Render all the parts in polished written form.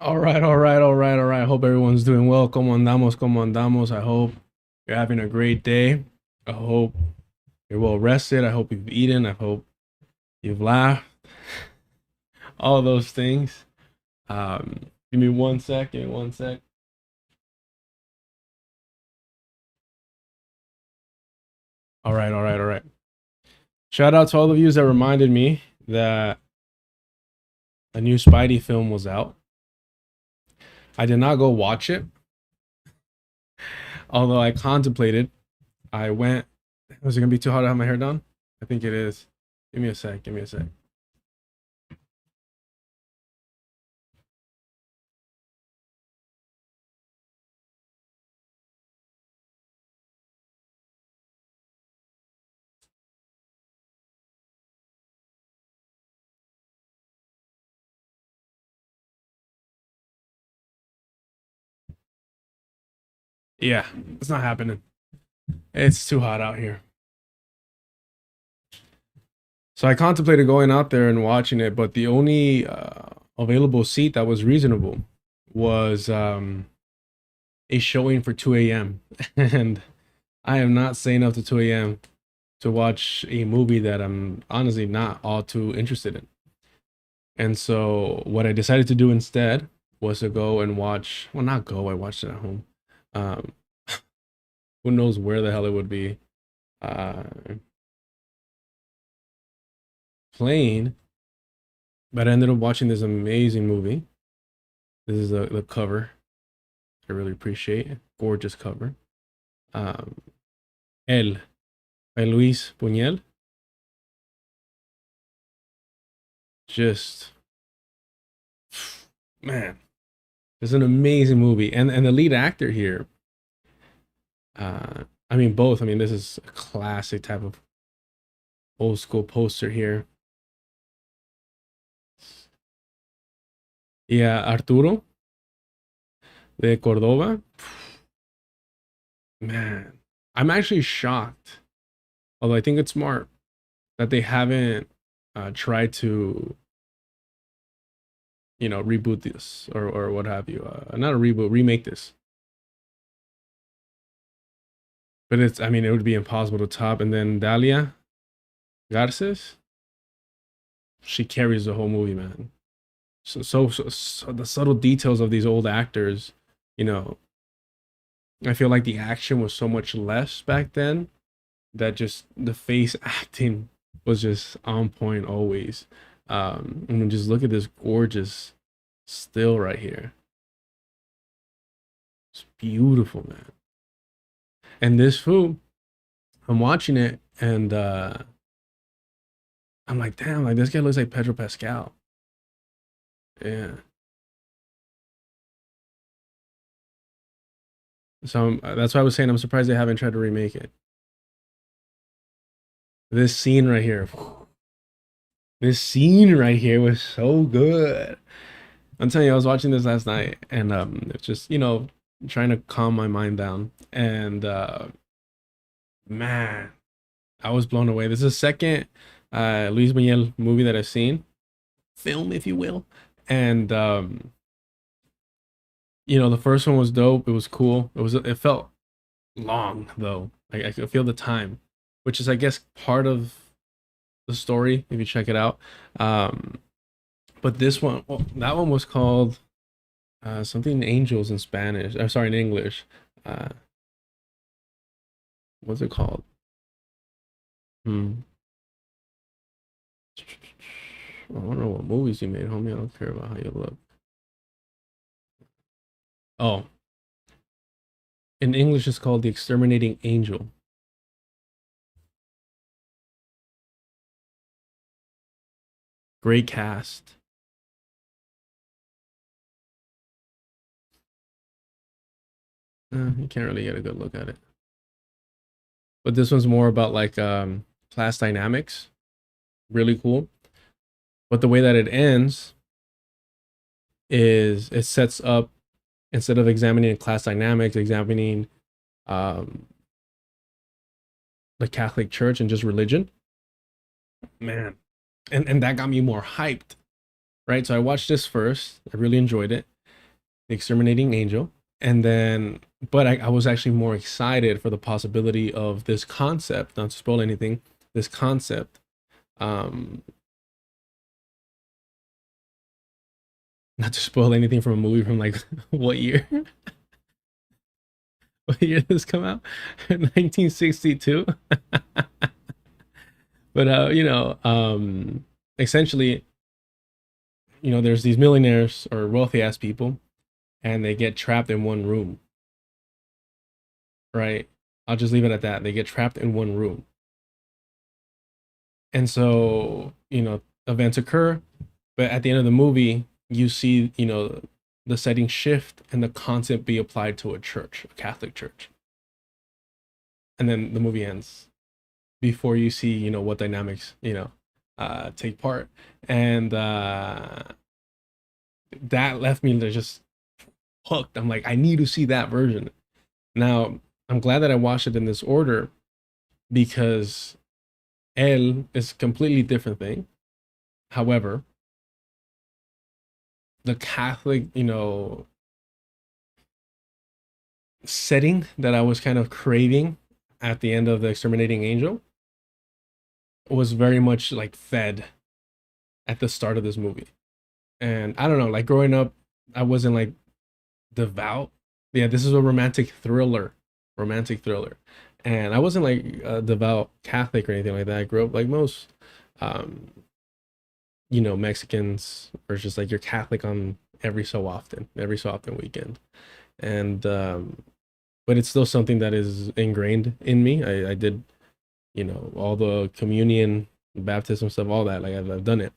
All right, all right, all right, all right. I hope everyone's doing well. Como andamos, como andamos. I hope you're having a great day. I hope you're well rested. I hope you've eaten. I hope you've laughed. All those things. Give me one sec. Give me one sec. All right, all right, all right. Shout out to all of you that reminded me that a new Spidey film was out. I did not go watch it, although I contemplated. I went. Was it gonna be too hot to have my hair done? I think it is. Give me a sec. Give me a sec. Yeah, it's not happening. It's too hot out here. So I contemplated going out there and watching it, but the only available seat that was reasonable was a showing for 2 a.m. And I am not staying up to 2 a.m. to watch a movie that I'm honestly not all too interested in. And so what I decided to do instead was to go and watch, well, not go, I watched it at home. Um, who knows where the hell it would be uh, playing, but I ended up watching this amazing movie. This is the cover. I really appreciate it. Gorgeous cover. Um, El by Luis Buñuel. Just man, it's an amazing movie, and the lead actor here. I mean both. I mean this is a classic type of old school poster here. Yeah, Arturo de Cordova. Man, I'm actually shocked. Although I think it's smart that they haven't tried to reboot this or what have you, not a reboot, remake this. But it's, I mean, it would be impossible to top. And then Dalia Garces, she carries the whole movie, man. So the subtle details of these old actors, you know I feel like the action was so much less back then, that just the face acting was just on point always. And just look at this gorgeous still right here. It's beautiful, man. And this food, I'm watching it and I'm like, damn, like this guy looks like Pedro Pascal. Yeah. So that's why I was saying I'm surprised they haven't tried to remake it. This scene right here, this scene right here was so good. I'm telling you, I was watching this last night, and it's just trying to calm my mind down, and man, I was blown away. This is the second Luis Buñuel movie that I've seen, film, if you will, and the first one was dope. It was cool. It felt long though. I could feel the time, which is I guess part of the story if you check it out. Um, but this one, well, that one was called something angels in Spanish. I'm sorry, in English. Uh, what's it called? Hmm. I don't know what movies you made, homie. I don't care about how you look. Oh, in English, it's called The Exterminating Angel. Great cast. You can't really get a good look at it. But this one's more about like class dynamics. Really cool. But the way that it ends is it sets up, instead of examining class dynamics, examining um, the Catholic Church and just religion. Man, and that got me more hyped, right? So I watched this first. I really enjoyed it, The Exterminating Angel. And then, but I was actually more excited for the possibility of this concept, not to spoil anything, this concept, um, not to spoil anything from a movie from like what year? What year did this come out? 1962. But essentially, there's these millionaires or wealthy ass people, and they get trapped in one room, right? I'll just leave it at that. They get trapped in one room. And so, events occur, but at the end of the movie, you see, the setting shift and the concept be applied to a church, a Catholic church. And then the movie ends before you see, what dynamics, take part. And that left me just hooked. I'm like, I need to see that version. Now, I'm glad that I watched it in this order because El is a completely different thing. However, the Catholic, setting that I was kind of craving at the end of the Exterminating Angel was very much like fed at the start of this movie. And I don't know, like growing up, I wasn't like devout. Yeah, this is a romantic thriller. And I wasn't like a devout Catholic or anything like that. I grew up like most, um, Mexicans, or just like you're Catholic on every so often weekend. And but it's still something that is ingrained in me. I did, all the communion, baptism stuff, all that. Like I've done it.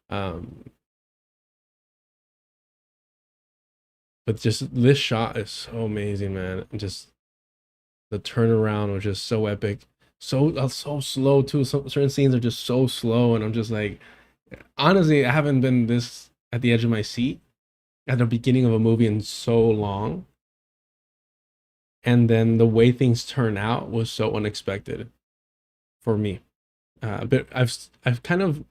Um, but just this shot is so amazing, man. Just the turnaround was just so epic. So slow too. Certain scenes are just so slow, and I'm just like, honestly, I haven't been this at the edge of my seat at the beginning of a movie in so long. And then the way things turn out was so unexpected for me. But I've kind of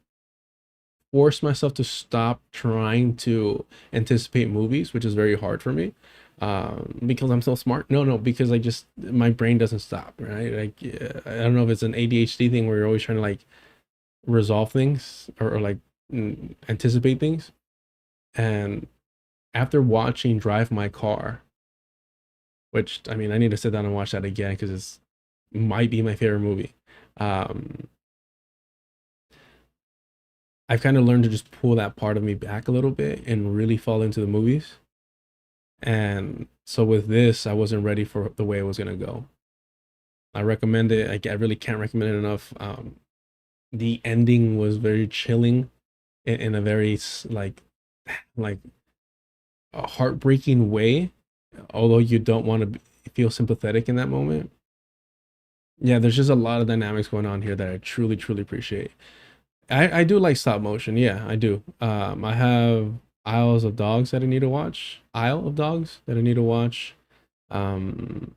forced myself to stop trying to anticipate movies, which is very hard for me. Because I'm so smart. No, because I just my brain doesn't stop. Right? Like I don't know if it's an ADHD thing where you're always trying to like resolve things, or like anticipate things. And after watching Drive My Car, which I mean, I need to sit down and watch that again because it's might be my favorite movie. Um, I've kind of learned to just pull that part of me back a little bit and really fall into the movies. And so with this, I wasn't ready for the way it was gonna go. I recommend it. I really can't recommend it enough. The ending was very chilling in a very like a heartbreaking way. Although you don't want to feel sympathetic in that moment. Yeah, there's just a lot of dynamics going on here that I truly, truly appreciate. I do like stop motion. Yeah, I do. I have Isles of Dogs that I need to watch. Isle of Dogs that I need to watch. Um,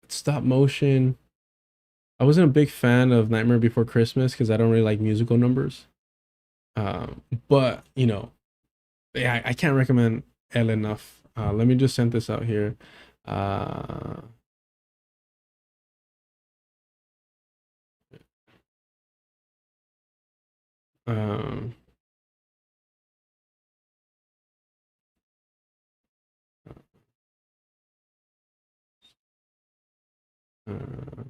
Stop motion. I wasn't a big fan of Nightmare Before Christmas because I don't really like musical numbers. But yeah, I can't recommend Elle enough. Let me just send this out here. Uh, um, uh,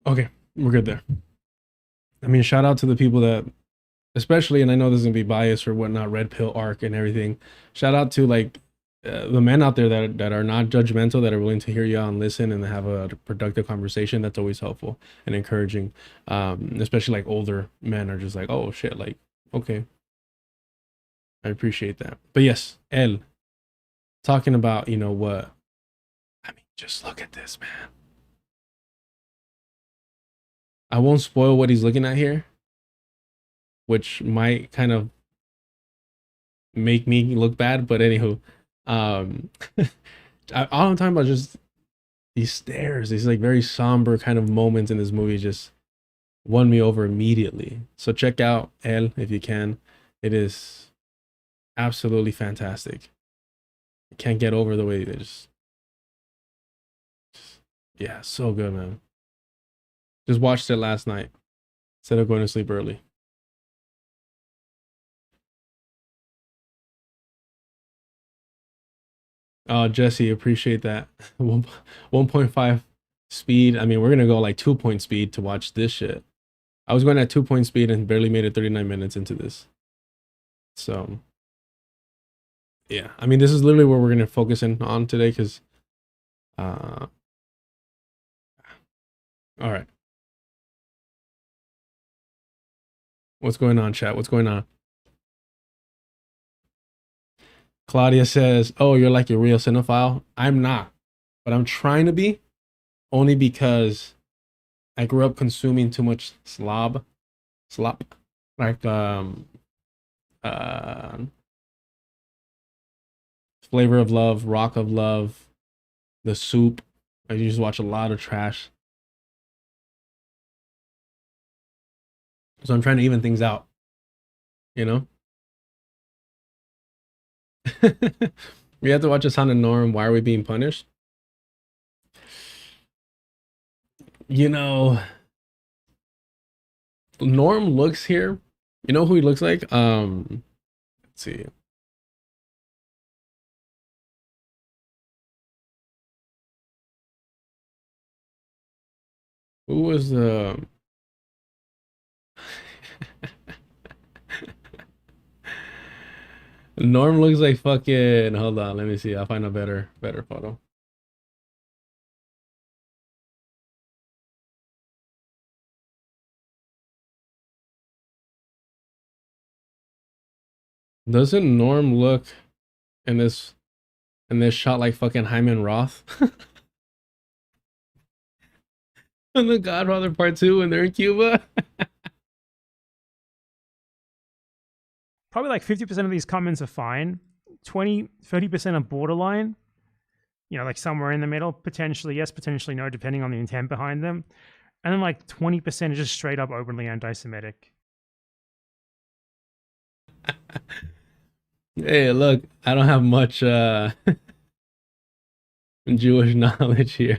okay, we're good there. I mean, shout out to the people that, especially, and I know this is gonna be biased or whatnot, red pill arc and everything. Shout out to like the men out there that are not judgmental, that are willing to hear you out and listen and have a productive conversation. That's always helpful and encouraging. Especially like older men are just like, oh shit, like okay. I appreciate that. But yes, El, talking about, you know what? I mean, just look at this, man. I won't spoil what he's looking at here, which might kind of make me look bad. But anywho, um, all I'm talking about just these stairs, these like very somber kind of moments in this movie just won me over immediately. So check out El if you can. It is absolutely fantastic. I can't get over the way they just yeah, so good, man. Just watched it last night instead of going to sleep early. Jesse, appreciate that. 1.5 speed. I mean, we're gonna go like 2 point speed to watch this shit. I was going at 2 point speed and barely made it 39 minutes into this. So yeah, I mean, this is literally what we're gonna focus in on today, because uh, all right, what's going on, chat? What's going on? Claudia says, "Oh, you're like a real cinephile." I'm not, but I'm trying to be, only because I grew up consuming too much slop, like uh, Flavor of Love, Rock of Love, The Soup. I used to watch a lot of trash, so I'm trying to even things out. You know, we have to watch Hasan and Norm. Why are we being punished? You know, Norm looks here. You know who he looks like? Let's see. Who was the Norm looks like fucking. Hold on, let me see. I'll find a better photo. Doesn't Norm look in this shot like fucking Hyman Roth? In The Godfather Part 2 when they're in Cuba? Probably like 50% of these comments are fine. 30% are borderline, like somewhere in the middle. Potentially yes, potentially no, depending on the intent behind them. And then like 20% are just straight up openly anti Semitic. Hey, look, I don't have much Jewish knowledge here.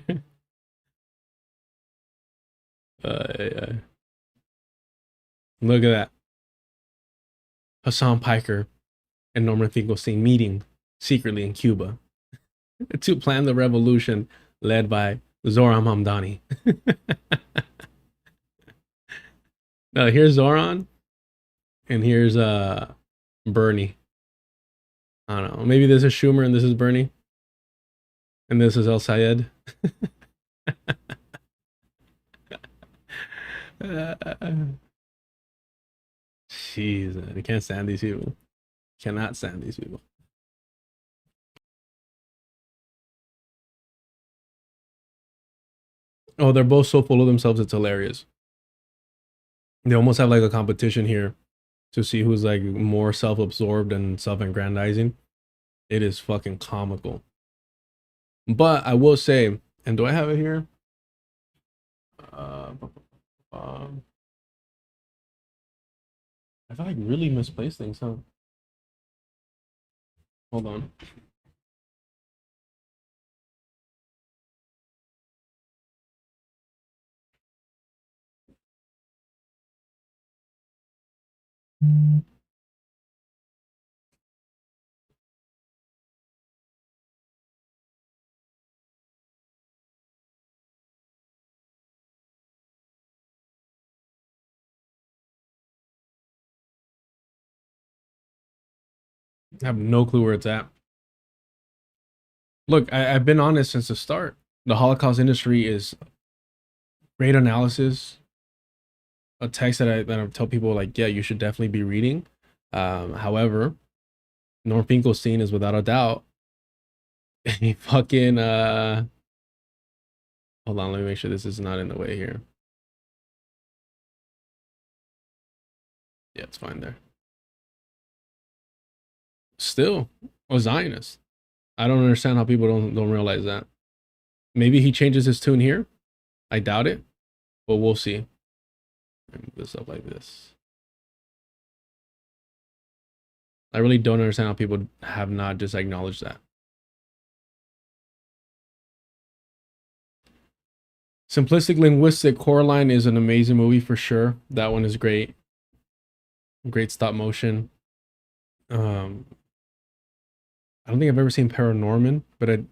Yeah. Look at that. Hasan Piker and Norman Finkelstein meeting secretly in Cuba to plan the revolution led by Zoran Hamdani. No, here's Zoran and here's Bernie. I don't know. Maybe this is Schumer and this is Bernie. And this is El Sayed. Jeez, I can't stand these people. Cannot stand these people. Oh, they're both so full of themselves, it's hilarious. They almost have like a competition here to see who's like more self-absorbed and self-aggrandizing. It is fucking comical. But I will say, and do I have it here? Uh, um, I like really misplaced things, huh? Hold on. I have no clue where it's at. Look, I've been honest since the start. The Holocaust industry is great analysis, a text that I tell people like, yeah, you should definitely be reading. However, Norm Finkelstein is without a doubt a fucking hold on, let me make sure this is not in the way here. Yeah, it's fine there. Still a Zionist. I don't understand how people don't realize that. Maybe he changes his tune here. I doubt it, but we'll see. Move this up like this. I really don't understand how people have not just acknowledged that. Simplistic Linguistic Coraline is an amazing movie for sure. That one is great. Great stop motion. I don't think I've ever seen Paranorman, but it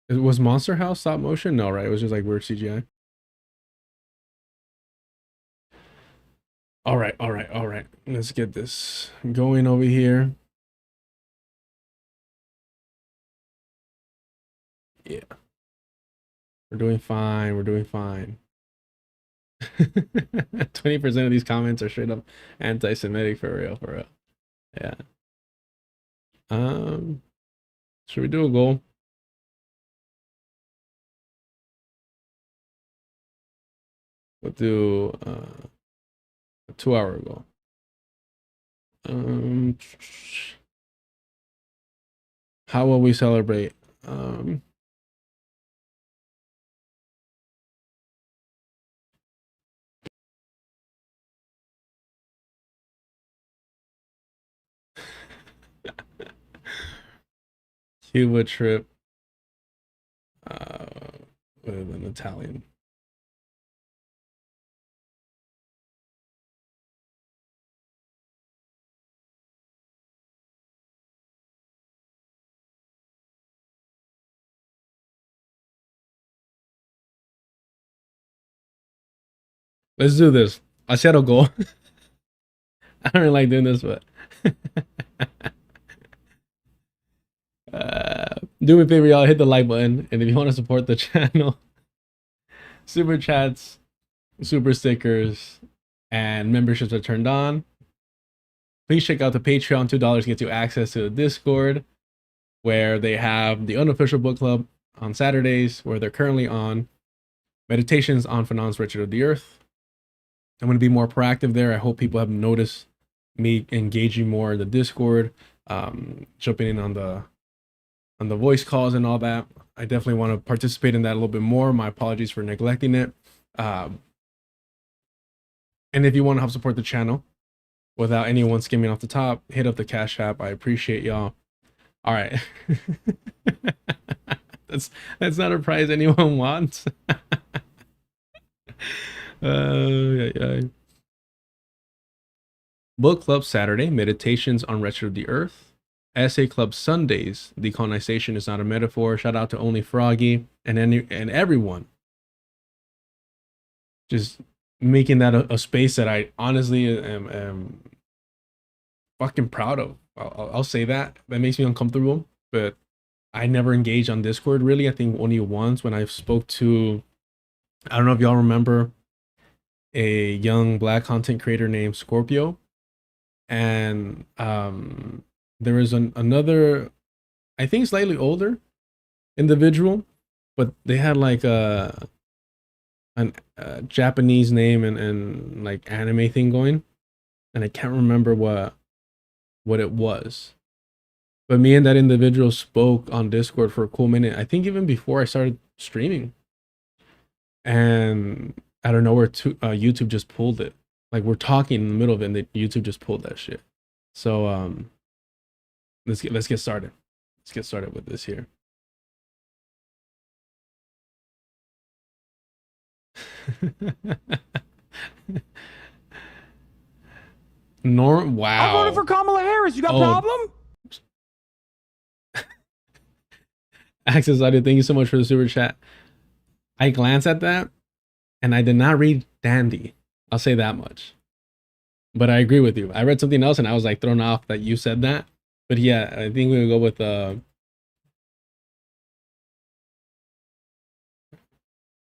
was Monster House stop motion? No, right? It was just like weird CGI. All right, all right, all right. Let's get this going over here. Yeah. We're doing fine. We're doing fine. 20% of these comments are straight up anti-Semitic for real, for real. Yeah. Should we do a goal? We'll do a 2-hour goal. How will we celebrate? Cuba trip with an Italian. Let's do this. I set a goal. I don't really like doing this, but do me a favor, y'all. Hit the like button, and if you want to support the channel, super chats, super stickers, and memberships are turned on. Please check out the Patreon. $2 gets you access to the Discord, where they have the unofficial book club on Saturdays, where they're currently on meditations on Fanon's Richard of the Earth. I'm going to be more proactive there. I hope people have noticed me engaging more in the Discord, jumping in on the voice calls and all that. I definitely want to participate in that a little bit more. My apologies for neglecting it. And if you want to help support the channel without anyone skimming off the top, hit up the Cash App. I appreciate y'all. All right. that's not a prize anyone wants. Yeah. Book Club Saturday, Meditations on Wretched of the Earth. Essay Club Sundays, Decolonization is Not a Metaphor. Shout out to Only Froggy and everyone. Just making that a space that I honestly am fucking proud of. I'll say that. That makes me uncomfortable, but I never engaged on Discord really. I think only once when I spoke to, I don't know if y'all remember, a young black content creator named Scorpio. And there was another, I think slightly older individual, but they had like a Japanese name and like anime thing going, and I can't remember what it was. But me and that individual spoke on Discord for a cool minute. I think even before I started streaming, and out of nowhere, YouTube just pulled it. Like we're talking in the middle of it, and YouTube just pulled that shit. So let's get started. Let's get started with this here. Wow. I voted for Kamala Harris. You got a problem? Access Audio, thank you so much for the super chat. I glanced at that and I did not read Dandy. I'll say that much. But I agree with you. I read something else and I was like thrown off that you said that. But yeah, I think we'll go with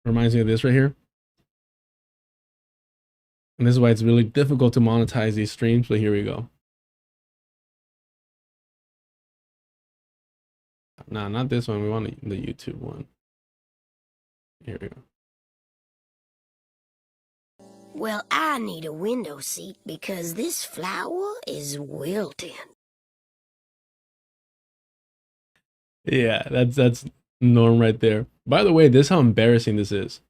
reminds me of this right here. And this is why it's really difficult to monetize these streams, but here we go. Nah, not this one. We want the YouTube one. Here we go. Well, I need a window seat because this flower is wilting. Yeah, that's Norm right there. By the way, this is how embarrassing this is.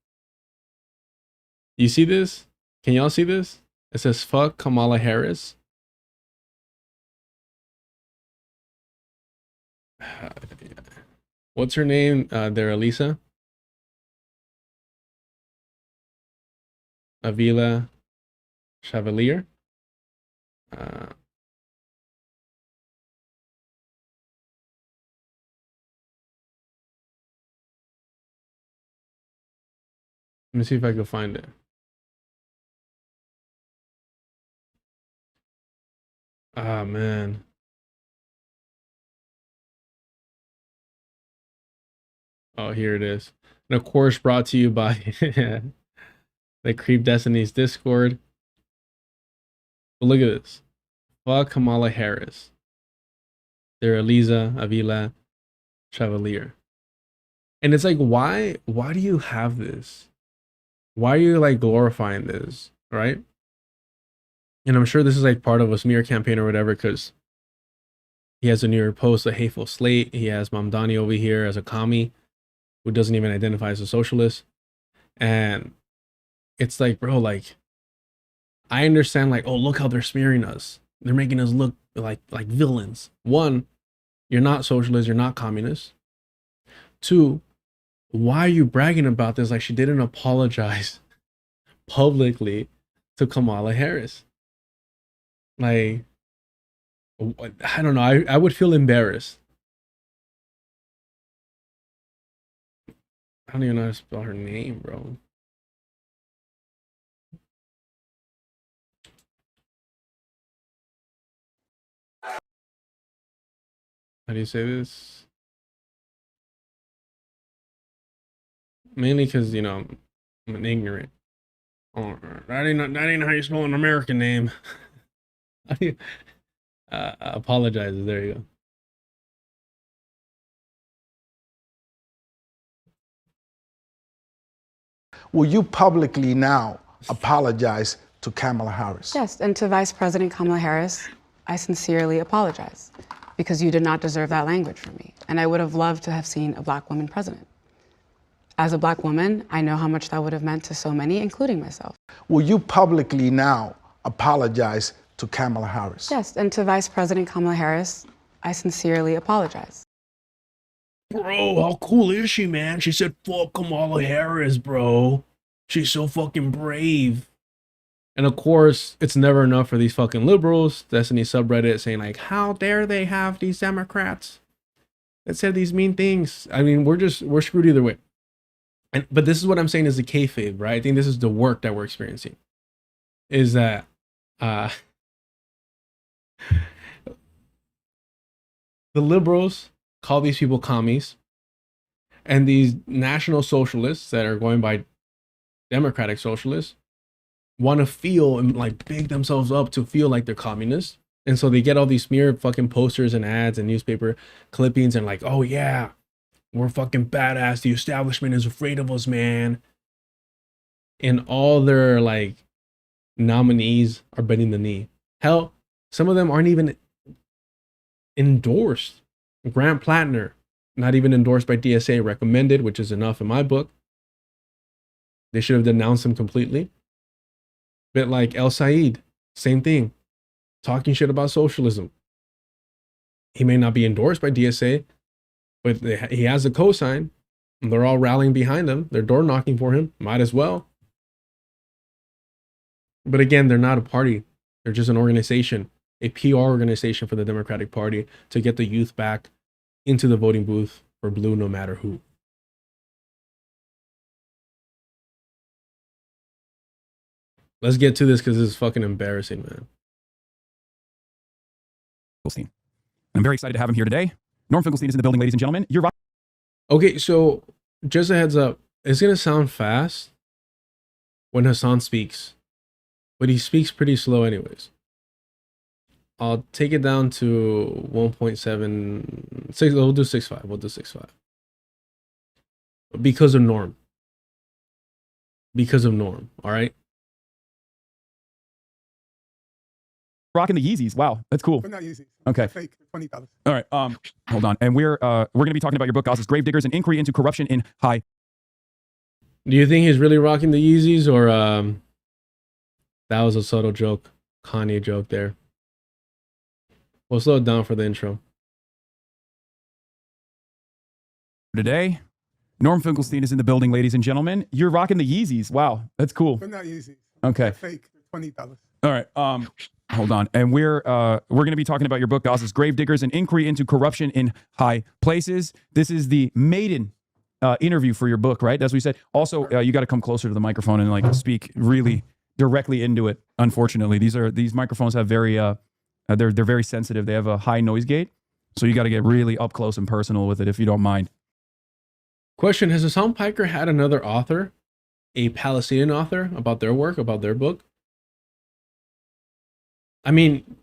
You see this? Can y'all see this? It says fuck Kamala Harris. What's her name there, Elisa? Avila Chevalier. Let me see if I can find it. Ah, man. Oh, here it is. And of course, brought to you by the Creep Destinies Discord. But look at this. Fuck Kamala Harris. They're Elisa Avila Chevalier. And it's like, why do you have this? Why are you like glorifying this, right? And I'm sure this is like part of a smear campaign or whatever, because he has a New York Post, a hateful slate. He has Mamdani over here as a commie who doesn't even identify as a socialist. And it's like, bro, like, I understand, like, oh, look how they're smearing us. They're making us look like villains. One, you're not socialist, you're not communist. Two, why are you bragging about this like she didn't apologize publicly to Kamala Harris? Like, I don't know. I would feel embarrassed. I don't even know how to spell her name, bro. How do you say this? Mainly because, you know, I'm an ignorant. Oh, that ain't how you spell an American name. How do you apologizes? There you go. Will you publicly now apologize to Kamala Harris? Yes, and to Vice President Kamala Harris, I sincerely apologize because you did not deserve that language from me. And I would have loved to have seen a black woman president. As a black woman, I know how much that would have meant to so many, including myself. Will you publicly now apologize to Kamala Harris? Yes, and to Vice President Kamala Harris, I sincerely apologize. Bro, how cool is she, man? She said, fuck Kamala Harris, bro. She's so fucking brave. And of course, it's never enough for these fucking liberals. Destiny subreddit saying like, how dare they have these Democrats that said these mean things? I mean, we're screwed either way. But this is what I'm saying is the kayfabe, right? I think this is the work that we're experiencing. Is that the liberals call these people commies, and these national socialists that are going by democratic socialists want to feel and like big themselves up to feel like they're communists. And so they get all these smear fucking posters and ads and newspaper clippings and like, oh yeah, we're fucking badass. The establishment is afraid of us, man. And all their like nominees are bending the knee. Hell, some of them aren't even endorsed. Grant Plattner, not even endorsed by DSA, recommended, which is enough in my book. They should have denounced him completely. Bit like El Said, same thing, talking shit about socialism. He may not be endorsed by DSA, but he has a cosign. And they're all rallying behind him. They're door knocking for him. Might as well. But again, they're not a party. They're just an organization, a PR organization for the Democratic Party to get the youth back into the voting booth for blue no matter who. Let's get to this because this is fucking embarrassing, man. Finkelstein. I'm very excited to have him here today. Norm Finkelstein is in the building, ladies and gentlemen. You're right. Okay, so just a heads up. It's going to sound fast when Hasan speaks, but he speaks pretty slow anyways. I'll take it down to 1.76. We'll do 6.5. We'll do 6.5. Because of norm. Because of norm. All right. Rocking the Yeezys. Wow, that's cool. But not Yeezys. Okay. Fake $20. All right. Hold on. And we're going to be talking about your book, Gaza's Gravediggers: An Inquiry into Corruption in High. Do you think he's really rocking the Yeezys, or that was a subtle joke, Kanye joke there? We'll slow it down for the intro. Today, Norm Finkelstein is in the building, ladies and gentlemen. You're rocking the Yeezys. Wow, that's cool. But not Yeezys. Okay. Fake $20. All right. Hold on. And we're going to be talking about your book, Gaza's Gravediggers: An Inquiry into Corruption in High Places. This is the maiden interview for your book, right? As we said. Also, you got to come closer to the microphone and like speak really directly into it. Unfortunately, these microphones have very they're very sensitive. They have a high noise gate, so you got to get really up close and personal with it if you don't mind. Question: has Hasan Piker had another author, a Palestinian author, about their work, about their book? I mean,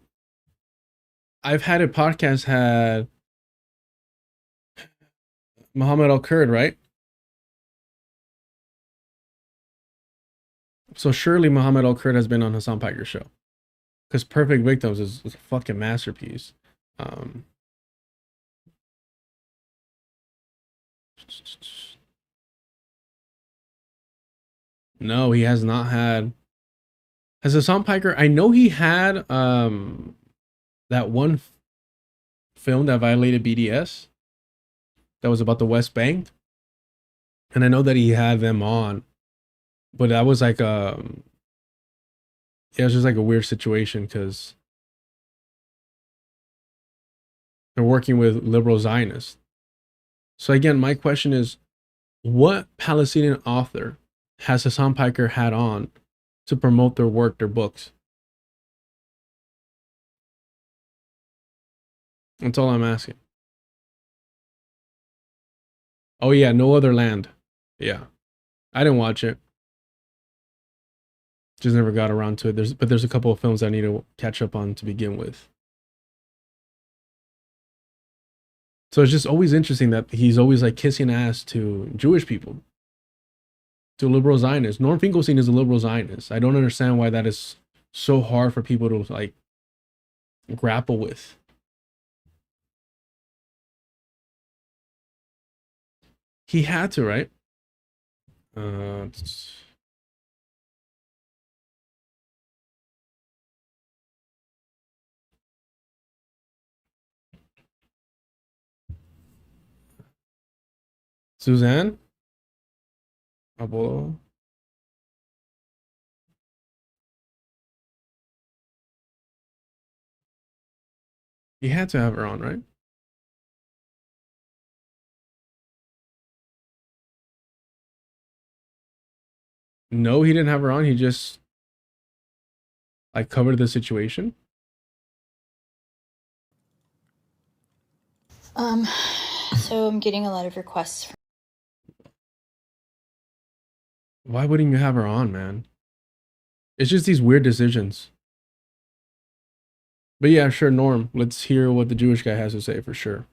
I've had a podcast had Muhammad Al-Kurd, right? So surely Muhammad Al-Kurd has been on Hasan Piker's show, because Perfect Victims is a fucking masterpiece. No, he has not had. Has Hasan Piker? I know he had that one film that violated BDS, that was about the West Bank, and I know that he had them on, but that was like yeah, it was just like a weird situation because they're working with liberal Zionists. So again, my question is, what Palestinian author has Hasan Piker had on to promote their work, their books? That's all I'm asking. Oh yeah, No Other Land. Yeah, I didn't watch it. Just never got around to it. But there's a couple of films I need to catch up on to begin with. So it's just always interesting that he's always like kissing ass to Jewish people, to liberal Zionists. Norm Finkelstein is a liberal Zionist. I don't understand why that is so hard for people to like grapple with. He had to, right? Suzanne? Apollo? He had to have her on, right? No, he didn't have her on. He just like covered the situation. So I'm getting a lot of requests. Why wouldn't you have her on, man? It's just these weird decisions. But yeah, sure, Norm. Let's hear what the Jewish guy has to say for sure.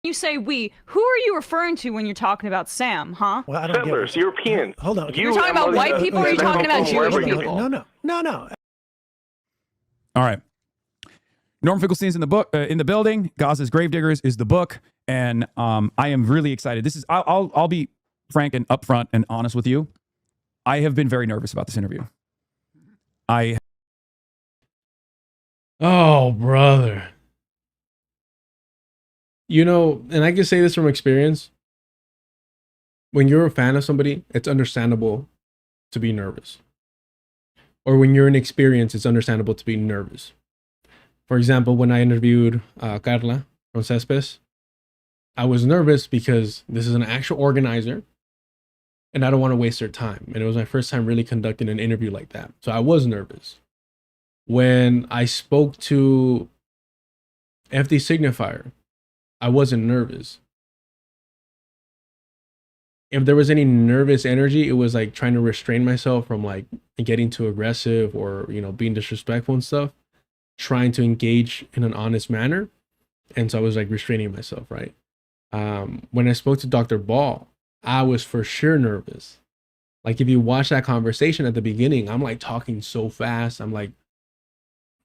You say we. Who are you referring to when you're talking about Sam, huh? Well, I don't Settlers, Europeans. Hold on. You're talking about white people, or are you talking about Jewish people? No. All right. Norm Finkelstein's in the book, in the building. Gaza's Gravediggers is the book, and I am really excited. This is. I'll be frank and upfront and honest with you. I have been very nervous about this interview. Oh, brother. You know, and I can say this from experience. When you're a fan of somebody, it's understandable to be nervous. Or when you're in experience, it's understandable to be nervous. For example, when I interviewed Carla from Cespedes, I was nervous because this is an actual organizer and I don't want to waste their time. And it was my first time really conducting an interview like that. So I was nervous. When I spoke to FD Signifier, I wasn't nervous. If there was any nervous energy, it was like trying to restrain myself from like getting too aggressive or, you know, being disrespectful and stuff. trying to engage in an honest manner. And so I was like restraining myself, right? When I spoke to Dr. Ball, I was for sure nervous. Like if you watch that conversation at the beginning, I'm like talking so fast. I'm like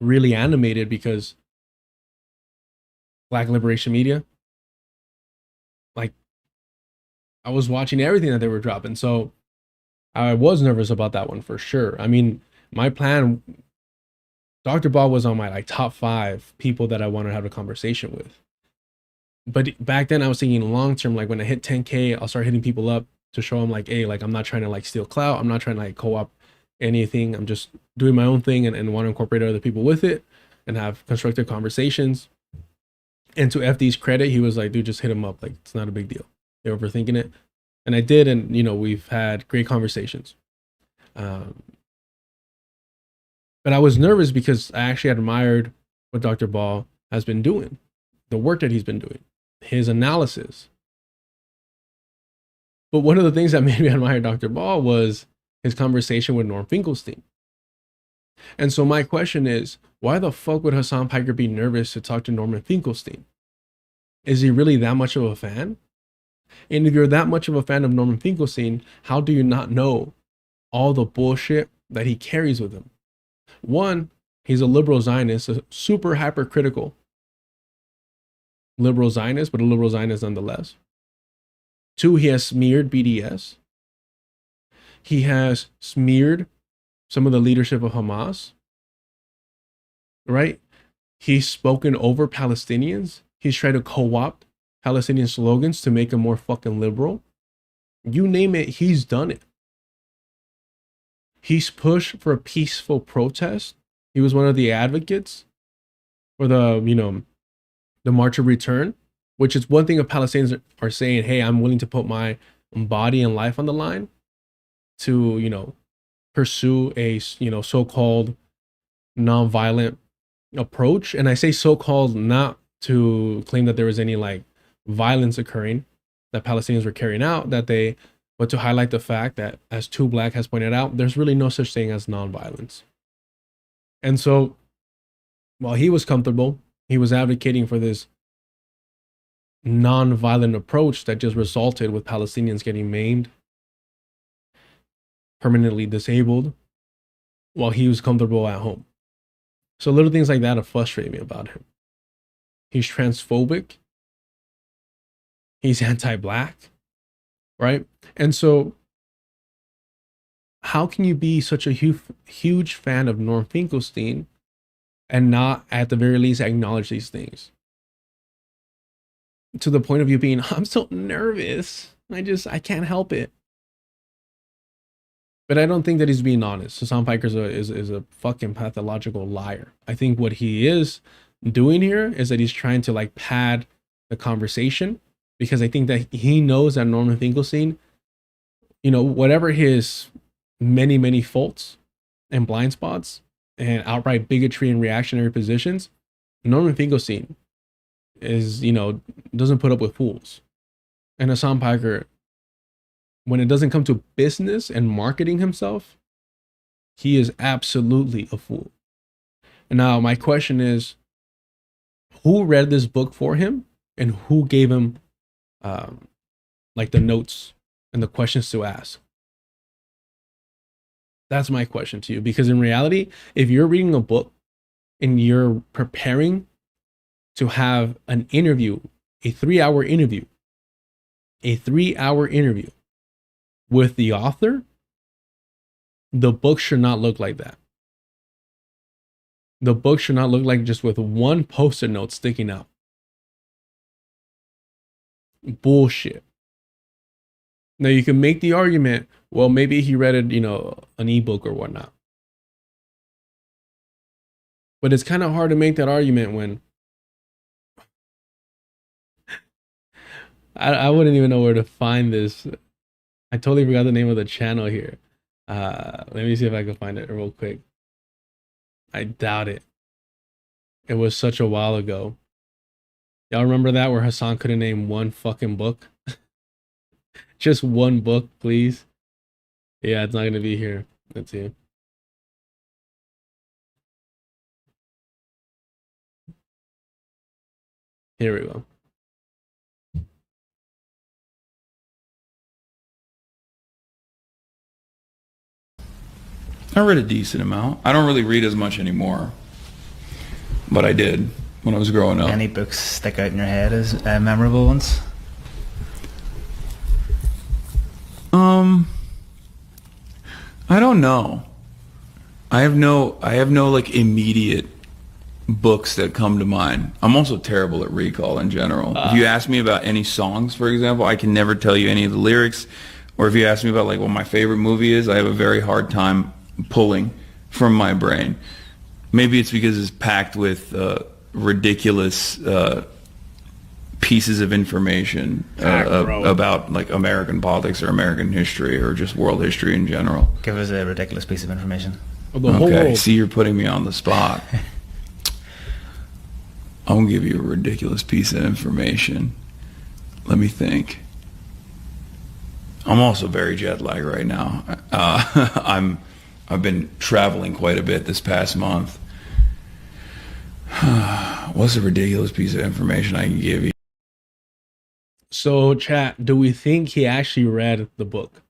really animated because Black Liberation Media, like I was watching everything that they were dropping. So I was nervous about that one for sure. I mean, my plan, Dr. Ball was on my like top 5 people that I want to have a conversation with. But back then I was thinking long term, like when I hit 10K, I'll start hitting people up to show them like, hey, like I'm not trying to like steal clout. I'm not trying to like co-op anything. I'm just doing my own thing and want to incorporate other people with it and have constructive conversations. And to FD's credit, he was like, dude, just hit him up. Like, it's not a big deal. They're overthinking it. And I did. And, you know, we've had great conversations. But I was nervous because I actually admired what Dr. Ball has been doing, the work that he's been doing, his analysis. But one of the things that made me admire Dr. Ball was his conversation with Norm Finkelstein. And so my question is, why the fuck would Hasan Piker be nervous to talk to Norman Finkelstein? Is he really that much of a fan? And if you're that much of a fan of Norman Finkelstein, how do you not know all the bullshit that he carries with him? One, he's a liberal Zionist, a super hypercritical liberal Zionist, but a liberal Zionist nonetheless. Two, he has smeared BDS. He has smeared some of the leadership of Hamas, right? He's spoken over Palestinians. He's tried to co-opt Palestinian slogans to make them more fucking liberal. You name it, he's done it. He's pushed for a peaceful protest. He was one of the advocates for the, you know, the March of Return, which is one thing if Palestinians are saying, hey, I'm willing to put my body and life on the line to, you know, pursue a, you know, so-called nonviolent approach. And I say so-called not to claim that there was any like violence occurring that Palestinians were carrying out, but to highlight the fact that, as Too Black has pointed out, there's really no such thing as nonviolence. And so while he was comfortable, he was advocating for this non-violent approach that just resulted with Palestinians getting maimed, permanently disabled, while he was comfortable at home. So little things like that have frustrated me about him. He's transphobic. He's anti-black, right? And so how can you be such a huge fan of Norm Finkelstein and not at the very least acknowledge these things? To the point of you being, I'm so nervous. I can't help it. But I don't think that he's being honest. Hasan Piker is a fucking pathological liar. I think what he is doing here is that he's trying to like pad the conversation, because I think that he knows that Norman Finkelstein, you know, whatever his many faults and blind spots and outright bigotry and reactionary positions, Norman Finkelstein is, you know, doesn't put up with fools. And Hasan Piker, when it doesn't come to business and marketing himself, he is absolutely a fool. And now my question is, who read this book for him and who gave him like the notes and the questions to ask? That's my question to you, because in reality, if you're reading a book and you're preparing to have an interview, a 3-hour interview with the author, the book should not look like that. The book should not look like just with one post-it note sticking out. Bullshit. Now you can make the argument, well, maybe he read it, you know, an ebook or whatnot. But it's kind of hard to make that argument when I wouldn't even know where to find this. I totally forgot the name of the channel here. Let me see if I can find it real quick. I doubt it. It was such a while ago. Y'all remember that, where Hasan couldn't name one fucking book? Just one book, please. Yeah, it's not gonna be here. Let's see. Here we go. I read a decent amount. I don't really read as much anymore, but I did when I was growing up. Any books stick out in your head as memorable ones? I don't know. I have no like immediate books that come to mind. I'm also terrible at recall in general. If you ask me about any songs, for example, I can never tell you any of the lyrics. Or if you ask me about like what my favorite movie is, I have a very hard time pulling from my brain. Maybe it's because it's packed with ridiculous pieces of information about like American politics or American history or just world history in general. Give us a ridiculous piece of information. Okay, see, you're putting me on the spot. I'm gonna give you a ridiculous piece of information. Let me think. I'm also very jet lagged right now. I've been traveling quite a bit this past month. What's a ridiculous piece of information I can give you? So, chat, do we think he actually read the book?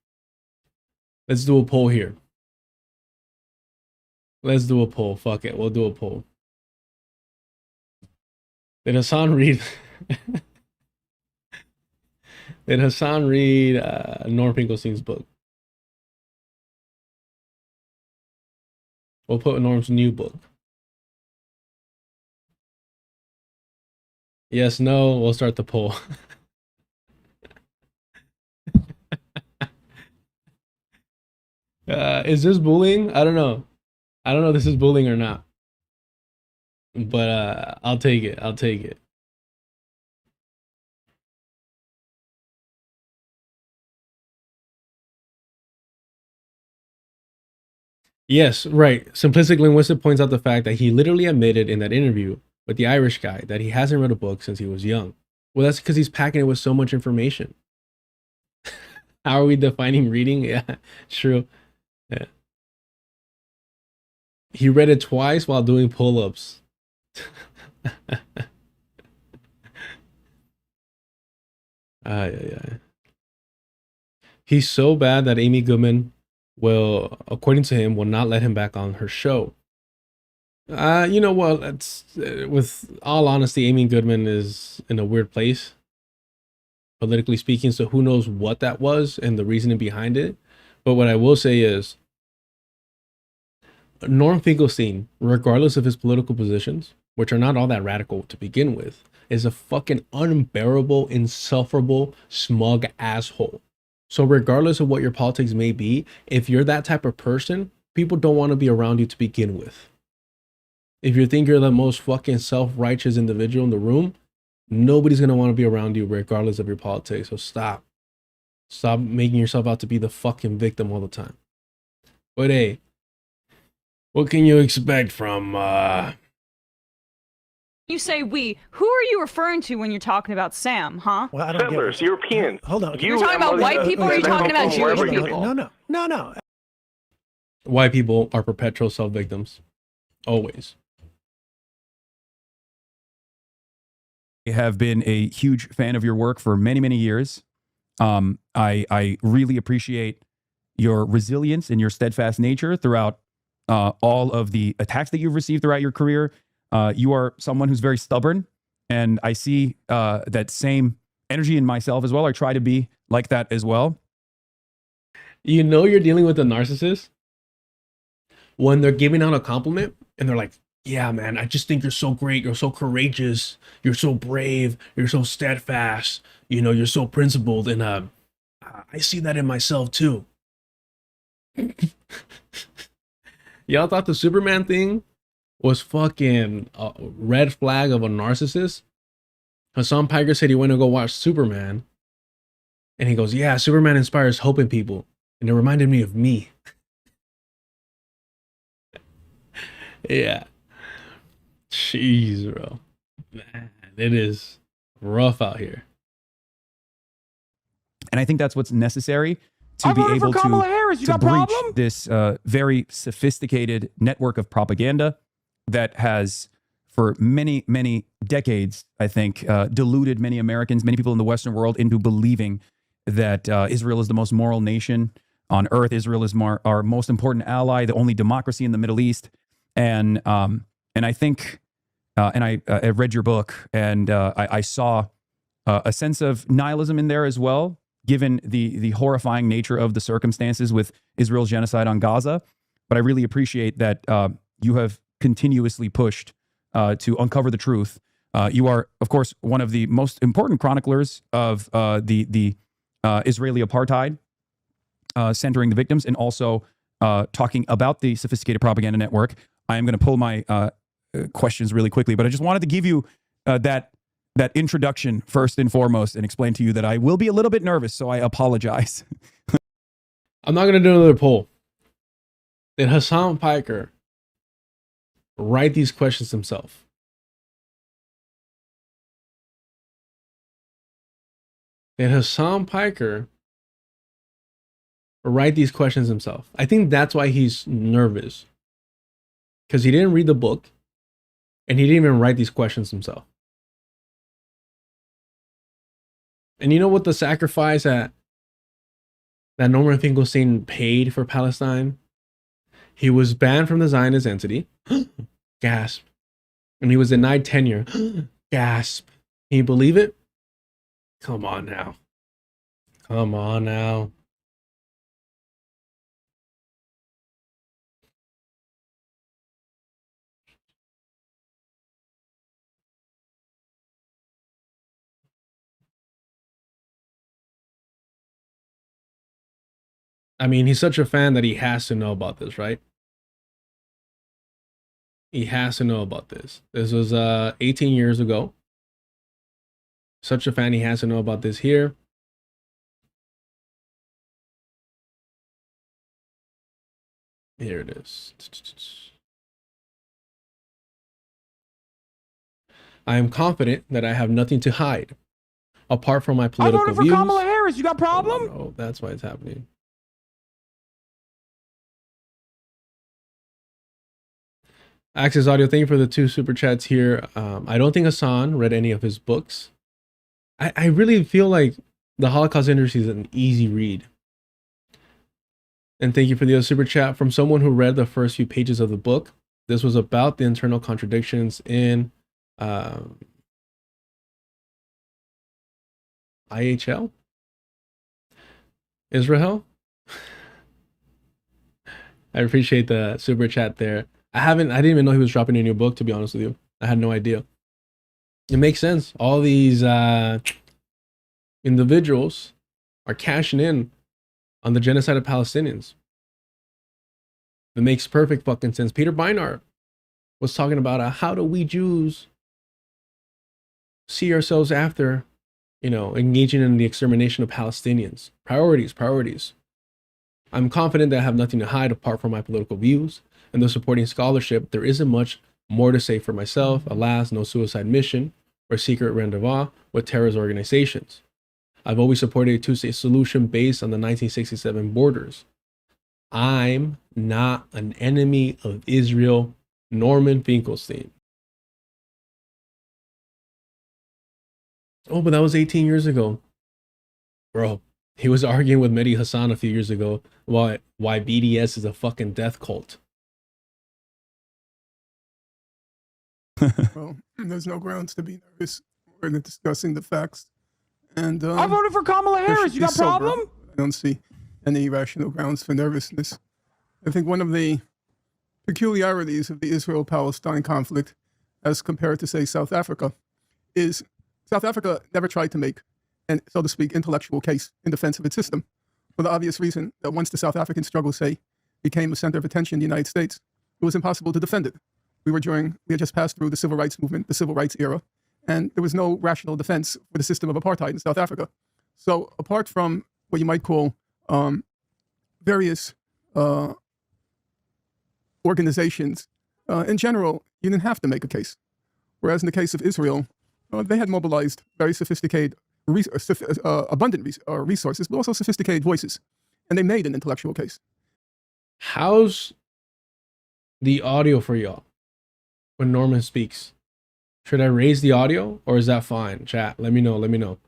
Let's do a poll here. Let's do a poll. Fuck it. We'll do a poll. Did Hasan read... Did Hasan read Norm Finkelstein's book? We'll put Norm's new book. Yes, no, we'll start the poll. Is this bullying? I don't know. I don't know if this is bullying or not. But I'll take it. I'll take it. Yes, right. Simplistic Linguistic points out the fact that he literally admitted in that interview with the Irish guy that he hasn't read a book since he was young. Well, that's because he's packing it with so much information. How are we defining reading? Yeah, true. Yeah. He read it twice while doing pull-ups. He's so bad that Amy Goodman will, according to him, will not let him back on her show. You know what? It's with all honesty, Amy Goodman is in a weird place, politically speaking. So who knows what that was and the reasoning behind it. But what I will say is, Norm Finkelstein, regardless of his political positions, which are not all that radical to begin with, is a fucking unbearable, insufferable, smug asshole. So regardless of what your politics may be, if you're that type of person, people don't want to be around you to begin with. If you think you're the most fucking self-righteous individual in the room, nobody's going to want to be around you regardless of your politics. So stop. Stop making yourself out to be the fucking victim all the time. But hey, what can you expect from, You say we. Who are you referring to when you're talking about Sam, huh? Well, I don't Settlers, Europeans. Hold on. You're talking about white people or are you talking about Jewish people? No. White people are perpetual self-victims. Always. I have been a huge fan of your work for many, many years. I really appreciate your resilience and your steadfast nature throughout all of the attacks that you've received throughout your career. You are someone who's very stubborn, and I see that same energy in myself as well. I try to be like that as well. You know you're dealing with a narcissist when they're giving out a compliment and they're like, yeah, man, I just think you're so great. You're so courageous. You're so brave. You're so steadfast. You know, you're so principled. And I see that in myself too. Y'all thought the Superman thing was fucking a red flag of a narcissist? Hasan Piker said he went to go watch Superman. And he goes, yeah, Superman inspires hope in people. And it reminded me of me. Yeah. Jeez, bro. Man, it is rough out here. And I think that's what's necessary to be able to breach this very sophisticated network of propaganda that has for many, many decades, I think, deluded many Americans, many people in the Western world into believing that Israel is the most moral nation on earth. Israel is our most important ally, the only democracy in the Middle East. And I think, and I read your book, and I saw a sense of nihilism in there as well, given the horrifying nature of the circumstances with Israel's genocide on Gaza. But I really appreciate that you have continuously pushed to uncover the truth. You are, of course, one of the most important chroniclers of the Israeli apartheid, centering the victims, and also talking about the sophisticated propaganda network. I am going to pull my questions really quickly, but I just wanted to give you that introduction first and foremost, and explain to you that I will be a little bit nervous, so I apologize. I'm not going to do another poll. Did Hasan Piker write these questions himself? Did Hasan Piker write these questions himself? I think that's why he's nervous. Because he didn't read the book, and he didn't even write these questions himself. And you know what the sacrifice that Norman Finkelstein paid for Palestine? He was banned from the Zionist entity. Gasp. And he was denied tenure. Gasp. Can you believe it? Come on now. Come on now. I mean, he's such a fan that he has to know about this, right? He has to know about this. This was 18 years ago. Such a fan, he has to know about this here. Here it is. I am confident that I have nothing to hide, apart from my political views. I voted for Kamala Harris. You got a problem? Oh, that's why it's happening. Access Audio, thank you for the 2 super chats here. I don't think Hasan read any of his books. I really feel like the Holocaust Industry is an easy read. And thank you for the other super chat from someone who read the first few pages of the book. This was about the internal contradictions in IHL? Israel? I appreciate the super chat there. I didn't even know he was dropping a new book, to be honest with you. I had no idea. It makes sense. All these individuals are cashing in on the genocide of Palestinians. It makes perfect fucking sense. Peter Beinart was talking about how do we Jews see ourselves after, engaging in the extermination of Palestinians. Priorities. I'm confident that I have nothing to hide apart from my political views and the supporting scholarship. There isn't much more to say for myself. Alas, no suicide mission or secret rendezvous with terrorist organizations. I've always supported a two-state solution based on the 1967 borders. I'm not an enemy of Israel. Norman Finkelstein. Oh, but that was 18 years ago. Bro, he was arguing with Mehdi Hasan a few years ago why BDS is a fucking death cult. Well, there's no grounds to be nervous. We're discussing the facts. And I voted for Kamala Harris. You got a problem? I don't see any rational grounds for nervousness. I think one of the peculiarities of the Israel-Palestine conflict, as compared to, say, South Africa, is South Africa never tried to make an, so to speak, intellectual case in defense of its system, for the obvious reason that once the South African struggle, say, became a center of attention in the United States, it was impossible to defend it. We had just passed through the civil rights movement, the civil rights era, and there was no rational defense for the system of apartheid in South Africa. So apart from what you might call various organizations, in general, you didn't have to make a case. Whereas in the case of Israel, they had mobilized very sophisticated, abundant resources, but also sophisticated voices. And they made an intellectual case. How's the audio for y'all when Norman speaks? Should I raise the audio or is that fine? Chat, let me know. Let me know.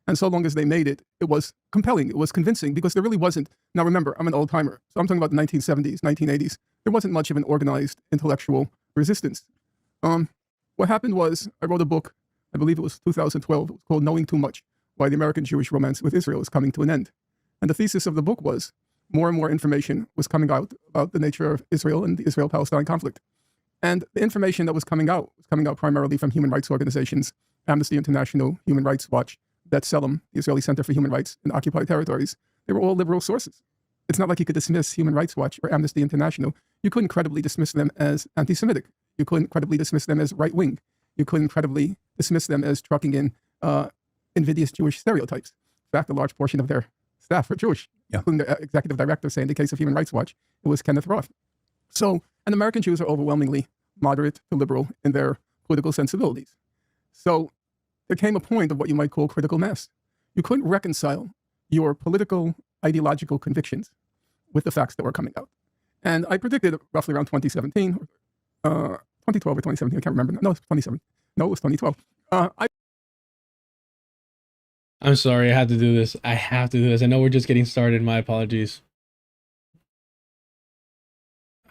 And so long as they made it, it was compelling, it was convincing, because there really wasn't. Now remember, I'm an old timer, so I'm talking about the 1970s, 1980s. There wasn't much of an organized intellectual resistance. What happened was, I wrote a book, I believe it was 2012, it was called Knowing Too Much, Why the American Jewish Romance with Israel is Coming to an End. And the thesis of the book was, more and more information was coming out about the nature of Israel and the Israel-Palestine conflict. And the information that was coming out primarily from human rights organizations, Amnesty International, Human Rights Watch, B'Tselem, the Israeli Center for Human Rights in occupied territories. They were all liberal sources. It's not like you could dismiss Human Rights Watch or Amnesty International. You couldn't credibly dismiss them as anti-Semitic. You couldn't credibly dismiss them as right-wing. You couldn't credibly dismiss them as trucking in invidious Jewish stereotypes. In fact, a large portion of their staff are Jewish, including the executive director, say in the case of Human Rights Watch, it was Kenneth Roth. So, and American Jews are overwhelmingly moderate to liberal in their political sensibilities. So there came a point of what you might call critical mass. You couldn't reconcile your political, ideological convictions with the facts that were coming out. And I predicted roughly around 2017, 2012 or 2017, I can't remember. No, it was 2017. No, it was 2012. I'm sorry, I had to do this. I have to do this. I know we're just getting started. My apologies.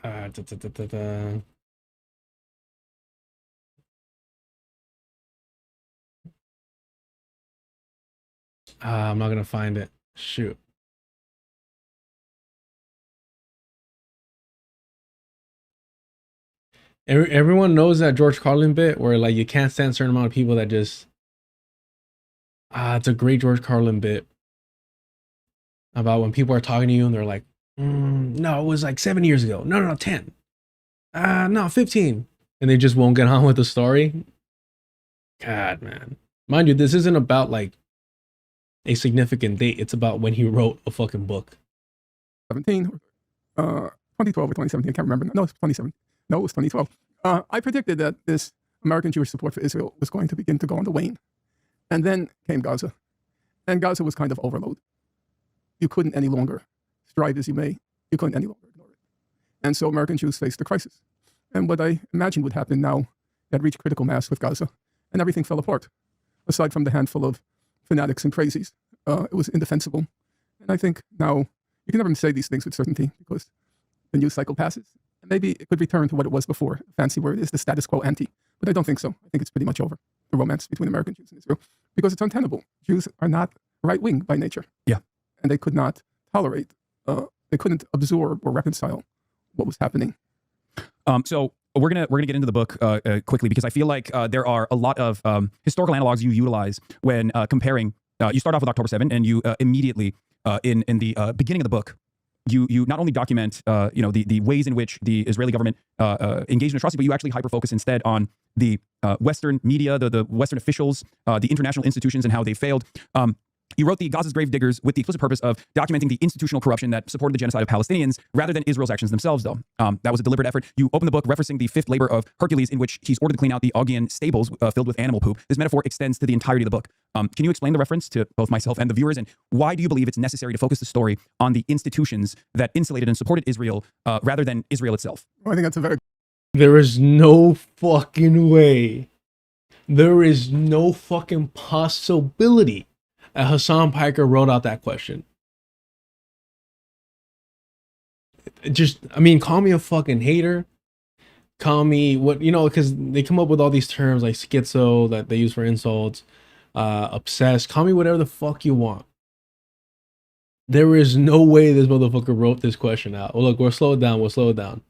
I'm not gonna find it. Shoot. Everyone knows that George Carlin bit where like you can't stand a certain amount of people that just it's a great George Carlin bit about when people are talking to you and they're like, no, it was like 7 years ago. No, 10. No, 15. And they just won't get on with the story. God, man. Mind you, this isn't about like a significant date. It's about when he wrote a fucking book. 2012 or 2017, I can't remember. No, it's 2017. No, it was 2012. I predicted that this American Jewish support for Israel was going to begin to go on the wane. And then came Gaza. And Gaza was kind of overload. You couldn't any longer strive as you may. You couldn't any longer ignore it. And so American Jews faced the crisis. And what I imagined would happen now, had reached critical mass with Gaza, and everything fell apart. Aside from the handful of fanatics and crazies, it was indefensible. And I think now, you can never say these things with certainty because the news cycle passes. And maybe it could return to what it was before. Fancy word is the status quo ante. But I don't think so. I think it's pretty much over, the romance between American Jews and Israel, because it's untenable. Jews are not right-wing by nature. Yeah. And they could not tolerate, they couldn't absorb or reconcile what was happening. So we're gonna get into the book quickly because I feel like there are a lot of historical analogs you utilize when comparing. You start off with October 7, and you immediately in the beginning of the book, you not only document the ways in which the Israeli government engaged in atrocity, but you actually hyper-focus instead on the Western media, the Western officials, the international institutions, and how they failed. You wrote the Gaza's grave diggers with the explicit purpose of documenting the institutional corruption that supported the genocide of Palestinians rather than Israel's actions themselves, though. That was a deliberate effort. You open the book referencing the fifth labor of Hercules, in which he's ordered to clean out the Augean stables filled with animal poop. This metaphor extends to the entirety of the book. Can you explain the reference to both myself and the viewers, and why do you believe it's necessary to focus the story on the institutions that insulated and supported Israel rather than Israel itself? Well, I think that's a very... There is no fucking way. There is no fucking possibility Hasan Piker wrote out that question. Just, I mean, call me a fucking hater. Call me what, because they come up with all these terms like schizo that they use for insults, obsessed. Call me whatever the fuck you want. There is no way this motherfucker wrote this question out. Well, look, we'll slow it down. We'll slow it down.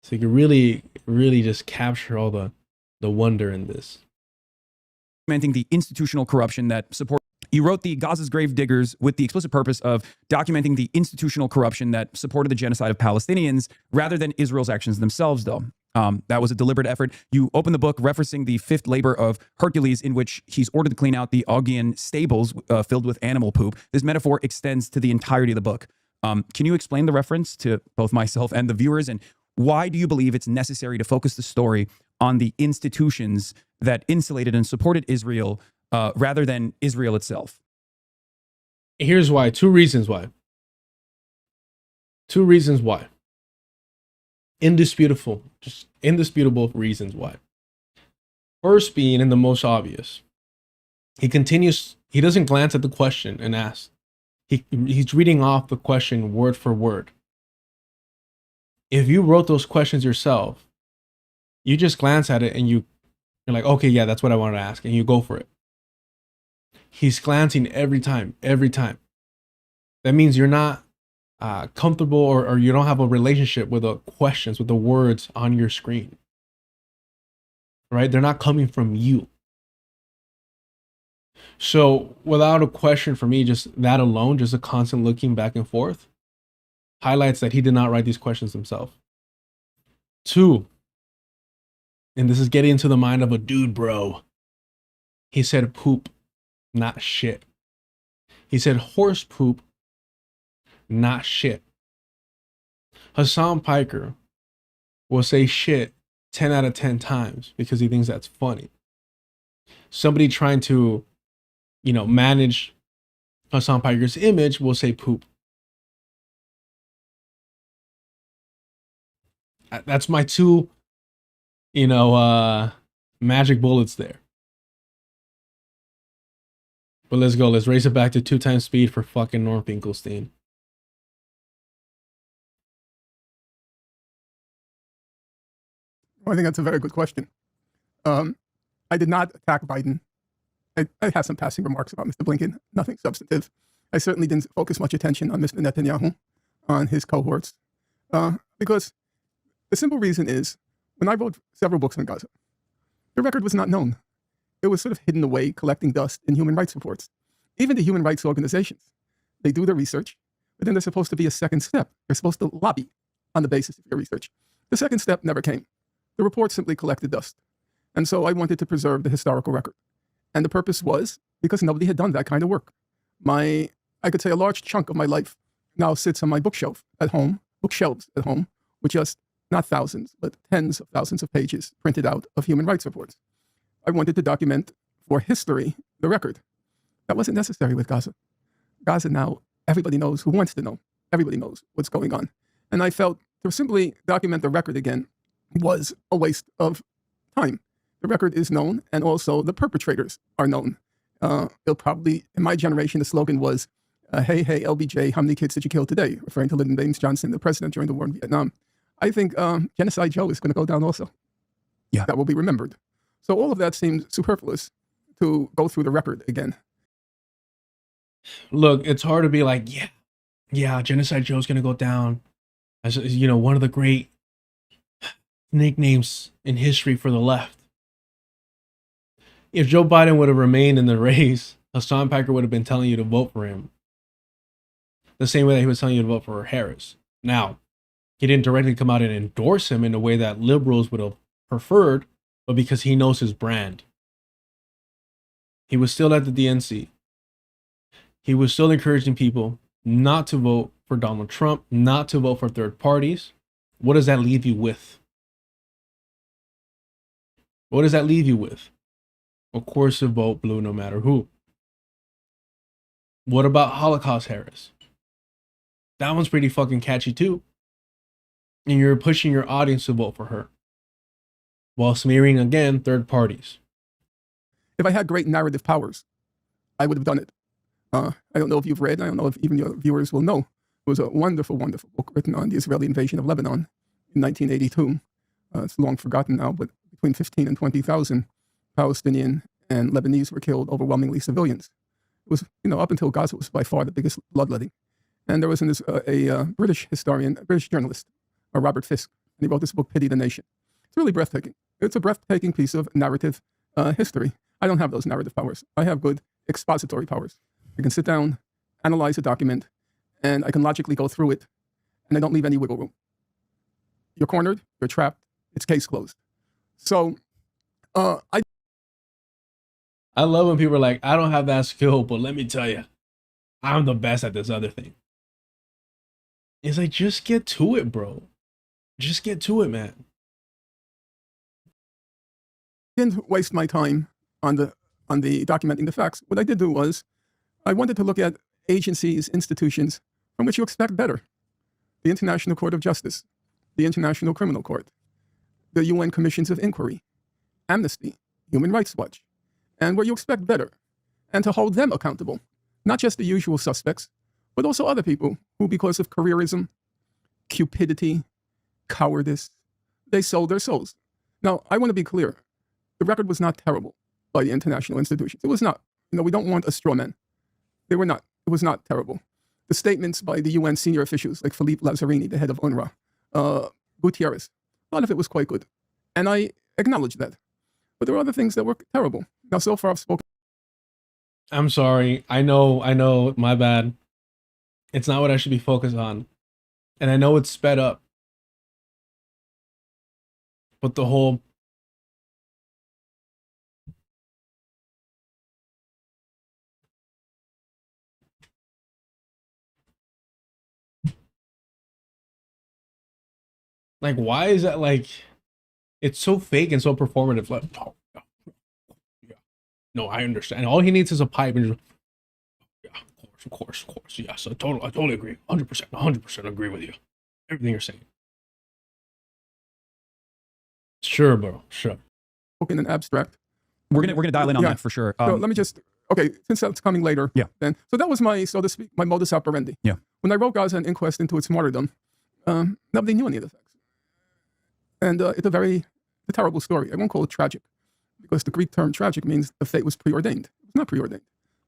So you can really, really just capture all the wonder in this. Documenting the institutional corruption that support. You wrote the Gaza's grave diggers with the explicit purpose of documenting the institutional corruption that supported the genocide of Palestinians rather than Israel's actions themselves, though. That was a deliberate effort. You open the book referencing the fifth labor of Hercules, in which he's ordered to clean out the Augean stables filled with animal poop. This metaphor extends to the entirety of the book. Can you explain the reference to both myself and the viewers, and why do you believe it's necessary to focus the story on the institutions that insulated and supported Israel rather than Israel itself? Here's why. Two reasons why. Two reasons why. Indisputable, just indisputable reasons why. First being, and the most obvious, he doesn't glance at the question and ask. He's reading off the question word for word. If you wrote those questions yourself, you just glance at it and you're like, okay, yeah, that's what I wanted to ask, and you go for it. He's glancing every time. That means you're not comfortable or you don't have a relationship with the questions, with the words on your screen. Right? They're not coming from you. So without a question for me, just that alone, just a constant looking back and forth, highlights that he did not write these questions himself. Two, and this is getting into the mind of a dude, bro. He said poop, not shit. He said horse poop, not shit. Hasan Piker will say shit 10 out of 10 times because he thinks that's funny. Somebody trying to, manage Hasan Piker's image will say poop. That's my two, magic bullets there. But let's go. Let's race it back to 2 times speed for fucking Norm Finkelstein. I think that's a very good question. I did not attack Biden. I had some passing remarks about Mr. Blinken, nothing substantive. I certainly didn't focus much attention on Mr. Netanyahu, on his cohorts, because the simple reason is, when I wrote several books on Gaza, the record was not known. It was sort of hidden away, collecting dust in human rights reports. Even the human rights organizations, they do their research, but then there's supposed to be a second step. They're supposed to lobby on the basis of your research. The second step never came. The report simply collected dust. And so I wanted to preserve the historical record. And the purpose was because nobody had done that kind of work. I could say a large chunk of my life now sits on my bookshelves at home, with just not thousands, but tens of thousands of pages printed out of human rights reports. I wanted to document for history the record. That wasn't necessary with Gaza. Gaza now, everybody knows who wants to know. Everybody knows what's going on. And I felt to simply document the record again was a waste of time. The record is known, and also the perpetrators are known. It'll probably, in my generation, the slogan was, hey, LBJ, how many kids did you kill today? Referring to Lyndon Baines Johnson, the president during the war in Vietnam. I think Genocide Joe is going to go down also. Yeah. That will be remembered. So all of that seems superfluous to go through the record again. Look, it's hard to be like, yeah, Genocide Joe's going to go down as, one of the great nicknames in history for the left. If Joe Biden would have remained in the race, Hasan Piker would have been telling you to vote for him the same way that he was telling you to vote for Harris. Now, he didn't directly come out and endorse him in a way that liberals would have preferred, but because he knows his brand. He was still at the DNC. He was still encouraging people not to vote for Donald Trump, not to vote for third parties. What does that leave you with? What does that leave you with? Of course, to vote blue no matter who. What about Holocaust Harris? That one's pretty fucking catchy too. And you're pushing your audience to vote for her, while smearing, again, third parties. If I had great narrative powers, I would have done it. I don't know if you've read, I don't know if even your viewers will know, it was a wonderful, wonderful book written on the Israeli invasion of Lebanon in 1982. It's long forgotten now, but between 15 and 20,000 Palestinian and Lebanese were killed, overwhelmingly civilians. It was, up until Gaza, was by far the biggest bloodletting. And there was a British historian, a British journalist, Robert Fisk, and he wrote this book, Pity the Nation. It's really breathtaking. It's a breathtaking piece of narrative history. I don't have those narrative powers. I have good expository powers. I can sit down, analyze a document, and I can logically go through it, and I don't leave any wiggle room. You're cornered, you're trapped, it's case closed. So, I love when people are like, I don't have that skill, but let me tell you, I'm the best at this other thing. It's like, just get to it, bro. Just get to it, man. Didn't waste my time on the documenting the facts. What I did do was, I wanted to look at agencies, institutions from which you expect better. the International Court of Justice, the International Criminal Court, the UN Commissions of Inquiry, Amnesty, Human Rights Watch, and where you expect better, and to hold them accountable, not just the usual suspects, but also other people who, because of careerism, cupidity, cowardice, they sold their souls. Now, I want to be clear. The record was not terrible by the international institutions. It was not. We don't want a straw man. They were not. It was not terrible. The statements by the UN senior officials, like Philippe Lazzarini, the head of UNRWA, Gutierrez, a lot of it was quite good. And I acknowledge that. But there were other things that were terrible. Now, so far I've spoken. I'm sorry. I know, my bad. It's not what I should be focused on. And I know it's sped up. But the whole like, why is that like, it's so fake and so performative. Like, oh, yeah. No, I understand. All he needs is a pipe and just, yeah, of course. Yes, I totally agree. 100% agree with you. Everything you're saying. Sure, bro. Sure. In an abstract. We're gonna dial in on that for sure. So let me just, since that's coming later. Yeah. Then, so that was my, so to speak, my modus operandi. Yeah. When I wrote Gaza: An Inquest into Its Martyrdom, nobody knew any of the facts. And it's a terrible story. I won't call it tragic, because the Greek term tragic means the fate was preordained. It was not preordained.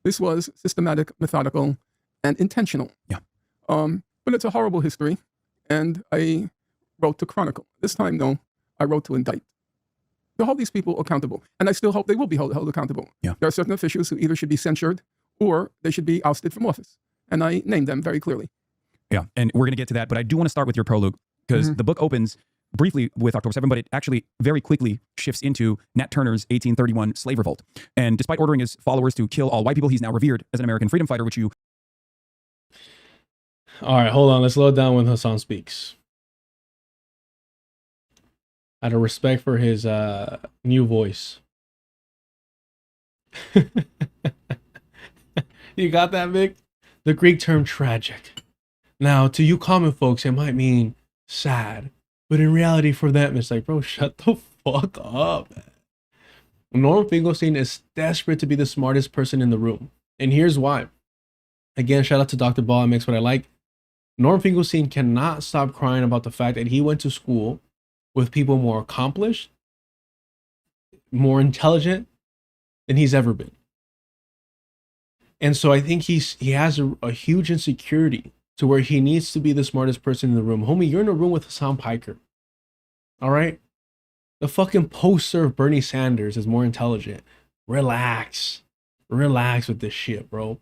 This was systematic, methodical, and intentional. Yeah. But it's a horrible history, and I wrote to chronicle. This time, though, I wrote to indict. To hold these people accountable. And I still hope they will be held accountable. Yeah. There are certain officials who either should be censured or they should be ousted from office. And I named them very clearly. Yeah, and we're going to get to that, but I do want to start with your prologue, because the book opens briefly with October 7, but it actually very quickly shifts into Nat Turner's 1831 slave revolt. And despite ordering his followers to kill all white people, he's now revered as an American freedom fighter, which you... All right, hold on. Let's slow down when Hasan speaks. Out of respect for his new voice. You got that, Vic? The Greek term tragic. Now, to you common folks, it might mean sad. But in reality, for them, it's like, bro, shut the fuck up, man. Norm Finkelstein is desperate to be the smartest person in the room. And here's why. Again, shout out to Dr. Ball. It makes what I like. Norm Finkelstein cannot stop crying about the fact that he went to school with people more accomplished, more intelligent than he's ever been. And so I think he has a huge insecurity to where he needs to be the smartest person in the room. Homie, you're in a room with Hasan Piker. All right? The fucking poster of Bernie Sanders is more intelligent. Relax. Relax with this shit, bro.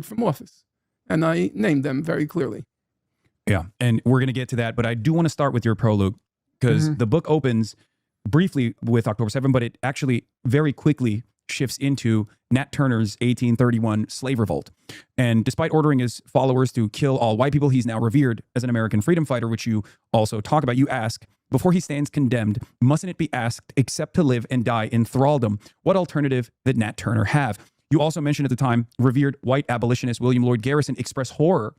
From office. And I named them very clearly. Yeah, and we're going to get to that, but I do want to start with your prologue, because the book opens briefly with October 7, but it actually very quickly shifts into Nat Turner's 1831 slave revolt. And despite ordering his followers to kill all white people, he's now revered as an American freedom fighter, which you also talk about. You ask, before he stands condemned, mustn't it be asked, except to live and die in thraldom, what alternative did Nat Turner have? You also mentioned at the time, revered white abolitionist William Lloyd Garrison expressed horror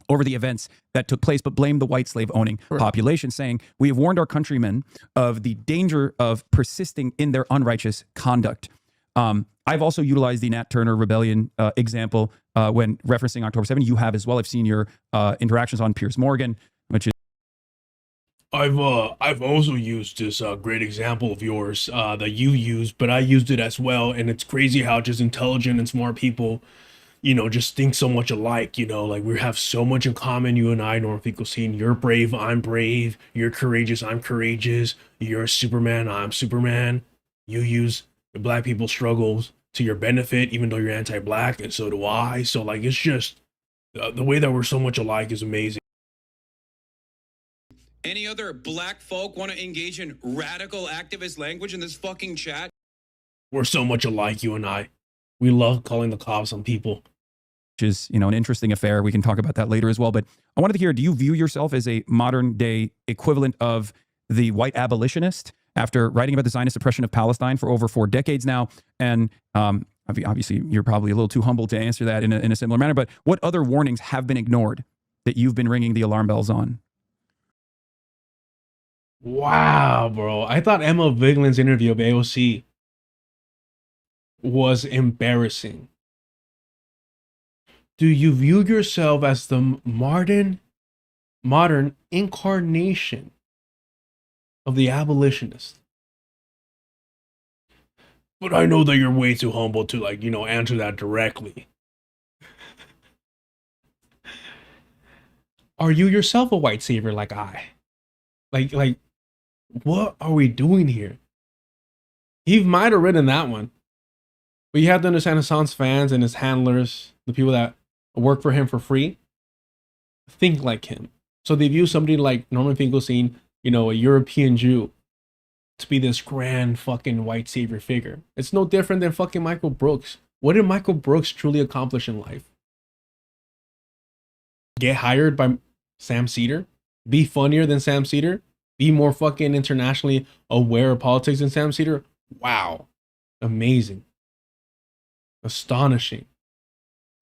over the events that took place, but blamed the white slave-owning population, saying, "We have warned our countrymen of the danger of persisting in their unrighteous conduct." I've also utilized the Nat Turner rebellion example when referencing October 7. You have as well. I've seen your interactions on Piers Morgan, which is... I've also used this great example of yours that you used, but I used it as well, and it's crazy how just intelligent and smart people, you know, just think so much alike, you know, like we have so much in common, you and I, Norm Finkelstein. You're brave, I'm brave. You're courageous, I'm courageous. You're Superman, I'm Superman. You use the black people's struggles to your benefit, even though you're anti-black, and so do I. So, like, it's just, the way that we're so much alike is amazing. Any other black folk want to engage in radical activist language in this fucking chat? We're so much alike, you and I. We love calling the cops on people. Which is, you know, an interesting affair. We can talk about that later as well. But I wanted to hear, do you view yourself as a modern day equivalent of the white abolitionist after writing about the Zionist oppression of Palestine for over 4 decades now? And obviously, you're probably a little too humble to answer that in a similar manner. But what other warnings have been ignored that you've been ringing the alarm bells on? Wow, bro. I thought Emma Viglin's interview of AOC was embarrassing. Do you view yourself as the modern incarnation of the abolitionist? But I know that you're way too humble to, like, answer that directly. Are you yourself a white savior like I? Like, what are we doing here? He might have written that one. But you have to understand Hasan's fans and his handlers, the people that work for him for free, think like him. So they view somebody like Norman Finkelstein, a European Jew, to be this grand fucking white savior figure. It's no different than fucking Michael Brooks. What did Michael Brooks truly accomplish in life? Get hired by Sam Cedar? Be funnier than Sam Cedar? Be more fucking internationally aware of politics than Sam Cedar? Wow. Amazing. Astonishing.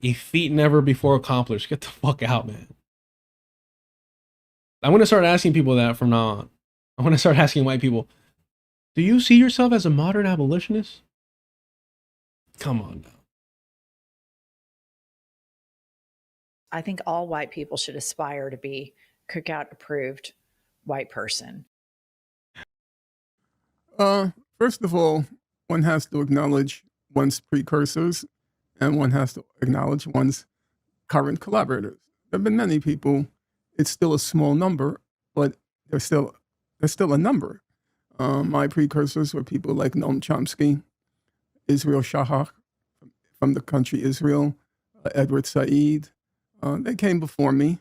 A feat never before accomplished. Get the fuck out, man. I'm going to start asking people that from now on. I'm going to start asking white people, do you see yourself as a modern abolitionist? Come on now. I think all white people should aspire to be cookout approved white person. First of all, one has to acknowledge one's precursors, and one has to acknowledge one's current collaborators. There have been many people. It's still a small number, but there's still a number. My precursors were people like Noam Chomsky, Israel Shahar from the country Israel, Edward Said. They came before me,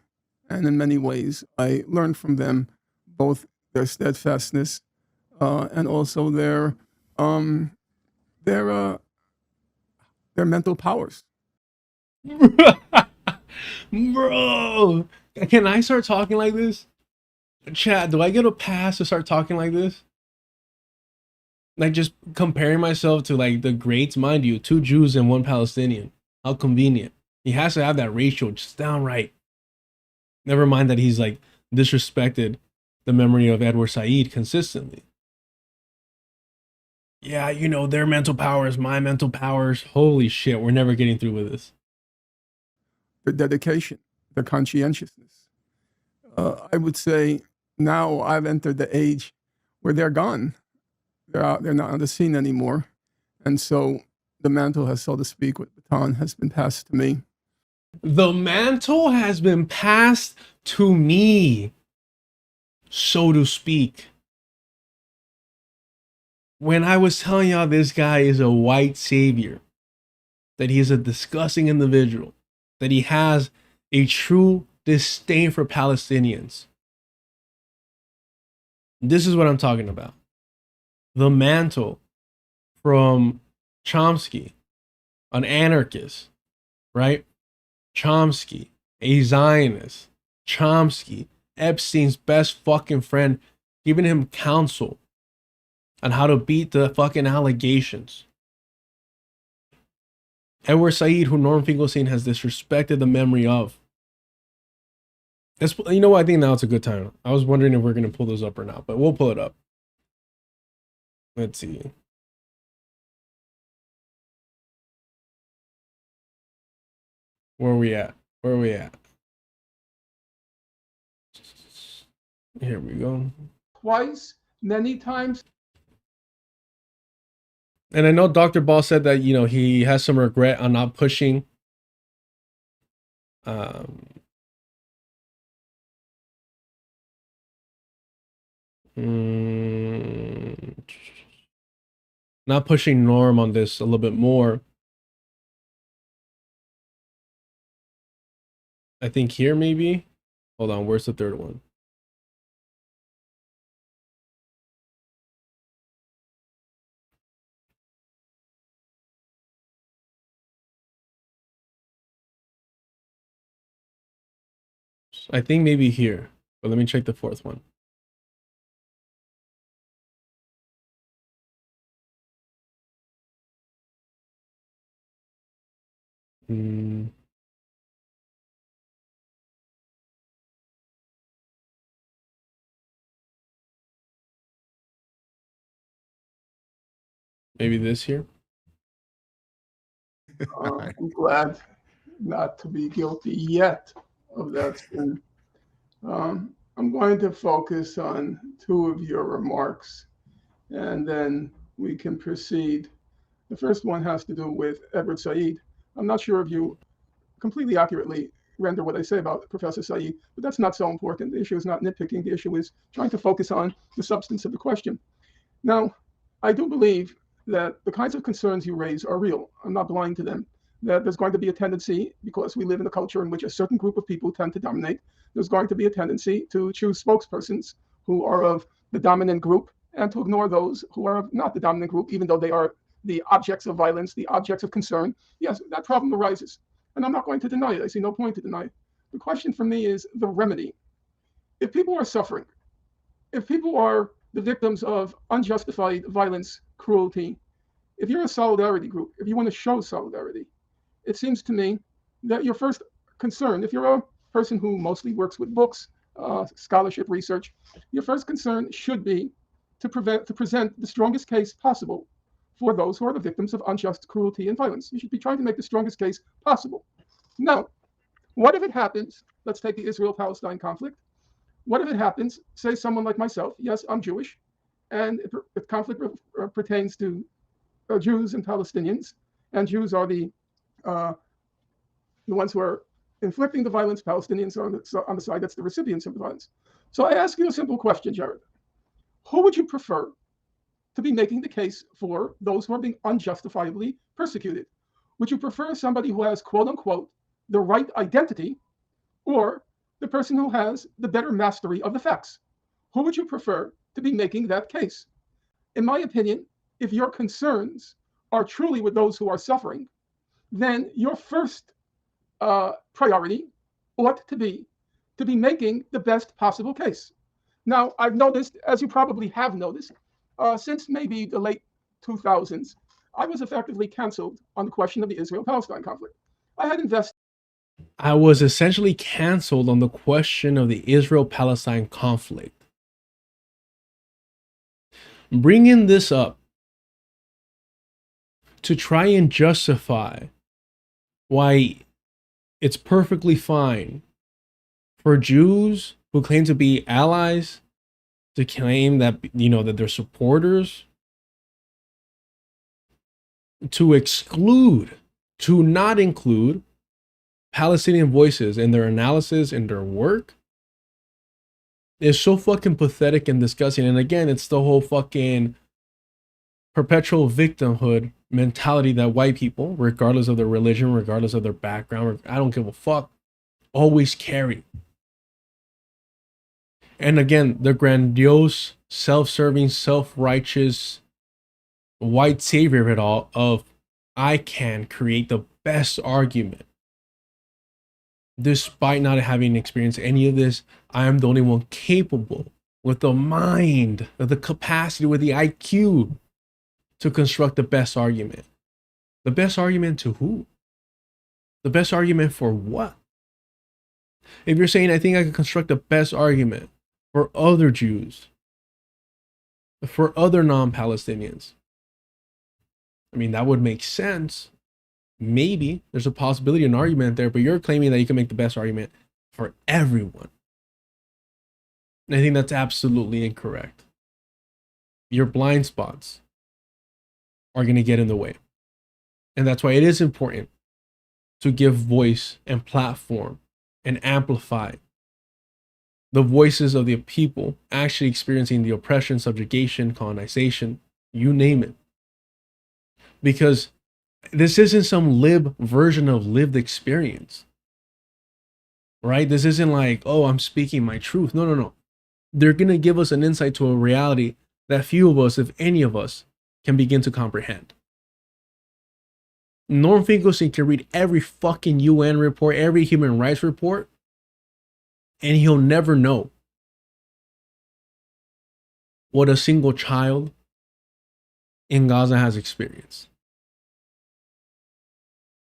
and in many ways, I learned from them both their steadfastness and also their mental powers. Bro, can I start talking like this? Chat, do I get a pass to start talking like this? Like, just comparing myself to, like, the greats, mind you, 2 Jews and 1 Palestinian. How convenient. He has to have that ratio just downright. Never mind that he's, like, disrespected the memory of Edward Said consistently. Yeah, their mental powers, my mental powers. Holy shit, we're never getting through with this. Their dedication, their conscientiousness. I would say now I've entered the age where they're gone. They're not on the scene anymore. And so the mantle has, so to speak, with baton has been passed to me. The mantle has been passed to me, so to speak. When I was telling y'all this guy is a white savior, that he's a disgusting individual, that he has a true disdain for Palestinians. This is what I'm talking about. The mantle from Chomsky, an anarchist, right? Chomsky, a Zionist. Chomsky, Epstein's best fucking friend, giving him counsel on how to beat the fucking allegations. Edward Said, who Norm Finkelstein has disrespected the memory of. You know what? I think now it's a good time. I was wondering if we're going to pull this up or not, but we'll pull it up. Let's see. Where are we at? Where are we at? Here we go. Twice, many times. And I know Dr. Ball said that, he has some regret on not pushing not pushing Norm on this a little bit more. I think here maybe. Hold on, where's the third one? I think maybe here, but let me check the fourth one. Maybe this here. I'm glad not to be guilty yet of that sin. I'm going to focus on two of your remarks, and then we can proceed. The first one has to do with Edward Said. I'm not sure if you completely accurately render what I say about Professor Said, but that's not so important. The issue is not nitpicking. The issue is trying to focus on the substance of the question. Now, I do believe that the kinds of concerns you raise are real. I'm not blind to them. That there's going to be a tendency, because we live in a culture in which a certain group of people tend to dominate, there's going to be a tendency to choose spokespersons who are of the dominant group and to ignore those who are of not the dominant group, even though they are the objects of violence, the objects of concern. Yes, that problem arises. And I'm not going to deny it. I see no point to deny it. The question for me is the remedy. If people are suffering, if people are the victims of unjustified violence, cruelty, if you're a solidarity group, if you want to show solidarity, it seems to me that your first concern, if you're a person who mostly works with books, scholarship, research, your first concern should be to present the strongest case possible for those who are the victims of unjust cruelty and violence. You should be trying to make the strongest case possible. Now, what if it happens? Let's take the Israel-Palestine conflict. What if it happens, say someone like myself, yes, I'm Jewish, and the conflict pertains to Jews and Palestinians, and Jews are the ones who are inflicting the violence, Palestinians are on the side that's the recipients of the violence. So I ask you a simple question, Jared. Who would you prefer to be making the case for those who are being unjustifiably persecuted? Would you prefer somebody who has, quote unquote, the right identity, or the person who has the better mastery of the facts? Who would you prefer to be making that case? In my opinion, if your concerns are truly with those who are suffering, then your first priority ought to be making the best possible case. Now, I've noticed, as you probably have noticed, since maybe the late 2000s, I was effectively canceled on the question of the Israel-Palestine conflict. I was essentially canceled on the question of the Israel-Palestine conflict. Bringing this up to try and justify why it's perfectly fine for Jews who claim to be allies to claim that, that they're supporters, to not include Palestinian voices in their analysis and their work is so fucking pathetic and disgusting. And again, it's the whole fucking perpetual victimhood mentality that white people, regardless of their religion, regardless of their background, I don't give a fuck, always carry. And again, the grandiose, self-serving, self-righteous white savior of it all, of I can create the best argument. Despite not having experienced any of this, I am the only one capable with the mind, with the capacity, with the IQ to construct the best argument. The best argument to who? The best argument for what? If you're saying, I think I can construct the best argument for other Jews, for other non-Palestinians, I mean, that would make sense. Maybe there's a possibility, an argument there, but you're claiming that you can make the best argument for everyone. And I think that's absolutely incorrect. Your blind spots are going to get in the way. And that's why it is important to give voice and platform and amplify the voices of the people actually experiencing the oppression, subjugation, colonization, you name it. Because this isn't some lib version of lived experience, right? This isn't like, oh, I'm speaking my truth. No. They're going to give us an insight to a reality that few of us, if any of us, can begin to comprehend. Norm Finkelstein can read every fucking UN report, every human rights report, and he'll never know what a single child in Gaza has experienced.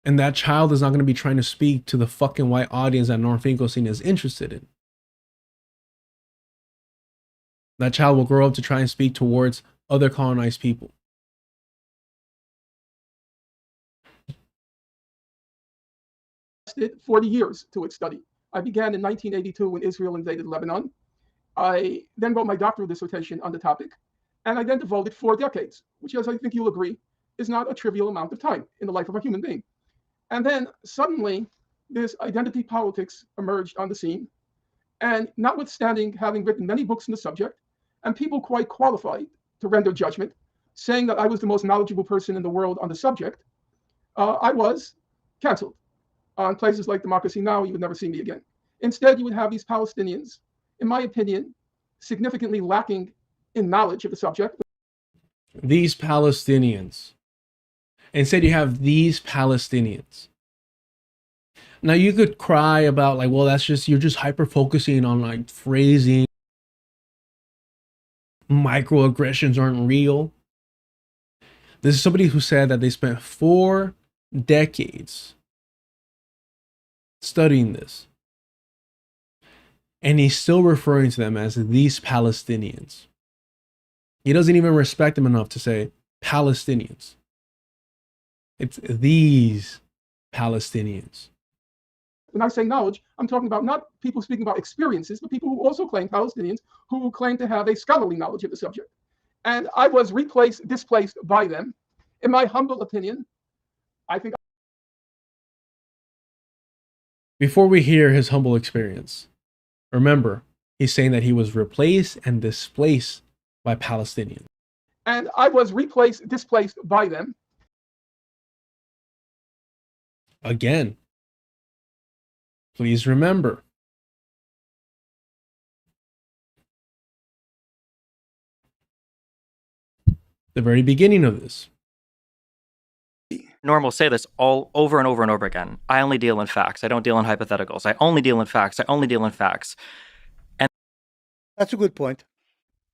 And that child is not going to be trying to speak to the fucking white audience that Norm Finkelstein is interested in. That child will grow up to try and speak towards other colonized people. invested 40 years to its study. I began in 1982 when Israel invaded Lebanon. I then wrote my doctoral dissertation on the topic, and I then devoted 4 decades, which, as I think you'll agree, is not a trivial amount of time in the life of a human being. And then suddenly, this identity politics emerged on the scene. And notwithstanding having written many books on the subject, and people quite qualified to render judgment, saying that I was the most knowledgeable person in the world on the subject, I was canceled. On places like Democracy Now!, you would never see me again. Instead, you would have these Palestinians, in my opinion, significantly lacking in knowledge of the subject. These Palestinians. Instead, you have these Palestinians. Now, you could cry about, like, well, that's just, you're just hyper focusing on, like, phrasing. Microaggressions aren't real. This is somebody who said that they spent 4 decades studying this. And he's still referring to them as these Palestinians. He doesn't even respect them enough to say Palestinians. It's these Palestinians. When I say knowledge, I'm talking about not people speaking about experiences, but people who also claim, Palestinians, who claim to have a scholarly knowledge of the subject. And I was displaced by them. In my humble opinion, I think. Before we hear his humble experience, remember, he's saying that he was replaced and displaced by Palestinians. And I was displaced by them. Again, please remember, the very beginning of this. Norm will say this all over and over and over again. I only deal in facts. I don't deal in hypotheticals. I only deal in facts. I only deal in facts. And that's a good point.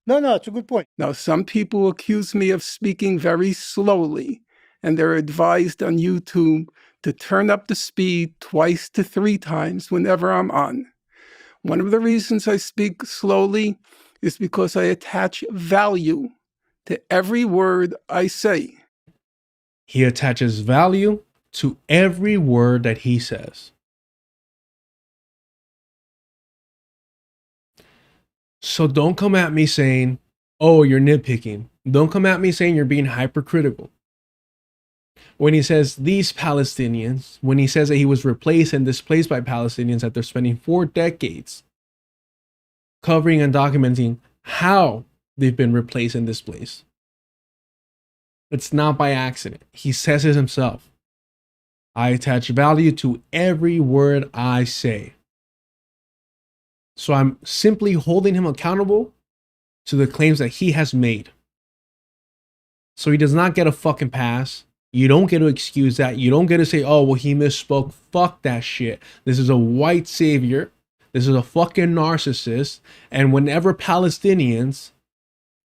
No, it's a good point. Now, some people accuse me of speaking very slowly, and they're advised on YouTube to turn up the speed 2 to 3 times whenever I'm on. One of the reasons I speak slowly is because I attach value to every word I say. He attaches value to every word that he says. So don't come at me saying, oh, you're nitpicking. Don't come at me saying you're being hypercritical. When he says these Palestinians, when he says that he was replaced and displaced by Palestinians after spending 4 decades covering and documenting how they've been replaced and displaced. It's not by accident. He says it himself. I attach value to every word I say. So I'm simply holding him accountable to the claims that he has made. So he does not get a fucking pass. You don't get to excuse that. You don't get to say, oh, well, he misspoke. Fuck that shit. This is a white savior. This is a fucking narcissist. And whenever Palestinians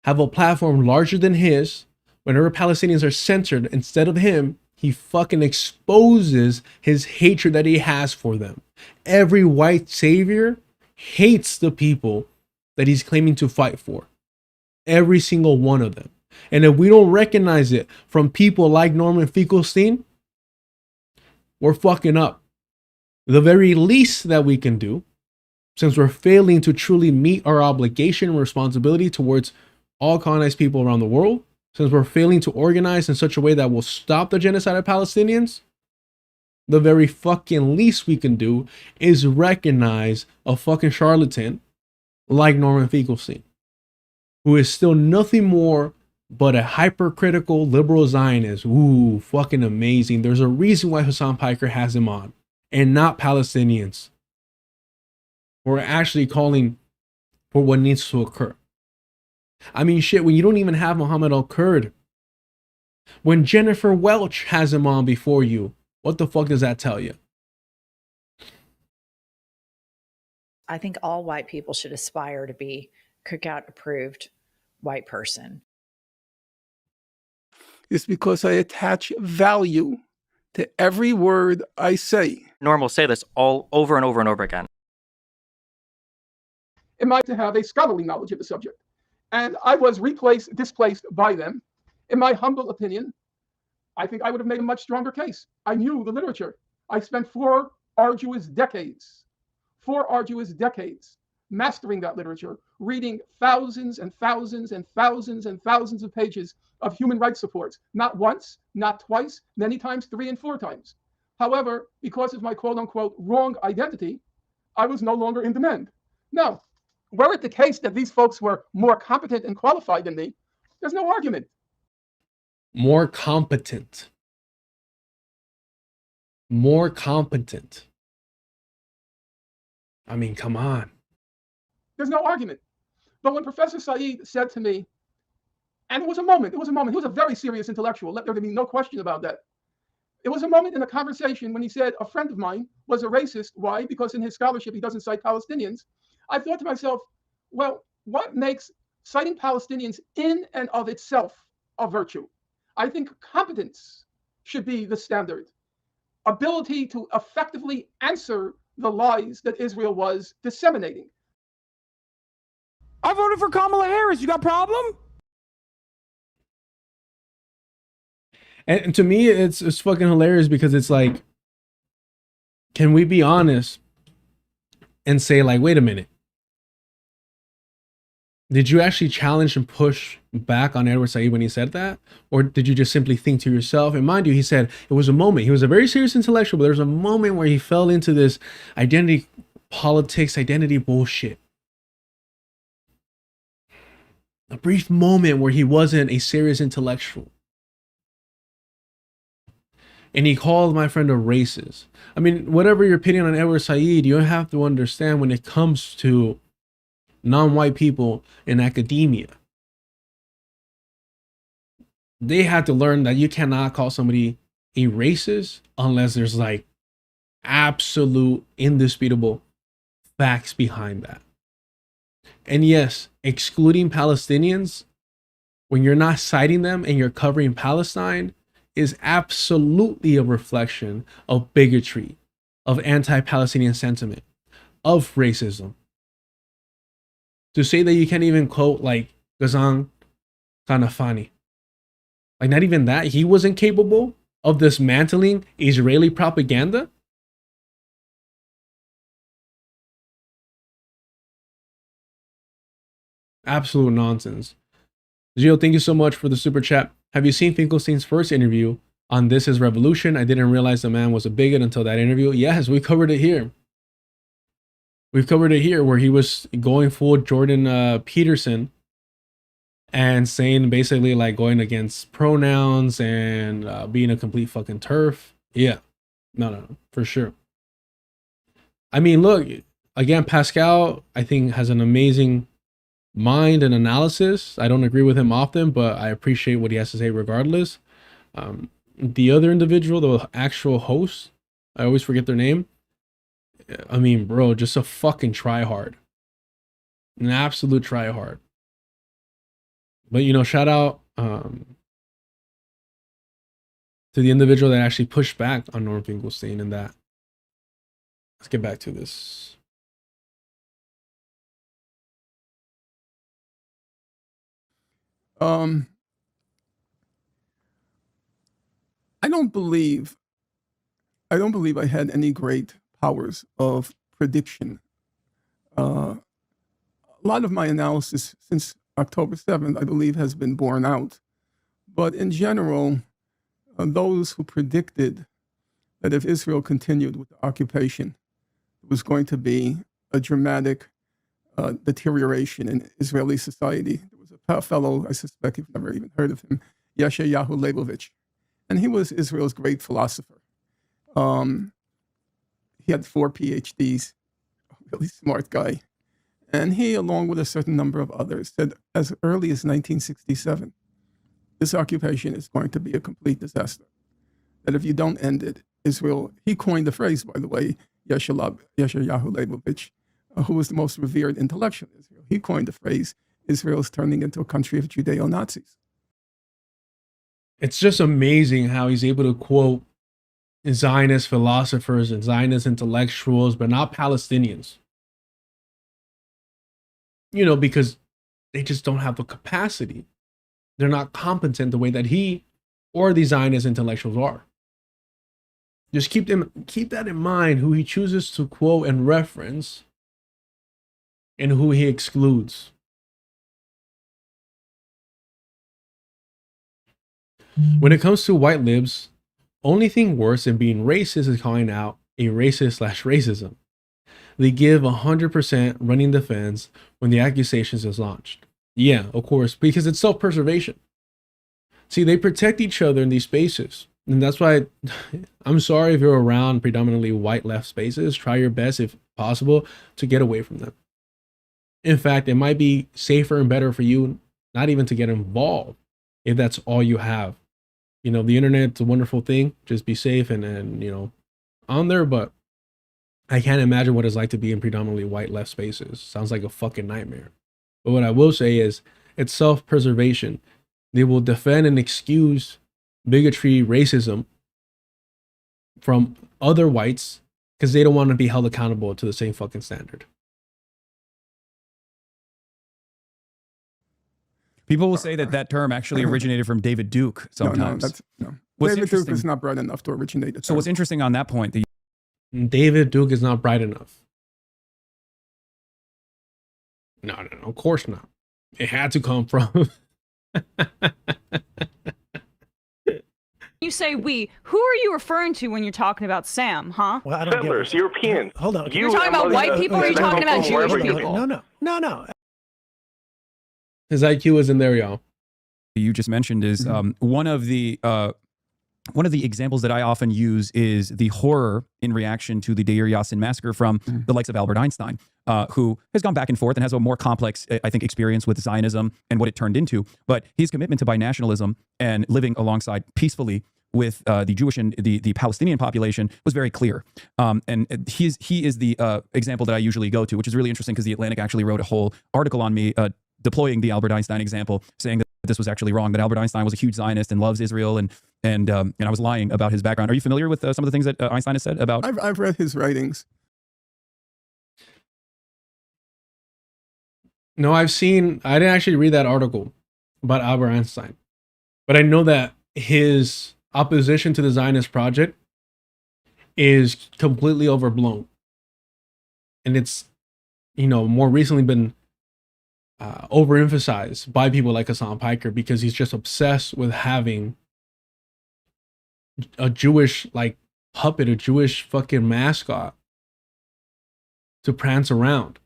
have a platform larger than his, whenever Palestinians are censored instead of him, he fucking exposes his hatred that he has for them. Every white savior hates the people that he's claiming to fight for. Every single one of them. And if we don't recognize it from people like Norman Finkelstein, we're fucking up. The very least that we can do, since we're failing to truly meet our obligation and responsibility towards all colonized people around the world, since we're failing to organize in such a way that will stop the genocide of Palestinians, the very fucking least we can do is recognize a fucking charlatan like Norman Finkelstein, who is still nothing more but a hypercritical liberal Zionist. Ooh, fucking amazing. There's a reason why Hasan Piker has him on, and not Palestinians. We're actually calling for what needs to occur. I mean, shit, when you don't even have Mohammed Al-Kurd, when Jennifer Welch has him on before you, what the fuck does that tell you? I think all white people should aspire to be cookout approved white person. It's because I attach value to every word I say. Norm will say this all over and over and over again. Am I to have a scholarly knowledge of the subject? And I was displaced by them. In my humble opinion, I think I would have made a much stronger case. I knew the literature. I spent 4 arduous decades, 4 arduous decades, mastering that literature, reading thousands and thousands and thousands and thousands of pages of human rights reports, not once, not twice, many times 3 and 4 times. However, because of my quote unquote wrong identity, I was no longer in demand. Now, were it the case that these folks were more competent and qualified than me, there's no argument. More competent. More competent. I mean, come on. There's no argument. But when Professor Said said to me, and it was a moment, he was a very serious intellectual, let there be no question about that. It was a moment in a conversation when he said a friend of mine was a racist. Why? Because in his scholarship, he doesn't cite Palestinians. I thought to myself, well, what makes citing Palestinians in and of itself a virtue? I think competence should be the standard. Ability to effectively answer the lies that Israel was disseminating. I voted for Kamala Harris. You got a problem? And to me, it's fucking hilarious because it's like, can we be honest and say like, wait a minute, did you actually challenge and push back on Edward Said when he said that? Or did you just simply think to yourself? And mind you, he said it was a moment. He was a very serious intellectual, but there was a moment where he fell into this identity politics, identity bullshit. A brief moment where he wasn't a serious intellectual. And he called my friend a racist. I mean, whatever your opinion on Edward Said, you have to understand when it comes to non-white people in academia, they had to learn that you cannot call somebody a racist unless there's like absolute indisputable facts behind that. And yes, excluding Palestinians when you're not citing them and you're covering Palestine is absolutely a reflection of bigotry, of anti-Palestinian sentiment, of racism. To say that you can't even quote like Ghazan Kanafani, like not even that, he wasn't capable of dismantling Israeli propaganda. Absolute nonsense. Gio, thank you so much for the super chat. Have you seen Finkelstein's first interview on This Is Revolution? I didn't realize the man was a bigot until that interview. Yes, we covered it here. We've covered it here where he was going full Jordan Peterson and saying basically like going against pronouns and being a complete fucking turf. Yeah, no, for sure. I mean, look, again, Pascal, I think has an amazing mind and analysis. I don't agree with him often, but I appreciate what he has to say regardless. The other individual, the actual host, I always forget their name. I mean, bro, just a fucking tryhard. An absolute tryhard. But, you know, shout out to the individual that actually pushed back on Norm Finkelstein and that. Let's get back to this. I don't believe I had any great powers of prediction. A lot of my analysis since October 7th, I believe, has been borne out. But in general, those who predicted that if Israel continued with the occupation, it was going to be a dramatic deterioration in Israeli society. There was a fellow, I suspect you've never even heard of him, Yeshayahu Leibovich. And he was Israel's great philosopher. He had 4 PhDs, a really smart guy. And he, along with a certain number of others, said as early as 1967, this occupation is going to be a complete disaster. That if you don't end it, Israel, he coined the phrase, by the way, Yeshayahu Leibovich, who was the most revered intellectual in Israel. He coined the phrase, Israel's turning into a country of Judeo-Nazis. It's just amazing how he's able to quote Zionist philosophers and Zionist intellectuals, but not Palestinians. You know, because they just don't have the capacity. They're not competent the way that he or the Zionist intellectuals are. Just keep that in mind, who he chooses to quote and reference and who he excludes. When it comes to white libs, only thing worse than being racist is calling out a racist / racism. They give 100% running defense when the accusations is launched. Yeah, of course, because it's self-preservation. See, they protect each other in these spaces. And that's why I'm sorry if you're around predominantly white left spaces, try your best if possible to get away from them. In fact, it might be safer and better for you not even to get involved if that's all you have. You know, the internet's a wonderful thing. Just be safe and you know, on there, but I can't imagine what it's like to be in predominantly white left spaces. Sounds like a fucking nightmare. But what I will say is it's self-preservation. They will defend and excuse bigotry, racism from other whites because they don't want to be held accountable to the same fucking standard. People will say that that term actually originated from David Duke sometimes. No. What's David Duke interesting- is not bright enough to originate the term. So what's interesting on that point, David Duke is not bright enough. No, of course not. It had to come from. You say we. Who are you referring to when you're talking about Sam, huh? Well, I don't Settlers, Europeans. Hold on. You're talking about white people or are you talking about Jewish people? No. His IQ isn't there, y'all. you just mentioned is one of the examples that I often use is the horror in reaction to the Deir Yassin massacre from the likes of Albert Einstein, who has gone back and forth and has a more complex, I think, experience with Zionism and what it turned into. But his commitment to binationalism and living alongside peacefully with the Jewish and the Palestinian population was very clear. And he is the example that I usually go to, which is really interesting because The Atlantic actually wrote a whole article on me deploying the Albert Einstein example, saying that this was actually wrong, that Albert Einstein was a huge Zionist and loves Israel, and I was lying about his background. Are you familiar with some of the things that Einstein has said about? I've read his writings. No, I didn't actually read that article about Albert Einstein, but I know that his opposition to the Zionist project is completely overblown. And it's, more recently been overemphasized by people like Hasan Piker because he's just obsessed with having a Jewish puppet, a Jewish fucking mascot to prance around.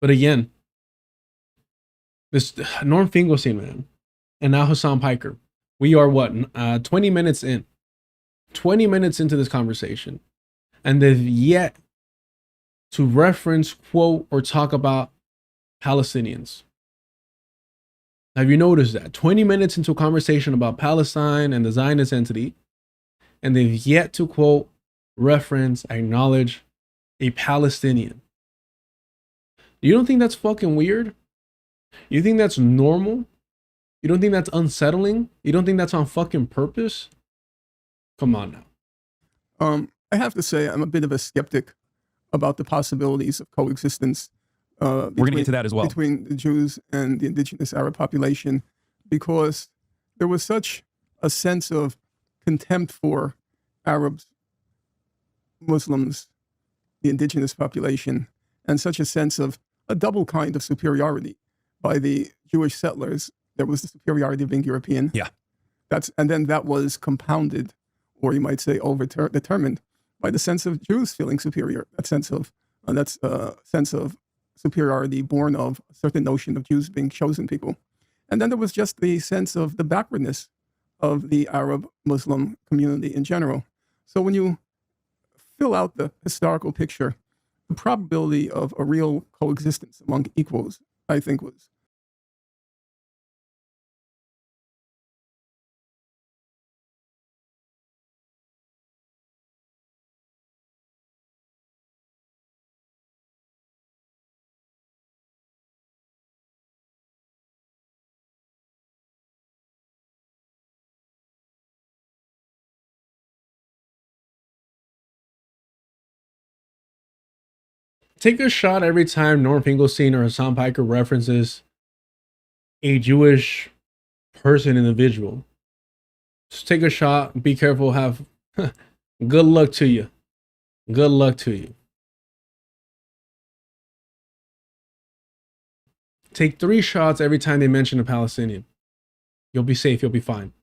But again, this Norm Finkelstein, man, and now Hasan Piker, we are 20 minutes in. 20 minutes into this conversation, and they've yet to reference, quote, or talk about Palestinians. Have you noticed that? 20 minutes into a conversation about Palestine and the Zionist entity, and they've yet to quote, reference, acknowledge a Palestinian. You don't think that's fucking weird? You think that's normal? You don't think that's unsettling? You don't think that's on fucking purpose? Come on now. I have to say I'm a bit of a skeptic about the possibilities of coexistence. We're going to get to that as well. Between the Jews and the indigenous Arab population, because there was such a sense of contempt for Arabs, Muslims, the indigenous population, and such a sense of a double kind of superiority by the Jewish settlers. There was the superiority of being European. Yeah. And then that was compounded, or you might say determined by the sense of Jews feeling superior. That sense of superiority born of a certain notion of Jews being chosen people. And then there was just the sense of the backwardness of the Arab Muslim community in general. So when you fill out the historical picture, the probability of a real coexistence among equals, I think, was Take a shot every time Norm Finkelstein or Hasan Piker references a Jewish person, individual. Just take a shot. Be careful. Have Good luck to you. Good luck to you. Take 3 shots every time they mention a Palestinian. You'll be safe. You'll be fine.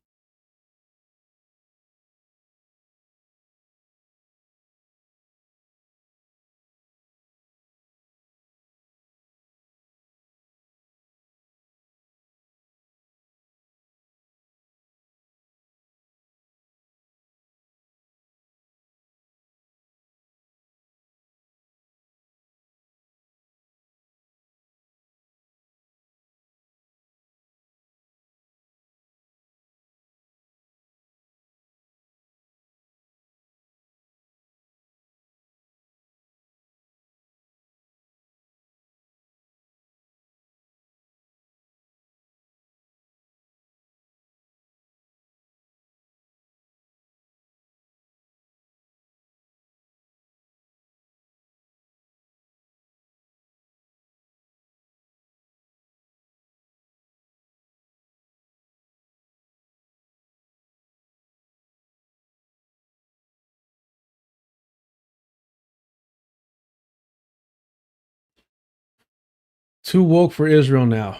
Too woke for Israel now.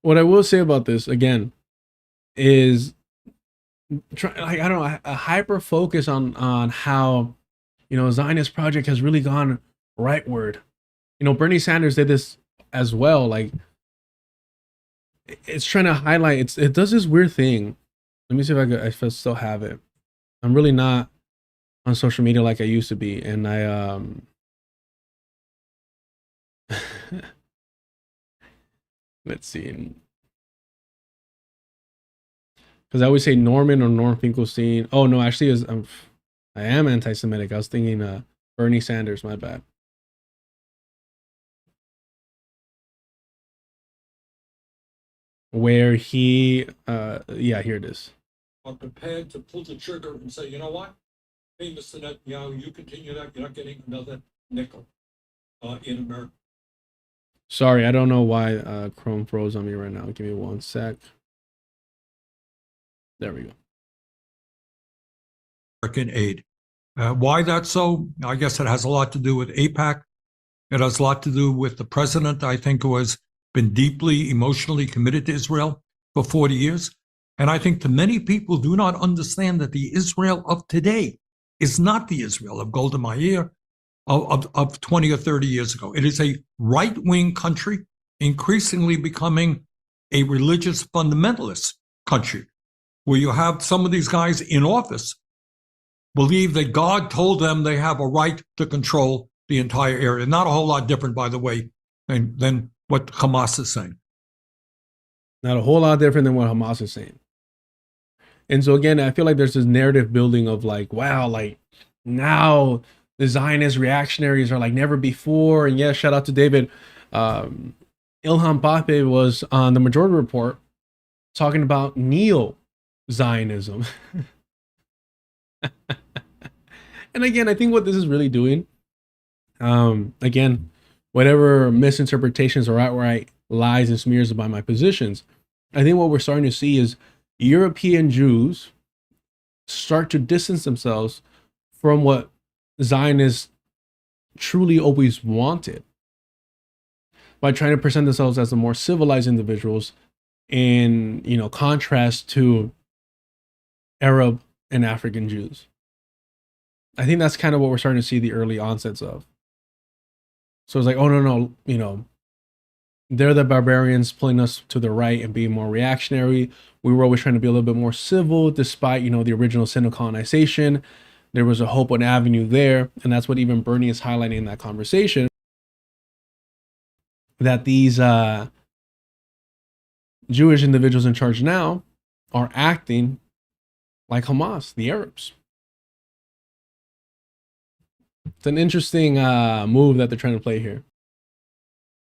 What I will say about this again is I don't know, a hyper focus on how, you know, Zionist project has really gone rightward. You know, Bernie Sanders did this as well. Like, it's trying to highlight. It does this weird thing. Let me see if I still have it. I'm really not on social media like I used to be, and I let's see. Because I always say Norman or Norm Finkelstein. Oh no, actually, I am anti-Semitic. I was thinking Bernie Sanders. My bad. Where he, yeah, here it is. Are prepared to pull the trigger and say, you know what, hey, Mr. Netanyahu, you continue that, you're not getting another nickel in America. Sorry, I don't know why Chrome froze on me right now. Give me 1 sec. There we go. American aid. Why that's so? I guess it has a lot to do with AIPAC. It has a lot to do with the president, I think, who has been deeply emotionally committed to Israel for 40 years. And I think to many people do not understand that the Israel of today is not the Israel of Golda Meir of 20 or 30 years ago. It is a right-wing country, increasingly becoming a religious fundamentalist country, where you have some of these guys in office believe that God told them they have a right to control the entire area. Not a whole lot different, by the way, than what Hamas is saying. Not a whole lot different than what Hamas is saying. And so again, I feel like there's this narrative building of like, wow, like now the Zionist reactionaries are like never before. And yes, shout out to David. Ilham Pape was on the Majority Report talking about neo-Zionism. And again, I think what this is really doing, again, whatever misinterpretations or outright lies and smears about my positions, I think what we're starting to see is European Jews start to distance themselves from what Zionists truly always wanted by trying to present themselves as the more civilized individuals in, you know, contrast to Arab and African Jews. I think that's kind of what we're starting to see the early onsets of. So it's like, oh no, you know, they're the barbarians pulling us to the right and being more reactionary. We were always trying to be a little bit more civil, despite, you know, the original sin of colonization. There was a hope, an avenue there. And that's what even Bernie is highlighting in that conversation. That these Jewish individuals in charge now are acting like Hamas, the Arabs. It's an interesting move that they're trying to play here.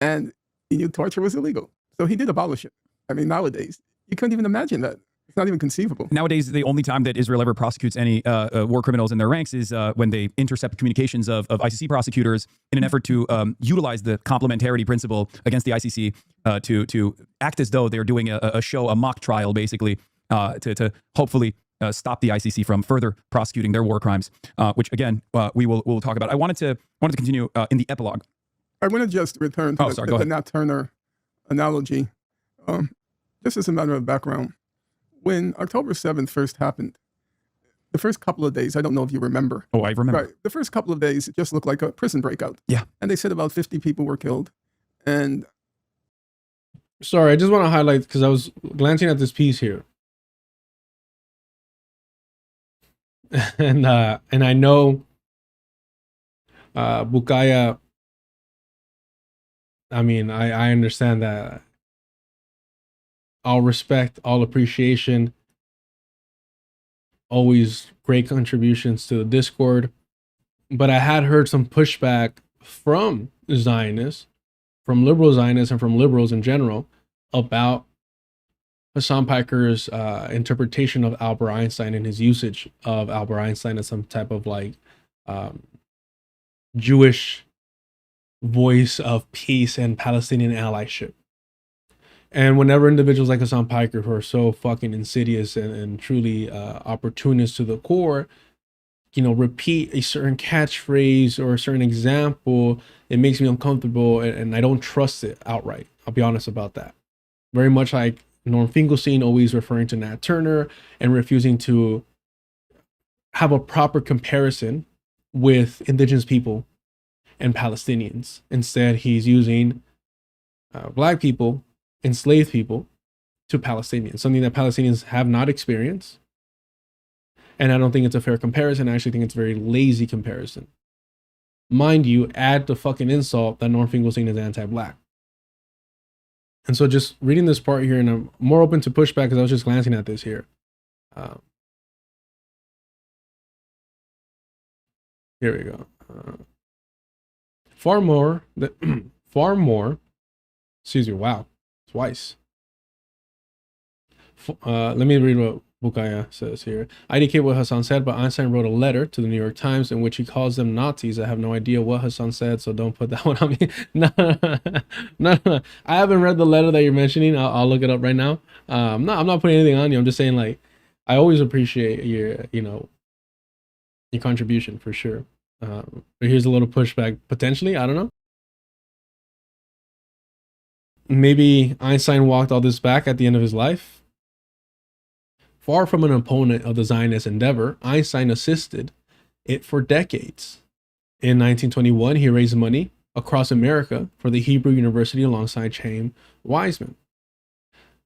And he knew torture was illegal. So he did abolish it. I mean, nowadays, you couldn't even imagine that. It's not even conceivable. Nowadays, the only time that Israel ever prosecutes any war criminals in their ranks is when they intercept communications of ICC prosecutors in an effort to utilize the complementarity principle against the ICC to act as though they're doing a mock trial, basically, to hopefully stop the ICC from further prosecuting their war crimes, which again we'll talk about. I wanted to continue in the epilogue. I want to just return to the Nat Turner analogy, just as a matter of background. When October 7th first happened, the first couple of days, I don't know if you remember. Oh, I remember. Right. The first couple of days, it just looked like a prison breakout. Yeah. And they said about 50 people were killed. And sorry, I just want to highlight, because I was glancing at this piece here. And I know Bukaya, I mean, I understand that. All respect, all appreciation, always great contributions to the Discord. But I had heard some pushback from Zionists, from liberal Zionists, and from liberals in general about Hasan Piker's interpretation of Albert Einstein and his usage of Albert Einstein as some type of like Jewish voice of peace and Palestinian allyship. And whenever individuals like Hasan Piker, who are so fucking insidious and truly opportunist to the core, you know, repeat a certain catchphrase or a certain example, it makes me uncomfortable, and I don't trust it outright. I'll be honest about that. Very much like Norm Finkelstein always referring to Nat Turner and refusing to have a proper comparison with indigenous people and Palestinians. Instead, he's using black people, enslaved people, to Palestinians, something that Palestinians have not experienced. And I don't think it's a fair comparison. I actually think it's a very lazy comparison. Mind you, add the fucking insult that Norm Finkelstein is anti-black. And so just reading this part here, and I'm more open to pushback because I was just glancing at this here. Here we go. Far more, excuse me, wow, twice. Let me read what Bukaya says here. I indicate what Hasan said, but Einstein wrote a letter to the New York Times in which he calls them Nazis. I have no idea what Hasan said, so don't put that one on me. No. I haven't read the letter that you're mentioning. I'll look it up right now. I'm not putting anything on you. I'm just saying, like, I always appreciate your, your contribution for sure. But here's a little pushback, potentially. I don't know. Maybe Einstein walked all this back at the end of his life. Far from an opponent of the Zionist endeavor, Einstein assisted it for decades. In 1921, he raised money across America for the Hebrew University alongside Chaim Weizmann,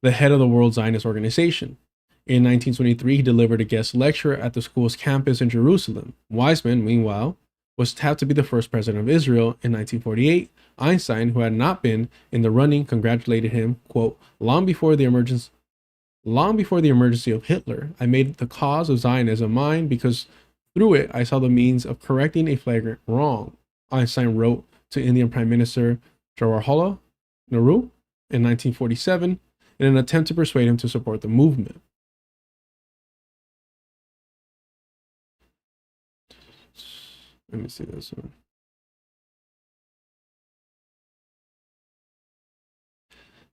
the head of the World Zionist Organization. In 1923, he delivered a guest lecture at the school's campus in Jerusalem. Weizmann, meanwhile, was tapped to be the first president of Israel in 1948. Einstein, who had not been in the running, congratulated him, quote, long before the emergency of Hitler, I made the cause of Zionism mine because through it, I saw the means of correcting a flagrant wrong. Einstein wrote to Indian Prime Minister Jawaharlal Nehru in 1947 in an attempt to persuade him to support the movement. Let me see this one.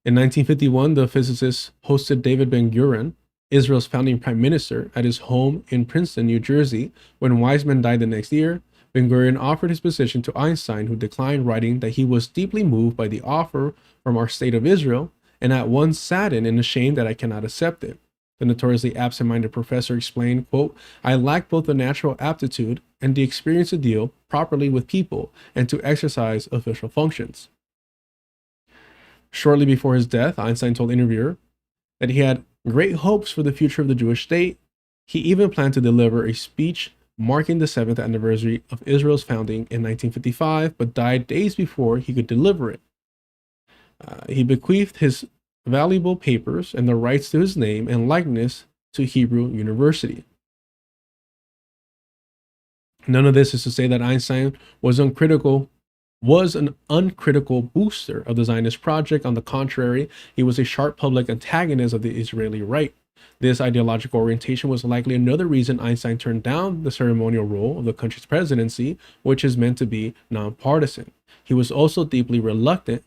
In 1951, the physicist hosted David Ben-Gurion, Israel's founding prime minister, at his home in Princeton, New Jersey. When Weizmann died the next year, Ben-Gurion offered his position to Einstein, who declined, writing that he was deeply moved by the offer from our state of Israel, and at once saddened and ashamed that I cannot accept it. The notoriously absent-minded professor explained, quote, I lack both the natural aptitude and the experience to deal properly with people and to exercise official functions. Shortly before his death, Einstein told an interviewer that he had great hopes for the future of the Jewish state. He even planned to deliver a speech marking the 7th anniversary of Israel's founding in 1955, but died days before he could deliver it. He bequeathed his valuable papers and the rights to his name and likeness to Hebrew University. None of this is to say that Einstein was an uncritical booster of the Zionist project. On the contrary, he was a sharp public antagonist of the Israeli right. This ideological orientation was likely another reason Einstein turned down the ceremonial role of the country's presidency, which is meant to be nonpartisan. He was also deeply reluctant,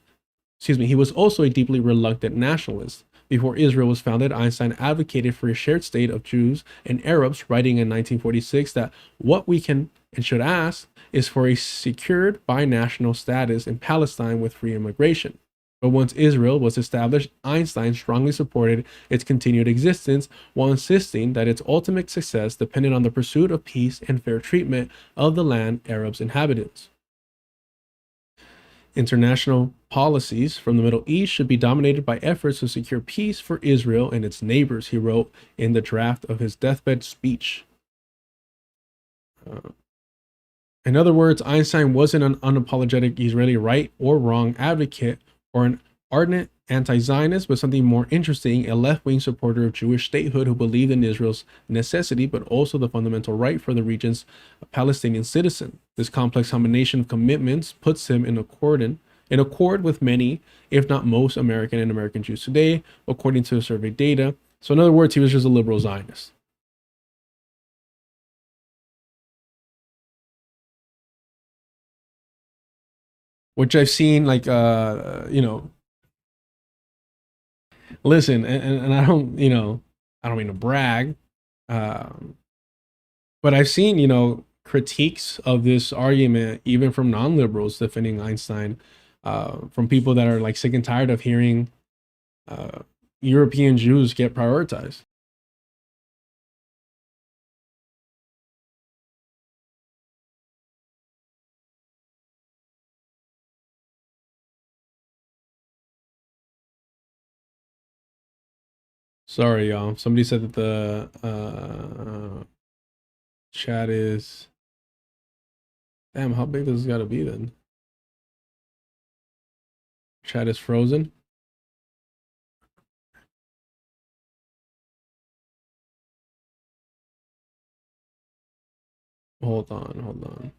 he was also a deeply reluctant nationalist. Before Israel was founded, Einstein advocated for a shared state of Jews and Arabs, writing in 1946 that what we can and should ask is for a secured binational status in Palestine with free immigration. But once Israel was established, Einstein strongly supported its continued existence while insisting that its ultimate success depended on the pursuit of peace and fair treatment of the land Arabs inhabitants. International policies from the Middle East should be dominated by efforts to secure peace for Israel and its neighbors, he wrote in the draft of his deathbed speech. In other words, Einstein wasn't an unapologetic Israeli right or wrong advocate or an ardent anti-Zionist, but something more interesting, a left-wing supporter of Jewish statehood who believed in Israel's necessity, but also the fundamental right for the region's Palestinian citizen. This complex combination of commitments puts him in accord with many, if not most, American and American Jews today, according to survey data. So in other words, he was just a liberal Zionist. Which I've seen, like, listen, and I don't, I don't mean to brag, but I've seen, critiques of this argument, even from non-liberals defending Einstein, from people that are like sick and tired of hearing European Jews get prioritized. Sorry, y'all. Somebody said that the chat is... Damn, how big does this gotta be then? Chat is frozen. Hold on.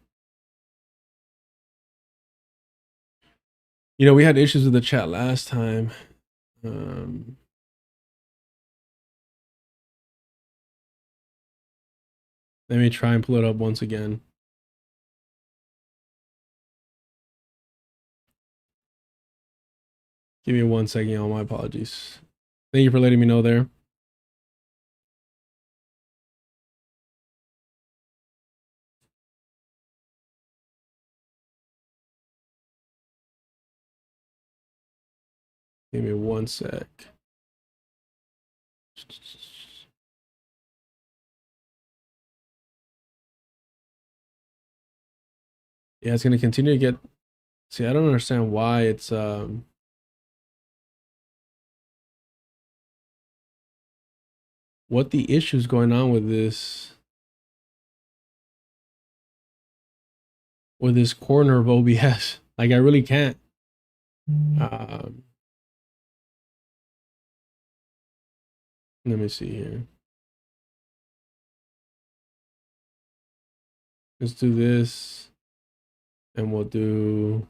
We had issues with the chat last time. Let me try and pull it up once again. Give me 1 second, y'all. My apologies. Thank you for letting me know there. Give me 1 sec. Yeah, it's gonna continue to get... See, I don't understand why it's what the issue's going on with this corner of OBS. Like, I really can't. Let me see here. Let's do this, and we'll do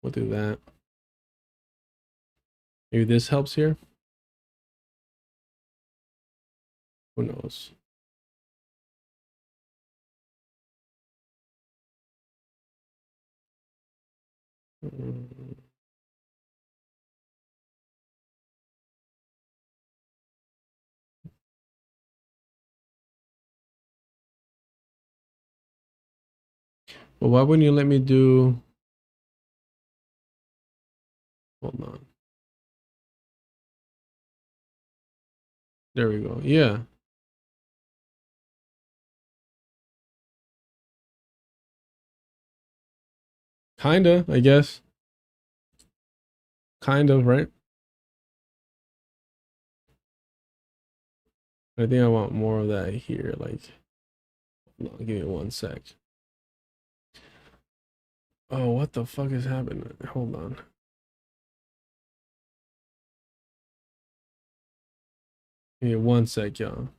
that. Maybe this helps here. Who knows? Well, why wouldn't you let me do... Hold on. There we go. Yeah. Kinda, I guess. Kind of, right? I think I want more of that here. Like, hold on, give me 1 sec. Oh, what the fuck is happening? Hold on. Give me 1 sec, y'all.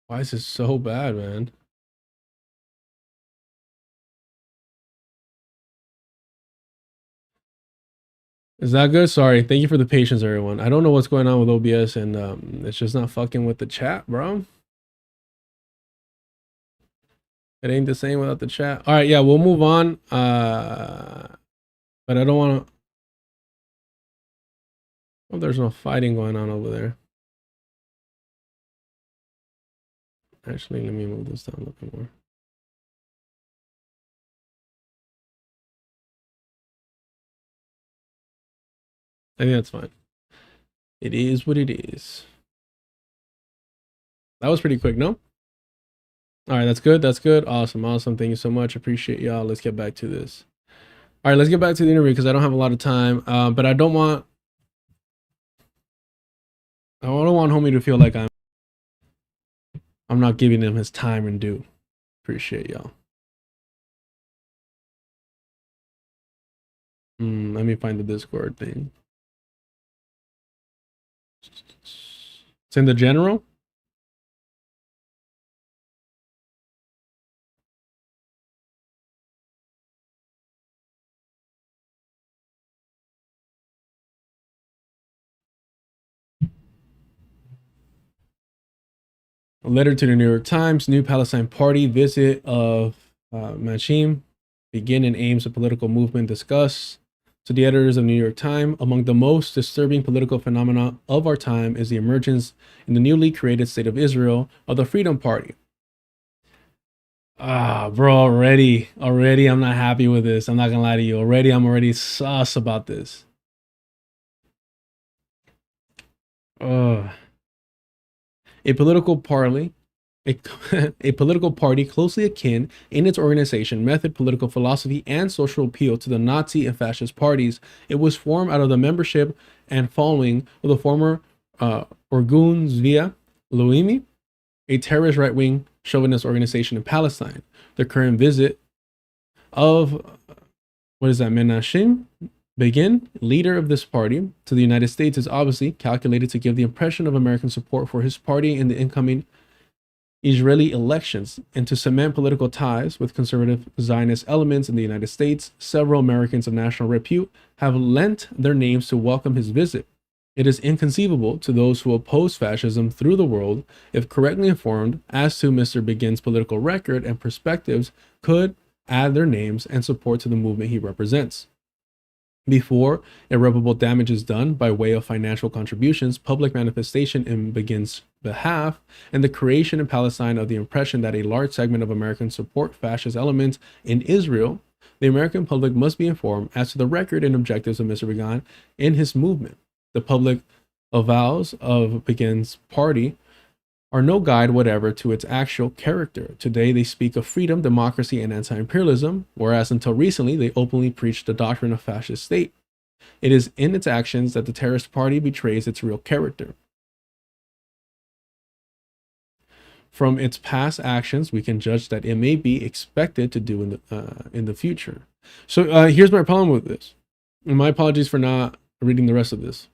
Why is this so bad, man? Is that good? Sorry. Thank you for the patience, everyone. I don't know what's going on with OBS, and it's just not fucking with the chat, bro. It ain't the same without the chat. All right, yeah, we'll move on. But I don't want to. Oh, there's no fighting going on over there. Actually, let me move this down a little bit more. I think that's fine. It is what it is. That was pretty quick, no? All right, that's good. That's good. Awesome. Awesome. Thank you so much. Appreciate y'all. Let's get back to this. All right, let's get back to the interview because I don't have a lot of time. But I don't want homie to feel like I'm not giving him his time and due. Appreciate y'all. Let me find the Discord thing. It's in the general. A letter to the New York Times. New Palestine Party visit of Machim. Begin and aims of political movement discuss. To the editors of New York Times, among the most disturbing political phenomena of our time is the emergence in the newly created state of Israel of the Freedom Party. Bro, already I'm not happy with this. I'm not gonna lie to you. I'm already sus about this. A political party closely akin in its organization, method, political philosophy, and social appeal to the Nazi and fascist parties. It was formed out of the membership and following of the former Orgun Zviya Loimi, a terrorist right-wing chauvinist organization in Palestine. The current visit of, Menachem Begin, leader of this party, to the United States is obviously calculated to give the impression of American support for his party in the incoming Israeli elections and to cement political ties with conservative Zionist elements in the United States. Several Americans of national repute have lent their names to welcome his visit. It is inconceivable to those who oppose fascism through the world, if correctly informed as to Mr. Begin's political record and perspectives, could add their names and support to the movement he represents. Before irreparable damage is done by way of financial contributions, public manifestation in Begin's behalf, and the creation in Palestine of the impression that a large segment of Americans support fascist elements in Israel, the American public must be informed as to the record and objectives of Mr. Begin in his movement. The public avowals of Begin's party are no guide whatever to its actual character. Today, they speak of freedom, democracy, and anti-imperialism, whereas until recently, they openly preached the doctrine of fascist state. It is in its actions that the terrorist party betrays its real character. From its past actions, we can judge that it may be expected to do in the future. So here's my problem with this. And my apologies for not reading the rest of this.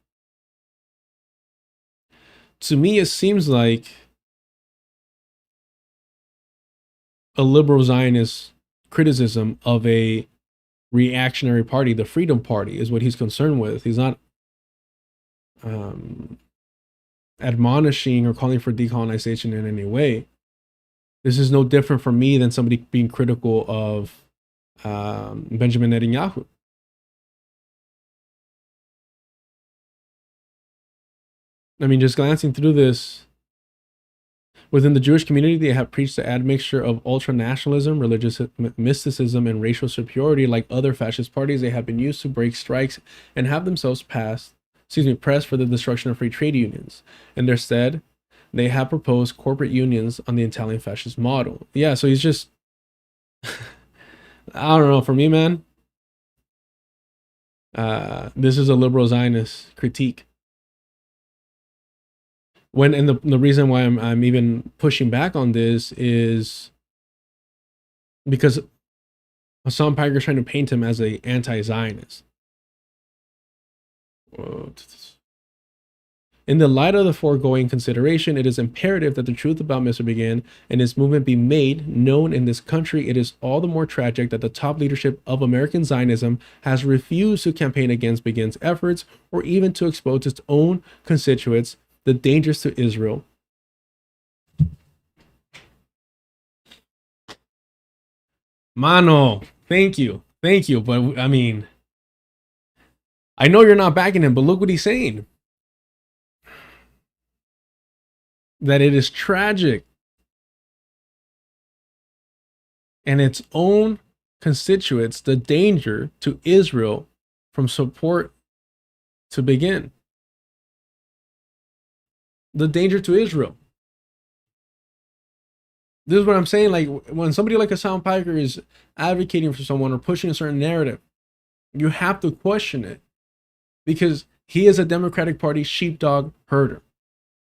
To me, it seems like a liberal Zionist criticism of a reactionary party, the Freedom Party, is what he's concerned with. He's not admonishing or calling for decolonization in any way. This is no different for me than somebody being critical of Benjamin Netanyahu. I mean, just glancing through this, within the Jewish community, they have preached the admixture of ultra-nationalism, religious mysticism, and racial superiority. Like other fascist parties, they have been used to break strikes and have themselves press for the destruction of free trade unions. In their stead, they have proposed corporate unions on the Italian fascist model. Yeah, so he's just, I don't know, for me, man, this is a liberal Zionist critique. And the reason why I'm even pushing back on this is because Hasan Piker is trying to paint him as an anti-Zionist. In the light of the foregoing consideration, it is imperative that the truth about Mr. Begin and his movement be made known in this country. It is all the more tragic that the top leadership of American Zionism has refused to campaign against Begin's efforts or even to expose its own constituents the dangers to Israel. Mano, thank you. Thank you. But I mean, I know you're not backing him, but look what he's saying. That it is tragic and its own constituents the danger to Israel from support to Begin. The danger to Israel. This is what I'm saying. Like when somebody like Hasan Piker is advocating for someone or pushing a certain narrative, you have to question it because he is a Democratic Party sheepdog herder.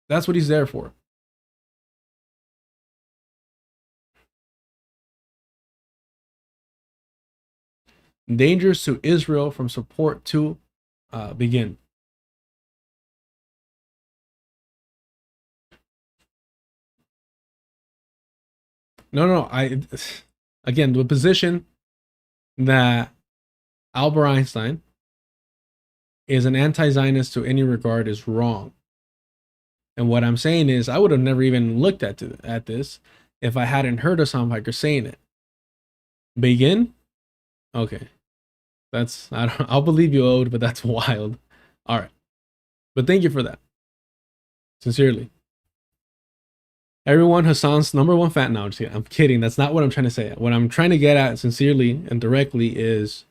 That's what he's there for. Dangers to Israel from support to Begin. No. Again, the position that Albert Einstein is an anti-Zionist to any regard is wrong. And what I'm saying is, I would have never even looked at this if I hadn't heard Hasan Piker saying it. Begin? Okay. I'll believe you, Ode, but that's wild. All right. But thank you for that. Sincerely. Everyone, Hasan's number one fan. No, I'm kidding. That's not what I'm trying to say. What I'm trying to get at sincerely and directly is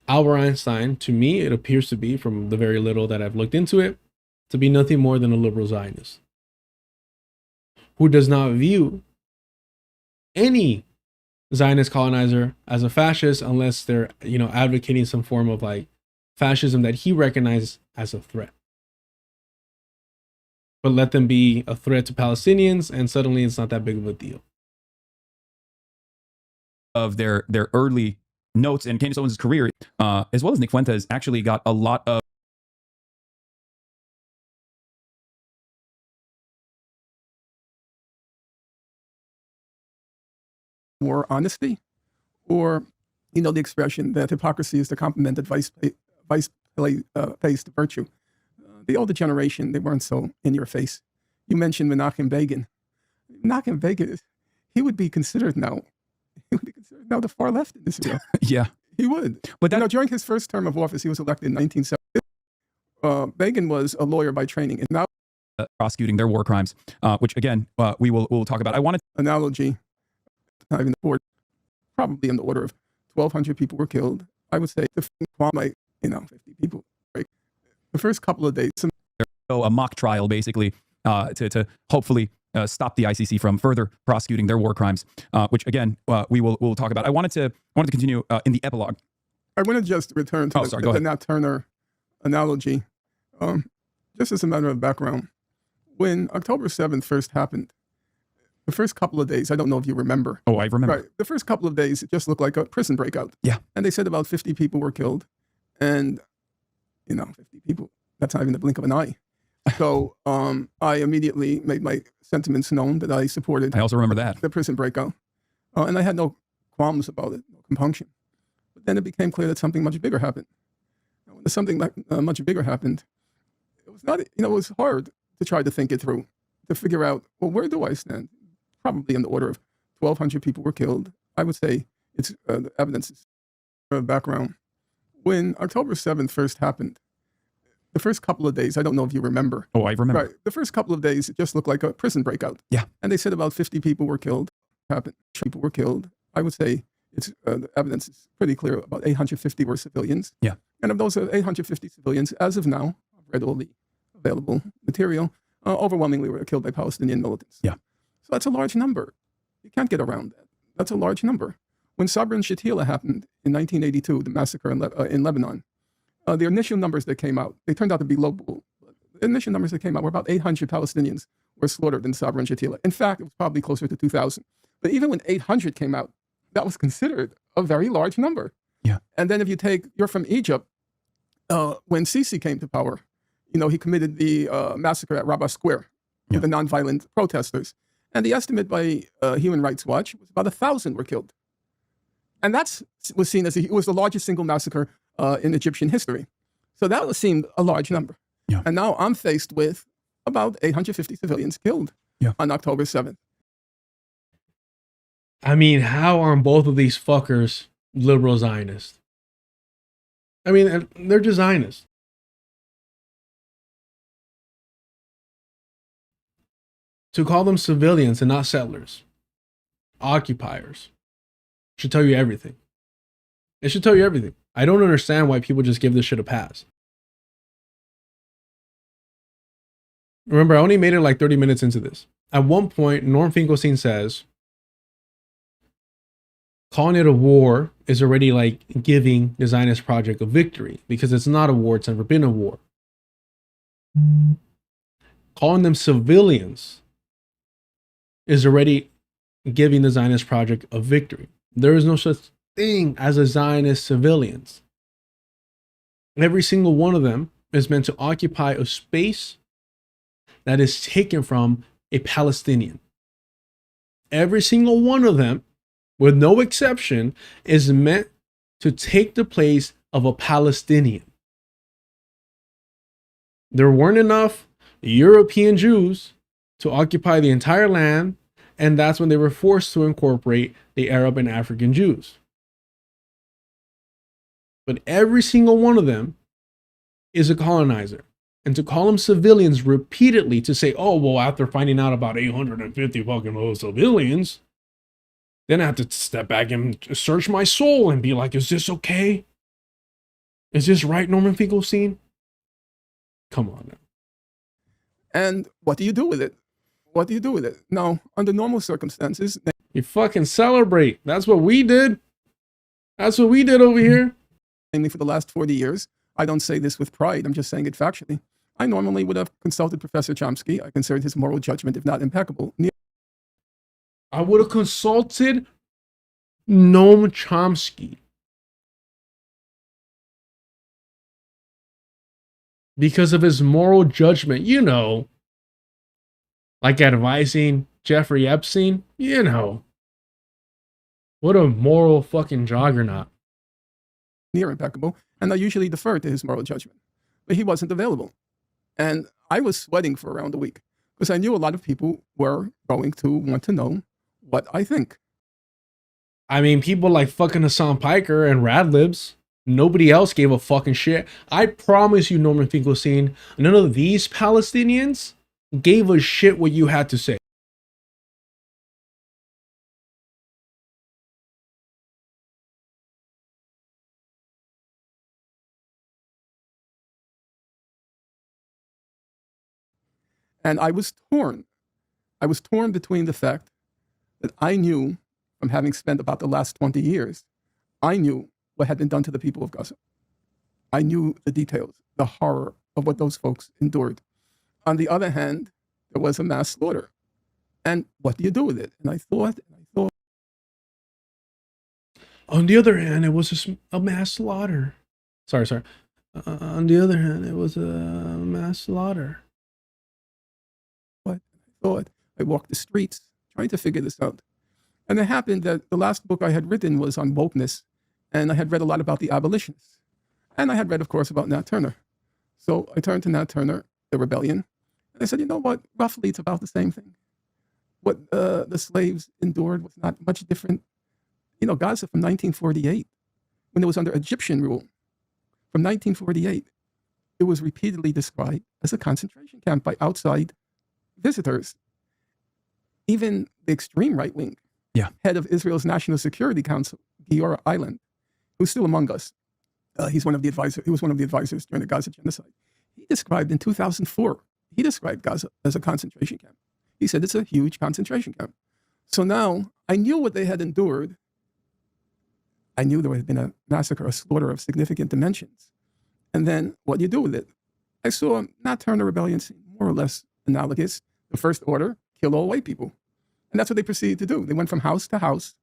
Albert Einstein, to me, it appears to be, from the very little that I've looked into it, to be nothing more than a liberal Zionist who does not view any Zionist colonizer as a fascist unless they're, advocating some form of like fascism that he recognizes as a threat. But let them be a threat to Palestinians, and suddenly it's not that big of a deal. Of their early notes and Candace Owens' career, as well as Nick Fuentes, actually got a lot of more honesty, or the expression that hypocrisy is the complement that vice pays to virtue. The older generation, they weren't so in your face. You mentioned Menachem Begin. Menachem Begin, he would be considered now the far left in Israel. Yeah, he would. But during his first term of office, he was elected in 1970. Begin was a lawyer by training, and now prosecuting their war crimes, which again we'll talk about. I wanted analogy. Not even the board, probably in the order of 1,200 people were killed. I would say 50 people. Right? The first couple of days, a mock trial, basically, to hopefully stop the ICC from further prosecuting their war crimes, which again we'll talk about. I wanted to continue in the epilogue. I want to just return to the Nat Turner analogy, just as a matter of background. When October 7th first happened, the first couple of days, I don't know if you remember. Oh, I remember. Right. The first couple of days, it just looked like a prison breakout. Yeah. And they said about 50 people were killed. And, 50 people, that's not even the blink of an eye. So I immediately made my sentiments known that I supported. I also remember that. The prison breakout. And I had no qualms about it, no compunction. But then it became clear that something much bigger happened. When something much bigger happened, it was not, it was hard to try to think it through, to figure out, well, where do I stand? Probably in the order of 1,200 people were killed. I would say it's the evidence is background. When October 7th first happened, the first couple of days, I don't know if you remember. Oh, I remember. Right. The first couple of days, it just looked like a prison breakout. Yeah. And they said about 50 people were killed. People were killed. I would say it's the evidence is pretty clear. About 850 were civilians. Yeah. And of those 850 civilians, as of now, I've read all the available material, overwhelmingly were killed by Palestinian militants. Yeah. So that's a large number. You can't get around that. That's a large number. When Sabra and Shatila happened in 1982, the massacre in Lebanon, the initial numbers that came out, they turned out to be low. The initial numbers that came out were about 800 Palestinians were slaughtered in Sabra and Shatila. In fact, it was probably closer to 2,000. But even when 800 came out, that was considered a very large number. Yeah. And then if you're from Egypt, when Sisi came to power, he committed the massacre at Rabat Square with the nonviolent protesters. And the estimate by Human Rights Watch was about 1,000 were killed. And that was seen as it was the largest single massacre in Egyptian history. So that seemed a large number. Yeah. And now I'm faced with about 850 civilians killed on October 7th. I mean, how are both of these fuckers liberal Zionists? I mean, they're just Zionists. To call them civilians and not settlers, occupiers, should tell you everything. It should tell you everything. I don't understand why people just give this shit a pass. Remember, I only made it like 30 minutes into this. At one point, Norm Finkelstein says, calling it a war is already like giving the Zionist project a victory because it's not a war. It's never been a war. Calling them civilians is already giving the Zionist project a victory. There is no such thing as a Zionist civilians. Every single one of them is meant to occupy a space that is taken from a Palestinian. Every single one of them, with no exception, is meant to take the place of a Palestinian. There weren't enough European Jews to occupy the entire land, and that's when they were forced to incorporate the Arab and African Jews. But every single one of them is a colonizer. And to call them civilians repeatedly, to say, oh, well, after finding out about 850 fucking little civilians, then I have to step back and search my soul and be like, is this okay? Is this right, Norman Finkelstein? Come on now. And what do you do with it? What do you do with it? Now, under normal circumstances, you fucking celebrate. That's what we did. That's what we did over here. Namely, for the last 40 years, I don't say this with pride, I'm just saying it factually. I normally would have consulted Professor Chomsky. I considered his moral judgment, if not impeccable. I would have consulted Noam Chomsky. Because of his moral judgment, like advising Jeffrey Epstein, what a moral fucking juggernaut. Near impeccable, and I usually defer to his moral judgment. But he wasn't available. And I was sweating for around a week because I knew a lot of people were going to want to know what I think. I mean, people like fucking Hasan Piker and Radlibs. Nobody else gave a fucking shit. I promise you, Norman Finkelstein, none of these Palestinians gave a shit what you had to say. And I was torn. I was torn between the fact that I knew, from having spent about the last 20 years, I knew what had been done to the people of Gaza. I knew the details, the horror of what those folks endured. On the other hand, there was a mass slaughter. And what do you do with it? And I thought. On the other hand, it was a mass slaughter. Sorry. On the other hand, it was a mass slaughter. I walked the streets trying to figure this out. And it happened that the last book I had written was on wokeness, and I had read a lot about the abolitionists. And I had read, of course, about Nat Turner. So I turned to Nat Turner, The Rebellion, and I said, you know what? Roughly, it's about the same thing. What the slaves endured was not much different. Gaza from 1948, when it was under Egyptian rule, from 1948, it was repeatedly described as a concentration camp by outside visitors. Even the extreme right wing, head of Israel's National Security Council, Giora Eiland, who's still among us. He was one of the advisors during the Gaza genocide. He described in 2004, he described Gaza as a concentration camp. He said it's a huge concentration camp. So now I knew what they had endured. I knew there had been a massacre, a slaughter of significant dimensions. And then what do you do with it? I saw Nat Turner Rebellion seem more or less analogous. The first order, kill all white people. And that's what they proceeded to do. They went from house to house,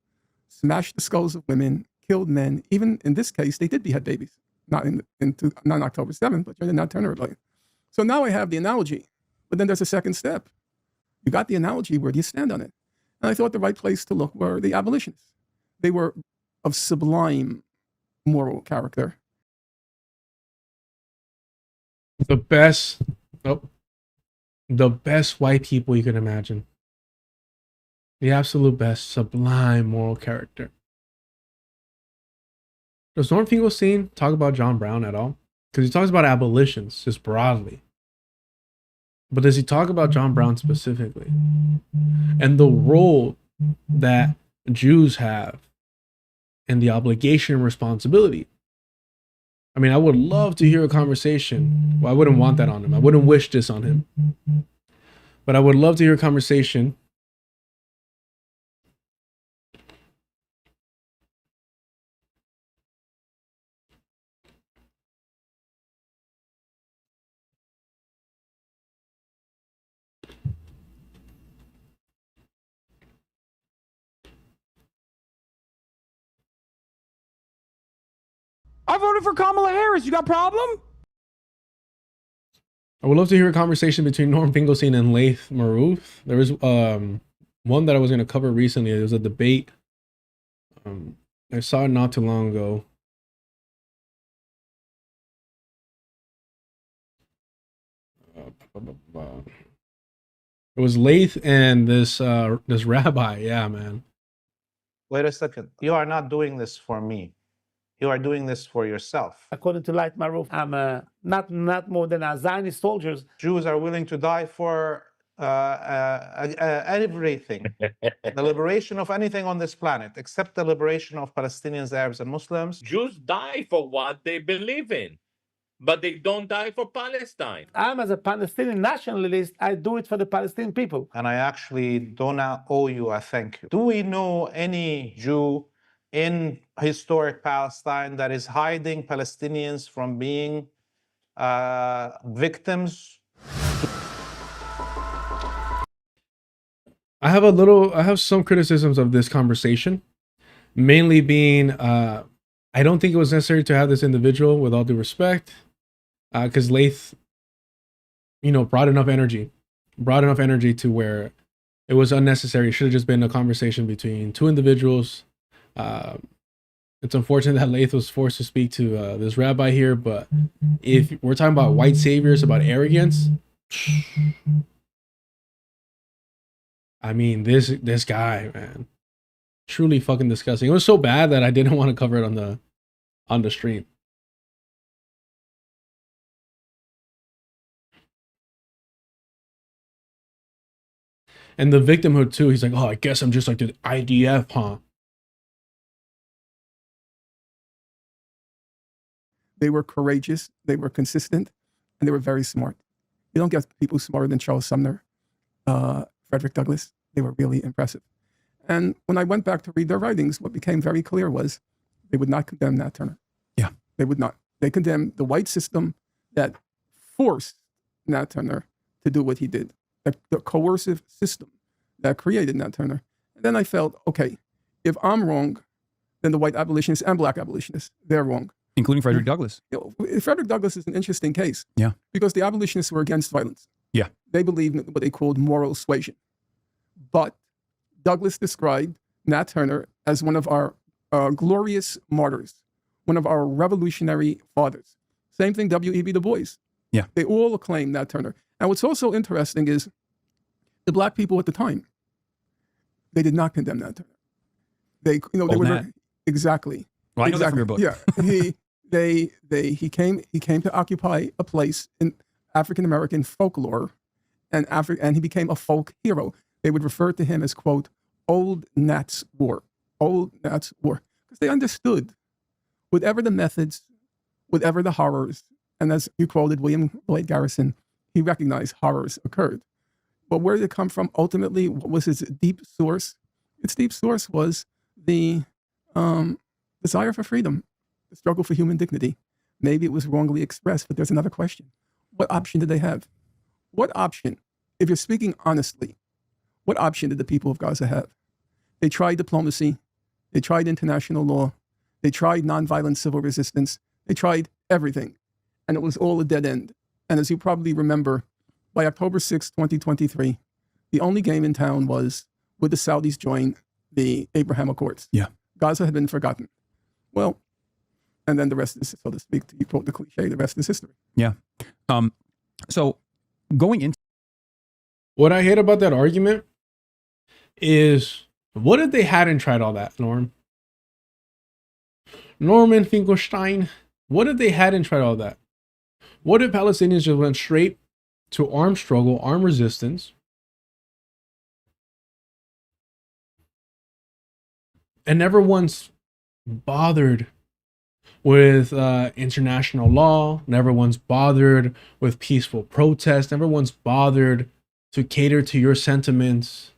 smashed the skulls of women, killed men. Even in this case, they did behead babies. Not on October 7th, but during the Nat Turner Rebellion. So now I have the analogy, but then there's a second step. You got the analogy, where do you stand on it? And I thought the right place to look were the abolitionists. They were of sublime moral character. The best, the best white people you can imagine. The absolute best, sublime moral character. Does Norm Finkelstein talk about John Brown at all? Because he talks about abolitions just broadly. But does he talk about John Brown specifically? And the role that Jews have and the obligation and responsibility. I mean, I would love to hear a conversation. Well, I wouldn't want that on him. I wouldn't wish this on him. But I would love to hear a conversation I voted for Kamala Harris. You got a problem? I would love to hear a conversation between Norm Finkelstein and Laith Marouf. There was one that I was going to cover recently. There was a debate. I saw it not too long ago. It was Laith and this rabbi. Yeah, man. Wait a second. You are not doing this for me. You are doing this for yourself. According to Light Maruf, I'm not more than a Zionist soldiers. Jews are willing to die for everything. The liberation of anything on this planet, except the liberation of Palestinians, Arabs, and Muslims. Jews die for what they believe in, but they don't die for Palestine. I'm, as a Palestinian nationalist, I do it for the Palestinian people. And I actually do not owe you a thank you. Do we know any Jew in historic Palestine that is hiding Palestinians from being victims? I have some criticisms of this conversation, mainly being, I don't think it was necessary to have this individual, with all due respect, because Laith, brought enough energy to where it was unnecessary. It should have just been a conversation between two individuals. It's unfortunate that Laith was forced to speak to this rabbi here, but if we're talking about white saviors, about arrogance, I mean, this guy, man, truly fucking disgusting. It was so bad that I didn't want to cover it on the stream. And the victimhood too. He's like, oh, I guess I'm just like the IDF, huh? They were courageous, they were consistent, and they were very smart. You don't get people smarter than Charles Sumner, Frederick Douglass. They were really impressive. And when I went back to read their writings, what became very clear was they would not condemn Nat Turner. Yeah. They would not. They condemned the white system that forced Nat Turner to do what he did, the coercive system that created Nat Turner. And then I felt, okay, if I'm wrong, then the white abolitionists and black abolitionists, they're wrong. Including Frederick Douglass. Frederick Douglass is an interesting case. Yeah. Because the abolitionists were against violence. Yeah. They believed in what they called moral suasion. But Douglass described Nat Turner as one of our glorious martyrs, one of our revolutionary fathers. Same thing, W.E.B. Du Bois. Yeah. They all acclaimed Nat Turner. And what's also interesting is the black people at the time, they did not condemn Nat Turner. They were exactly. Well, I know that from your book. Yeah. He came to occupy a place in African American folklore, and he became a folk hero. They would refer to him as, quote, Old Nat's War. Old Nat's War. Because they understood whatever the methods, whatever the horrors, and as you quoted William Lloyd Garrison, he recognized horrors occurred. But where did it come from? Ultimately, what was its deep source? Its deep source was the desire for freedom, the struggle for human dignity. Maybe it was wrongly expressed, but there's another question. What option did they have? What option, if you're speaking honestly, what option did the people of Gaza have? They tried diplomacy. They tried international law. They tried nonviolent civil resistance. They tried everything. And it was all a dead end. And as you probably remember, by October 6, 2023, the only game in town was, would the Saudis join the Abraham Accords? Yeah. Gaza had been forgotten. Well, and then the rest is, so to speak, to quote the cliche, the rest is history. Yeah. So going into What I hate about that argument is, what if they hadn't tried all that, Norman Finkelstein? What if they hadn't tried all that? What if Palestinians just went straight to armed struggle, armed resistance, and never once bothered with international law, never once bothered with peaceful protest, never once bothered to cater to your sentiments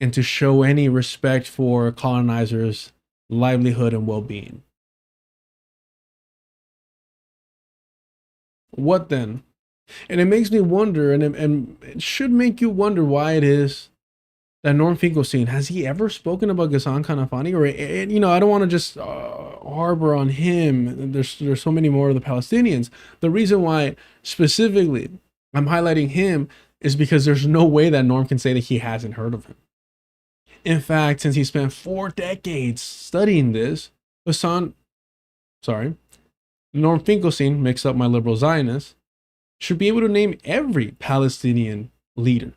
and to show any respect for colonizers' livelihood and well-being? What then? And it makes me wonder, and it should make you wonder why it is that Norm Finkelstein, has he ever spoken about Ghassan Kanafani? Or, I don't want to just harbor on him. There's so many more of the Palestinians. The reason why specifically I'm highlighting him is because there's no way that Norm can say that he hasn't heard of him. In fact, since he spent 4 decades studying this, Norm Finkelstein, mixed up my liberal Zionist, should be able to name every Palestinian leader.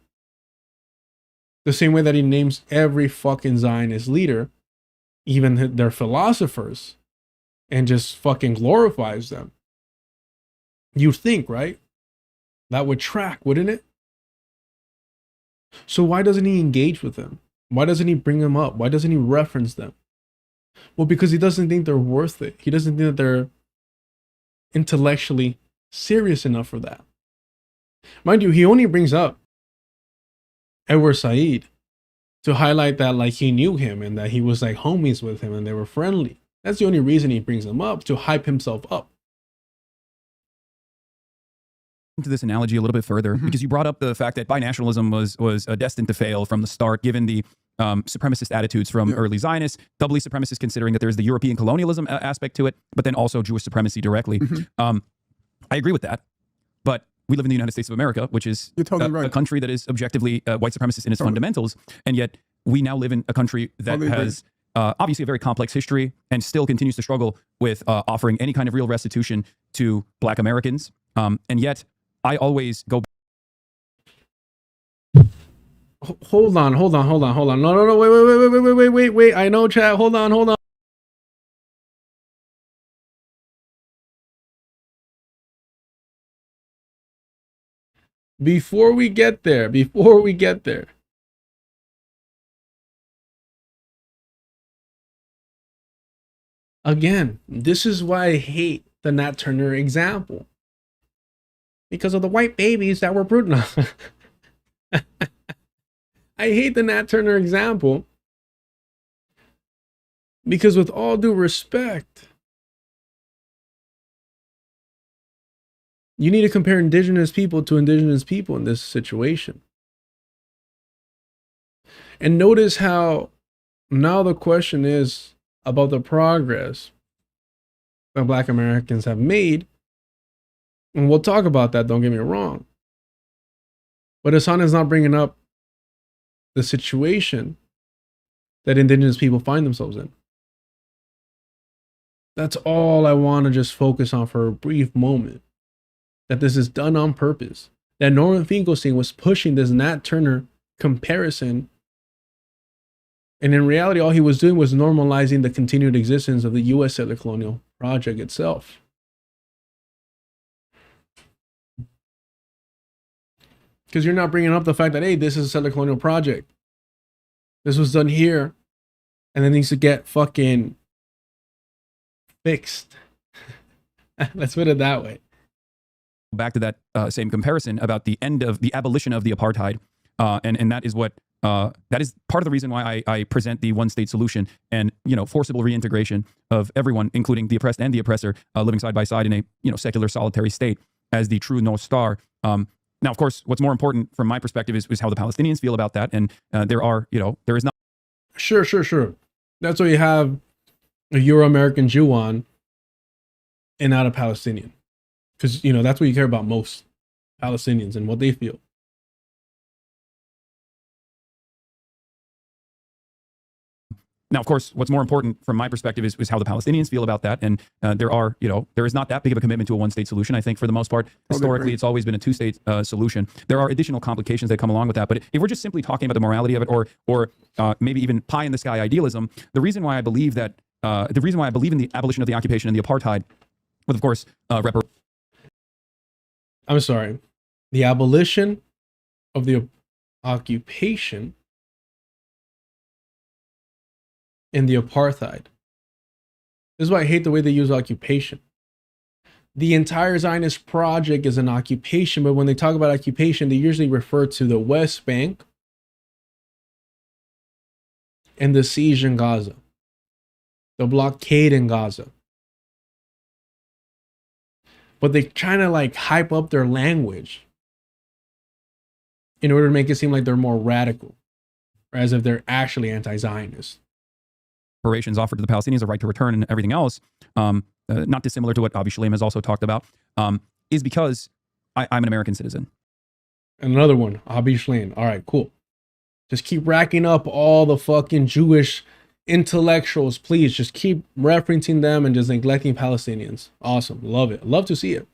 The same way that he names every fucking Zionist leader, even their philosophers, and just fucking glorifies them. You'd think, right? That would track, wouldn't it? So why doesn't he engage with them? Why doesn't he bring them up? Why doesn't he reference them? Well, because he doesn't think they're worth it. He doesn't think that they're intellectually serious enough for that. Mind you, he only brings up Edward Said to highlight that like he knew him and that he was like homies with him and they were friendly. That's the only reason he brings him up, to hype himself up. into this analogy a little bit further, because you brought up the fact that binationalism was destined to fail from the start, given the supremacist attitudes from early Zionists, doubly supremacist considering that there's the European colonialism aspect to it, but then also Jewish supremacy directly. I agree with that, but we live in the United States of America, which is a country that is objectively white supremacist in its fundamentals, and yet we now live in a country that has obviously a very complex history and still continues to struggle with offering any kind of real restitution to Black Americans, and yet I always go. Hold on. No, wait. I know, chat. Hold on. Before we get there, again, this is why I hate the Nat Turner example. Because of the white babies that were brutalized. I hate the Nat Turner example because, with all due respect, you need to compare indigenous people to indigenous people in this situation. And notice how now the question is about the progress that Black Americans have made. And we'll talk about that, don't get me wrong. But Hasan is not bringing up the situation that indigenous people find themselves in. That's all I want to just focus on for a brief moment. That this is done on purpose. That Norman Finkelstein was pushing this Nat Turner comparison. And in reality, all he was doing was normalizing the continued existence of the U.S. settler colonial project itself. Because you're not bringing up the fact that, hey, this is a settler colonial project. This was done here. And it needs to get fucking fixed. Let's put it that way. Back to that same comparison about the end of the abolition of the apartheid. And that is what, that is part of the reason why I present the one-state solution and, forcible reintegration of everyone, including the oppressed and the oppressor, living side by side in a, secular solitary state as the true North Star. Now, of course, what's more important from my perspective is how the Palestinians feel about that. And there is not. Sure. That's why you have a Euro-American Jew on and not a Palestinian. because that's what you care about most, Palestinians and what they feel. Now, of course, what's more important from my perspective is how the Palestinians feel about that. And there is not that big of a commitment to a one-state solution. I think for the most part, historically, it's always been a two-state solution. There are additional complications that come along with that. But if we're just simply talking about the morality of it, or maybe even pie in the sky idealism, the reason why I believe in the abolition of the occupation and the apartheid, with of course I'm sorry, the abolition of the occupation and the apartheid. This is why I hate the way they use occupation. The entire Zionist project is an occupation, but when they talk about occupation, they usually refer to the West Bank and the siege in Gaza, the blockade in Gaza. But they're trying to like hype up their language in order to make it seem like they're more radical, or as if they're actually anti-Zionist. reparations offered to the Palestinians, a right to return and everything else, not dissimilar to what Avi Shalem has also talked about, is because I'm an American citizen. And another one, Avi Shalem. All right, cool. Just keep racking up all the fucking Jewish intellectuals, please. Just keep referencing them and just neglecting Palestinians. Awesome. Love it. Love to see it.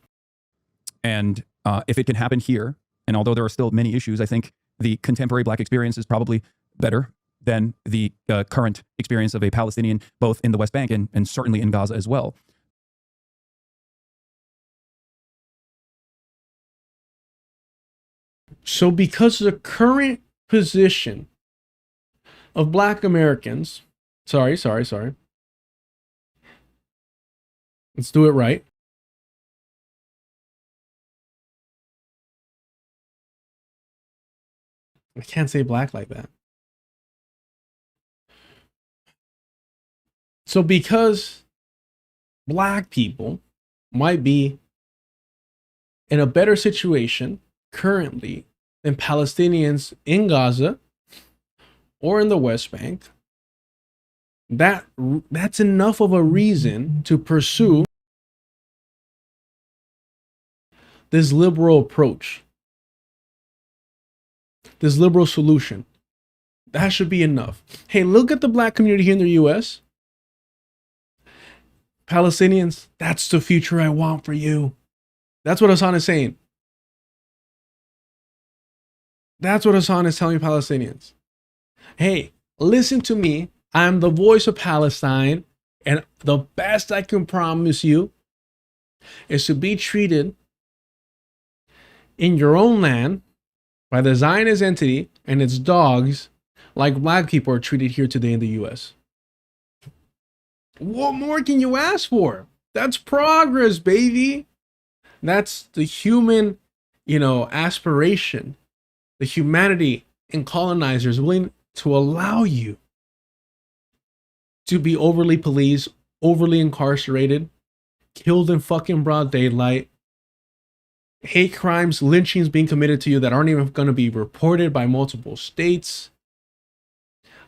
And if it can happen here, and although there are still many issues, I think the contemporary Black experience is probably better than the current experience of a Palestinian, both in the West Bank and certainly in Gaza as well. So because the current position of Black Americans, sorry. Let's do it right. I can't say Black like that. So because Black people might be in a better situation currently than Palestinians in Gaza or in the West Bank, that's enough of a reason to pursue this liberal approach, this liberal solution. That should be enough. Hey, look at the Black community here in the US. Palestinians, that's the future I want for you. That's what Hasan is saying. That's what Hasan is telling Palestinians. Hey, listen to me. I'm the voice of Palestine, and the best I can promise you is to be treated in your own land by the Zionist entity and its dogs like Black people are treated here today in the US. What more can you ask for? That's progress, baby. That's the human, aspiration, the humanity in colonizers willing to allow you to be overly policed, overly incarcerated, killed in fucking broad daylight, hate crimes, lynchings being committed to you that aren't even going to be reported by multiple states.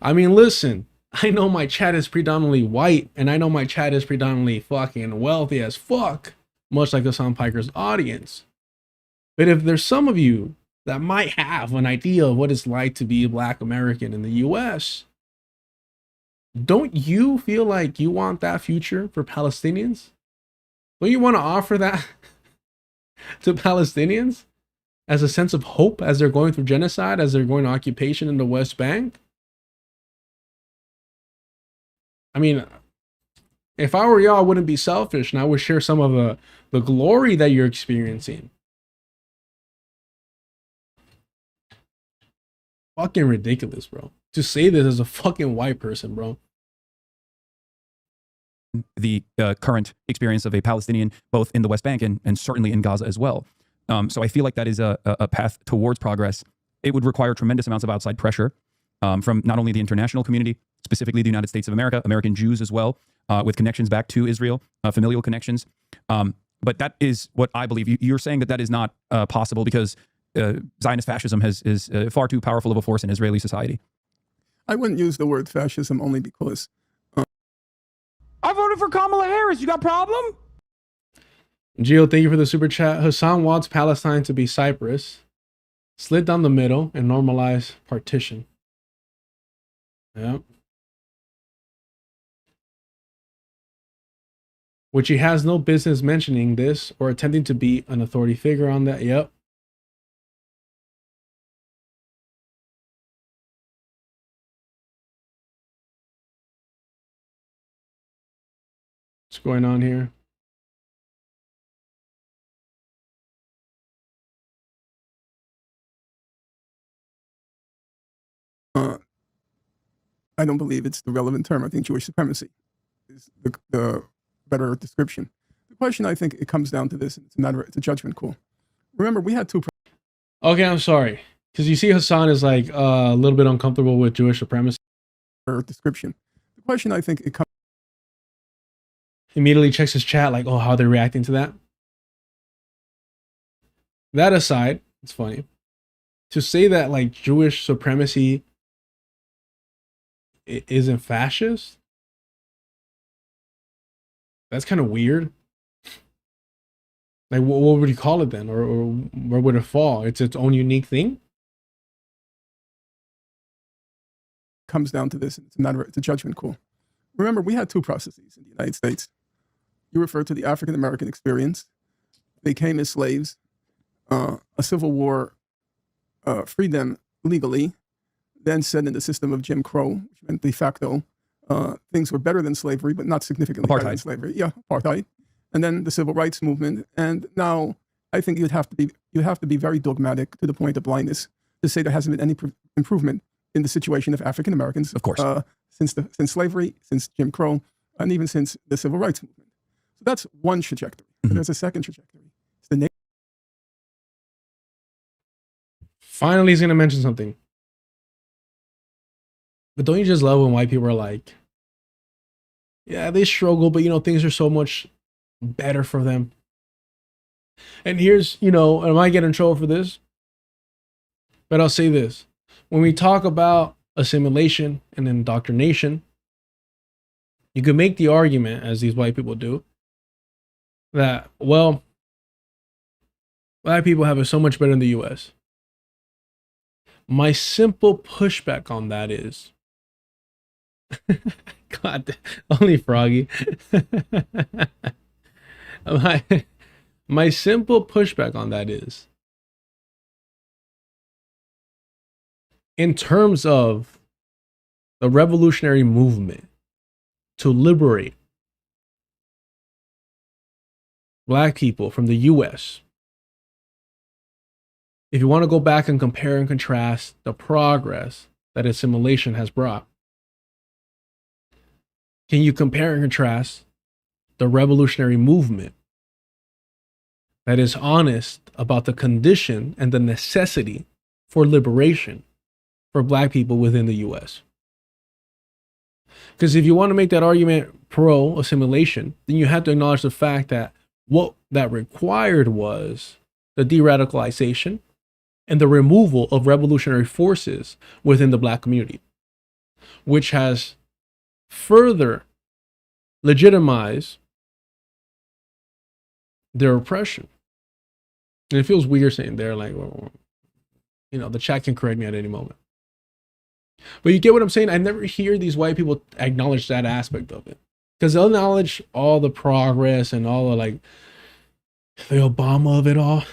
I mean, listen, I know my chat is predominantly white, and I know my chat is predominantly fucking wealthy as fuck, much like Hasan Piker's audience. But if there's some of you that might have an idea of what it's like to be a Black American in the US, don't you feel like you want that future for Palestinians? Don't you want to offer that to Palestinians as a sense of hope as they're going through genocide, as they're going to occupation in the West Bank? I mean, if I were y'all, I wouldn't be selfish, and I would share some of the glory that you're experiencing. Fucking ridiculous, bro. To say this as a fucking white person, bro. The current experience of a Palestinian, both in the West Bank and certainly in Gaza as well. So I feel like that is a path towards progress. It would require tremendous amounts of outside pressure from not only the international community, specifically the United States of America, American Jews as well, with connections back to Israel, familial connections. But that is what I believe. You're saying that is not possible because Zionist fascism is far too powerful of a force in Israeli society. I wouldn't use the word fascism only because I voted for Kamala Harris. You got a problem? Gio, thank you for the super chat. Hasan wants Palestine to be Cyprus. Slit down the middle and normalize partition. Yep. Which he has no business mentioning this or attempting to be an authority figure on that. Yep. What's going on here? I don't believe it's the relevant term. I think Jewish supremacy is the better description. The question, I think, it comes down to this. It's a judgment call. Remember, we had two. Okay, I'm sorry. Because you see Hasan is like a little bit uncomfortable with Jewish supremacy. Description. The question, I think, it comes. Immediately checks his chat like, oh, how they're reacting to that. That aside, it's funny. To say that like Jewish supremacy isn't fascist, that's kind of weird. Like, what would you call it then? Or where would it fall? It's its own unique thing? Comes down to this. It's a judgment call. Remember, we had two processes in the United States. You refer to the African American experience. They came as slaves. A civil war freed them legally, then set in the system of Jim Crow, which meant de facto things were better than slavery, but not significantly better than slavery. Yeah, apartheid. And then the civil rights movement. And now I think you have to be very dogmatic to the point of blindness to say there hasn't been any improvement in the situation of African Americans. Of course. Since slavery, since Jim Crow, and even since the civil rights movement. So that's one trajectory. Mm-hmm. There's a second trajectory. It's the Finally, he's going to mention something. But don't you just love when white people are like, yeah, they struggle, but, things are so much better for them. And here's, I might get in trouble for this, but I'll say this. When we talk about assimilation and indoctrination, you could make the argument, as these white people do, that, well, black people have it so much better in the US. My simple pushback on that is, God, only Froggy. My simple pushback on that is, in terms of the revolutionary movement to liberate black people from the US, if you want to go back and compare and contrast the progress that assimilation has brought, can you compare and contrast the revolutionary movement that is honest about the condition and the necessity for liberation for black people within the US? Because if you want to make that argument pro assimilation, then you have to acknowledge the fact that what that required was the de-radicalization and the removal of revolutionary forces within the black community, which has further legitimized their oppression. And it feels weird saying they're like, well, the chat can correct me at any moment. But you get what I'm saying? I never hear these white people acknowledge that aspect of it. Because they'll acknowledge all the progress and all the like the Obama of it all,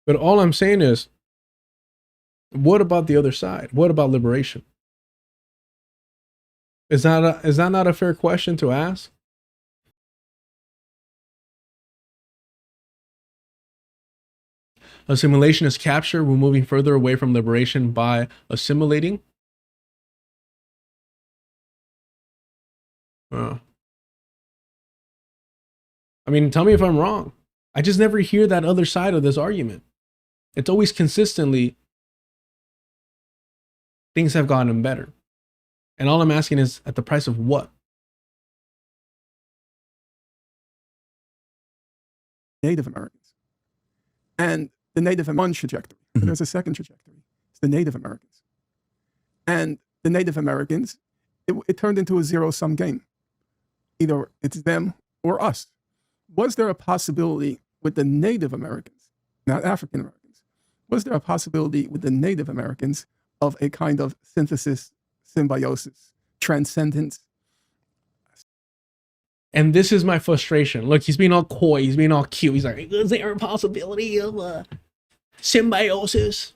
But all I'm saying is, what about the other side? What about liberation? Is that not a fair question to ask? Assimilation is capture. We're moving further away from liberation by assimilating. I mean, tell me if I'm wrong. I just never hear that other side of this argument. It's always consistently things have gotten better. And all I'm asking is, at the price of what? Native Americans. And the Native American trajectory. Mm-hmm. There's a second trajectory. It's the Native Americans. And the Native Americans, it turned into a zero-sum game. Either it's them or us, was there a possibility with the Native Americans, not African Americans, was there a possibility with the Native Americans of a kind of synthesis, symbiosis, transcendence? And this is my frustration. Look, he's being all coy. He's being all cute. He's like, is there a possibility of symbiosis?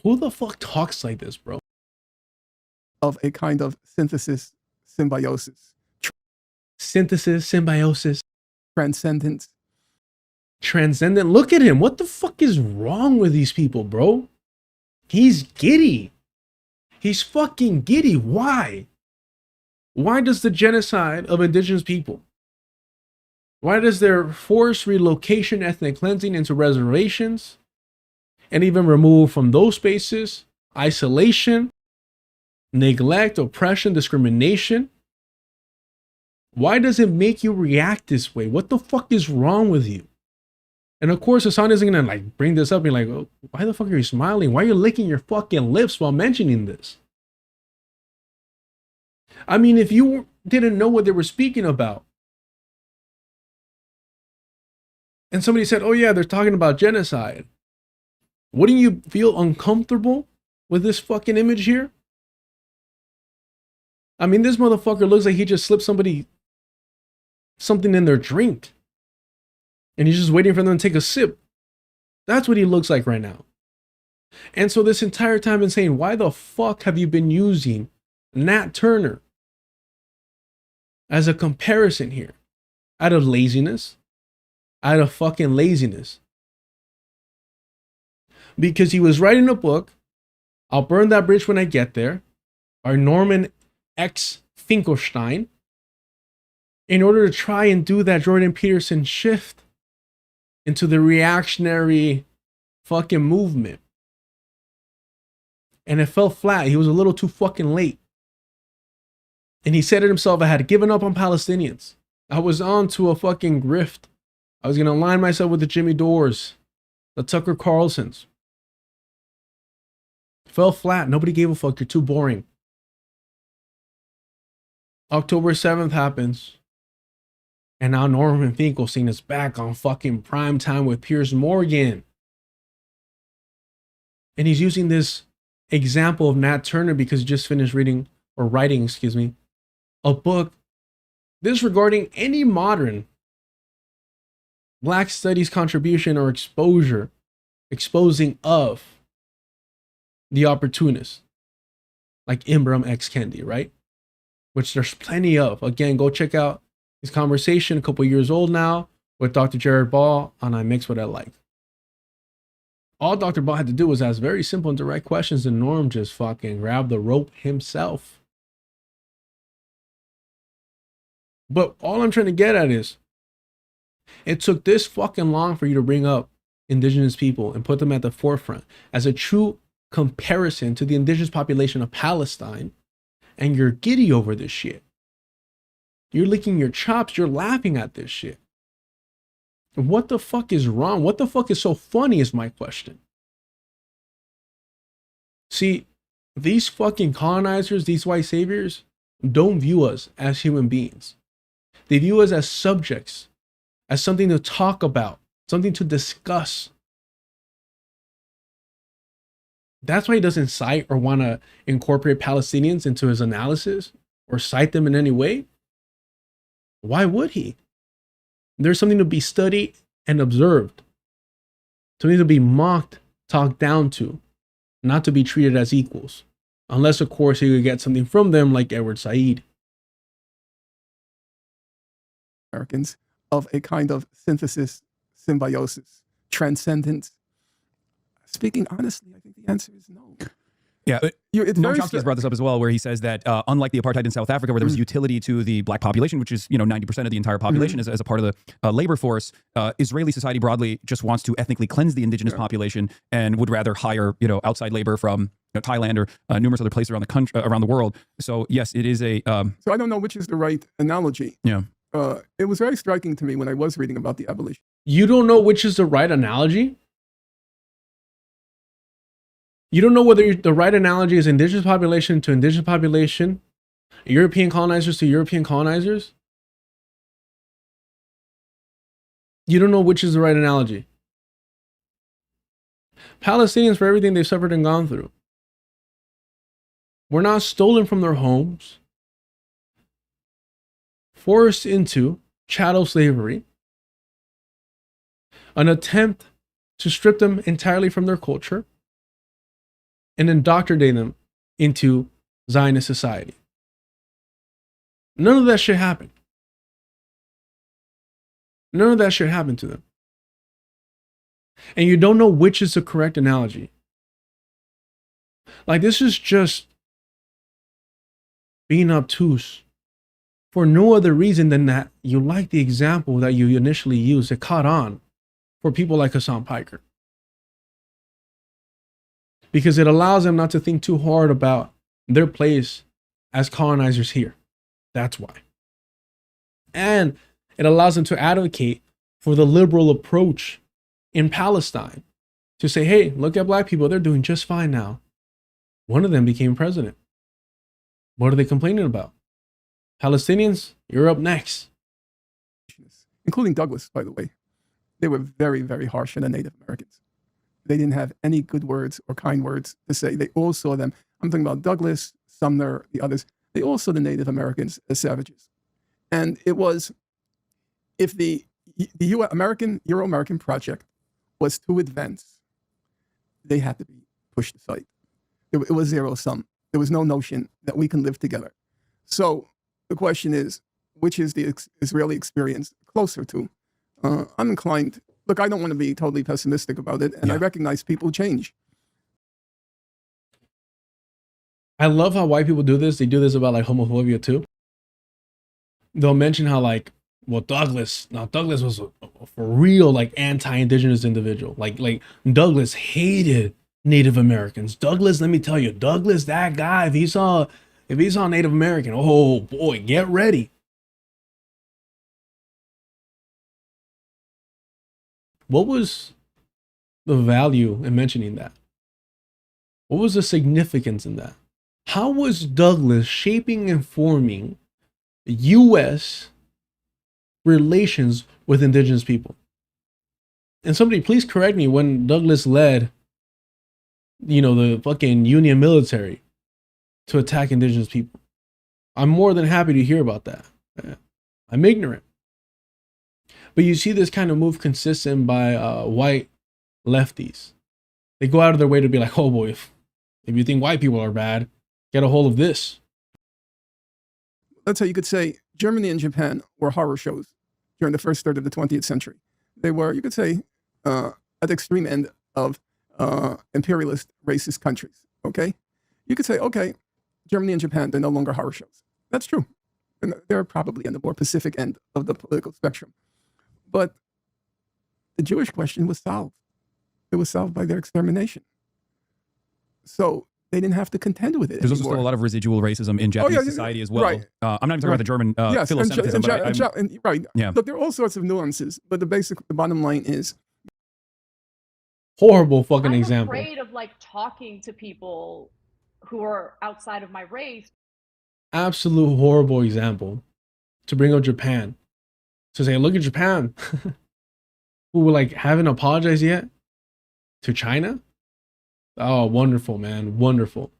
Who the fuck talks like this, bro? Of a kind of synthesis, symbiosis. Synthesis, symbiosis. Transcendence. Transcendent. Look at him. What the fuck is wrong with these people, bro? He's giddy. He's fucking giddy. Why? Why does the genocide of indigenous people? Why does their forced relocation, ethnic cleansing into reservations, and even removal from those spaces, isolation, neglect, oppression, discrimination? Why does it make you react this way? What the fuck is wrong with you? And of course, Hasan isn't gonna like bring this up and like, oh, why the fuck are you smiling? Why are you licking your fucking lips while mentioning this? I mean, if you didn't know what they were speaking about, and somebody said, oh yeah, they're talking about genocide, wouldn't you feel uncomfortable with this fucking image here? I mean, this motherfucker looks like he just slipped somebody something in their drink, and he's just waiting for them to take a sip. That's what he looks like right now. And so this entire time I've been saying, why the fuck have you been using Nat Turner as a comparison here? Out of laziness. Out of fucking laziness. Because he was writing a book, I'll burn that bridge when I get there, by Norman X. Finkelstein, in order to try and do that Jordan Peterson shift into the reactionary fucking movement. And it fell flat. He was a little too fucking late. And he said it himself, I had given up on Palestinians. I was on to a fucking grift. I was going to align myself with the Jimmy Dores, the Tucker Carlsons. Fell flat. Nobody gave a fuck. You're too boring. October 7th happens. And now Norman Finkelstein is back on fucking prime time with Piers Morgan. And he's using this example of Nat Turner because he just finished reading, or writing, excuse me, a book disregarding any modern Black studies contribution or exposing of the opportunists, like Ibram X. Kendi, right? Which there's plenty of. Again, go check out his conversation, a couple years old now, with Dr. Jared Ball on I Mix What I Like. All Dr. Ball had to do was ask very simple and direct questions, and Norm just fucking grabbed the rope himself. But all I'm trying to get at is, it took this fucking long for you to bring up indigenous people and put them at the forefront as a true comparison to the indigenous population of Palestine, and you're giddy over this shit. You're licking your chops, you're laughing at this shit. What the fuck is wrong? What the fuck is so funny is my question. See, these fucking colonizers, these white saviors, don't view us as human beings. They view us as subjects, as something to talk about, something to discuss. That's why he doesn't cite or want to incorporate Palestinians into his analysis or cite them in any way. Why would he? There's something to be studied and observed, something to be mocked, talked down to, not to be treated as equals. Unless, of course, he could get something from them like Edward Said. Americans of a kind of synthesis, symbiosis, transcendence. Speaking honestly, I think the answer is no. Yeah, Noam Chomsky has brought this up as well, where he says that unlike the apartheid in South Africa, where there was utility to the black population, which is 90% of the entire population as a part of the labor force, Israeli society broadly just wants to ethnically cleanse the indigenous population and would rather hire outside labor from Thailand or numerous other places around the country, around the world. So yes, it is a. So I don't know which is the right analogy. Yeah. It was very striking to me when I was reading about the abolition. You don't know which is the right analogy? You don't know whether the right analogy is indigenous population to indigenous population, European colonizers to European colonizers? You don't know which is the right analogy. Palestinians, for everything they've suffered and gone through, were not stolen from their homes, forced into chattel slavery, an attempt to strip them entirely from their culture and indoctrinate them into Zionist society. None of that shit happened. None of that shit happened to them. And you don't know which is the correct analogy. Like, this is just being obtuse for no other reason than that you like the example that you initially used. It caught on for people like Hasan Piker. Because it allows them not to think too hard about their place as colonizers here. That's why. And it allows them to advocate for the liberal approach in Palestine. To say, hey, look at black people, they're doing just fine now. One of them became president. What are they complaining about? Palestinians, you're up next. Including Douglas, by the way. They were very, very harsh on the Native Americans. They didn't have any good words or kind words to say. They all saw them. I'm talking about Douglas, Sumner, the others. They all saw the Native Americans as savages. And it was, if the Euro-American project was to advance, they had to be pushed aside. It was zero sum. There was no notion that we can live together. So the question is, which is the Israeli experience closer to? I'm inclined, look, I don't want to be totally pessimistic about it, and I recognize people change. I love how white people do this. They do this about like homophobia too. They'll mention how like, well, Douglas was a for real like anti-indigenous individual. Like Douglas hated Native Americans. Douglas, let me tell you, Douglas, that guy, if he saw Native American, oh boy, get ready. What was the value in mentioning that? What was the significance in that? How was Douglas shaping and forming U.S. relations with indigenous people? And somebody please correct me when Douglas led, the fucking Union military to attack indigenous people. I'm more than happy to hear about that. I'm ignorant. But you see this kind of move consistent by white lefties. They go out of their way to be like, oh boy, if you think white people are bad, get a hold of this. That's how you could say Germany and Japan were horror shows during the first third of the 20th century. They were, you could say, at the extreme end of imperialist, racist countries, okay? You could say, okay, Germany and Japan, they're no longer horror shows. That's true. And they're probably on the more Pacific end of the political spectrum. But the Jewish question was solved. It was solved by their extermination. So they didn't have to contend with it There's anymore. also still a lot of residual racism in Japanese society as well. Right. I'm not even talking about the German yes, philo-Semitism. right. Yeah. Look, there are all sorts of nuances, but the bottom line is horrible fucking example. I'm afraid of like talking to people who are outside of my race. Absolute horrible example to bring up Japan. To say, look at Japan, who like haven't apologized yet to China. Oh, wonderful, man. Wonderful.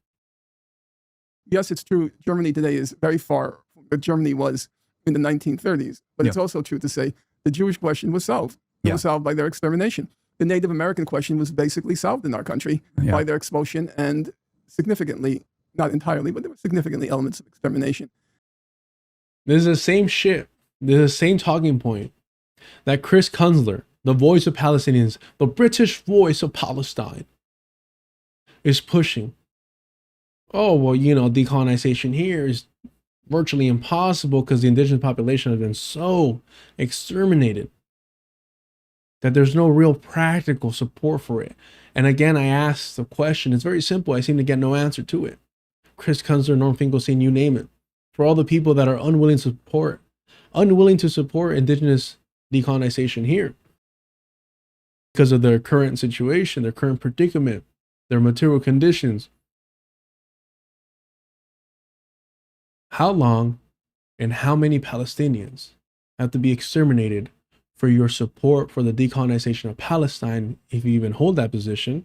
Yes, it's true. Germany today is very far from what Germany was in the 1930s. But it's also true to say the Jewish question was solved. It was solved by their extermination. The Native American question was basically solved in our country by their expulsion and significantly, not entirely, but there were significantly elements of extermination. This is the same shit. This is the same talking point that Chris Kunzler, the voice of Palestinians, the British voice of Palestine, is pushing. Oh, well, decolonization here is virtually impossible because the indigenous population has been so exterminated that there's no real practical support for it. And again, I asked the question. It's very simple. I seem to get no answer to it. Chris Kunzler, Norm Finkelstein, you name it. For all the people that are unwilling to support indigenous decolonization here because of their current situation, their current predicament, their material conditions. How long and how many Palestinians have to be exterminated for your support for the decolonization of Palestine, if you even hold that position,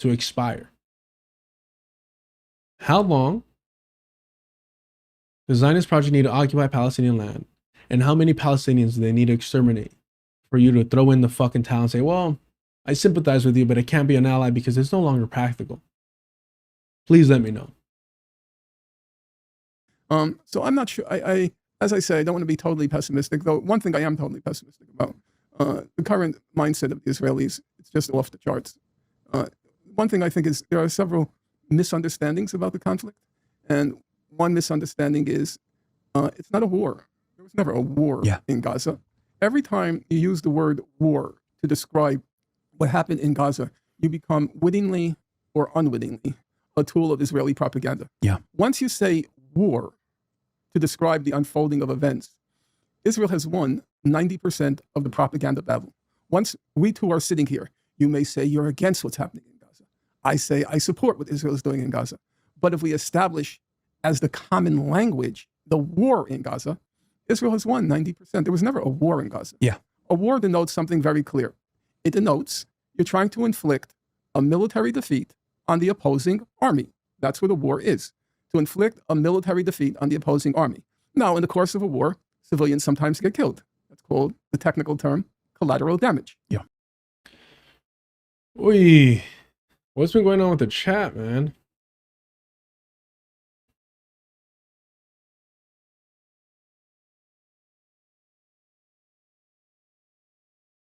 to expire? How long does the Zionist project need to occupy Palestinian land? And how many Palestinians do they need to exterminate for you to throw in the fucking towel and say, well, I sympathize with you, but I can't be an ally because it's no longer practical? Please let me know. So I'm not sure. I as I say, I don't want to be totally pessimistic, though. One thing I am totally pessimistic about, the current mindset of the Israelis, it's just off the charts. One thing I think is there are several misunderstandings about the conflict. And one misunderstanding is it's not a war. There was never a war in Gaza. Every time you use the word war to describe what happened in Gaza, you become wittingly or unwittingly a tool of Israeli propaganda. Yeah. Once you say war to describe the unfolding of events, Israel has won 90% of the propaganda battle. Once we two are sitting here, you may say you're against what's happening in Gaza. I say I support what Israel is doing in Gaza. But if we establish as the common language the war in Gaza, Israel has won 90%. There was never a war in Gaza. Yeah. A war denotes something very clear. It denotes you're trying to inflict a military defeat on the opposing army. That's what a war is, to inflict a military defeat on the opposing army. Now, in the course of a war, civilians sometimes get killed. That's called, the technical term, collateral damage. Yeah. Oy. What's been going on with the chat, man?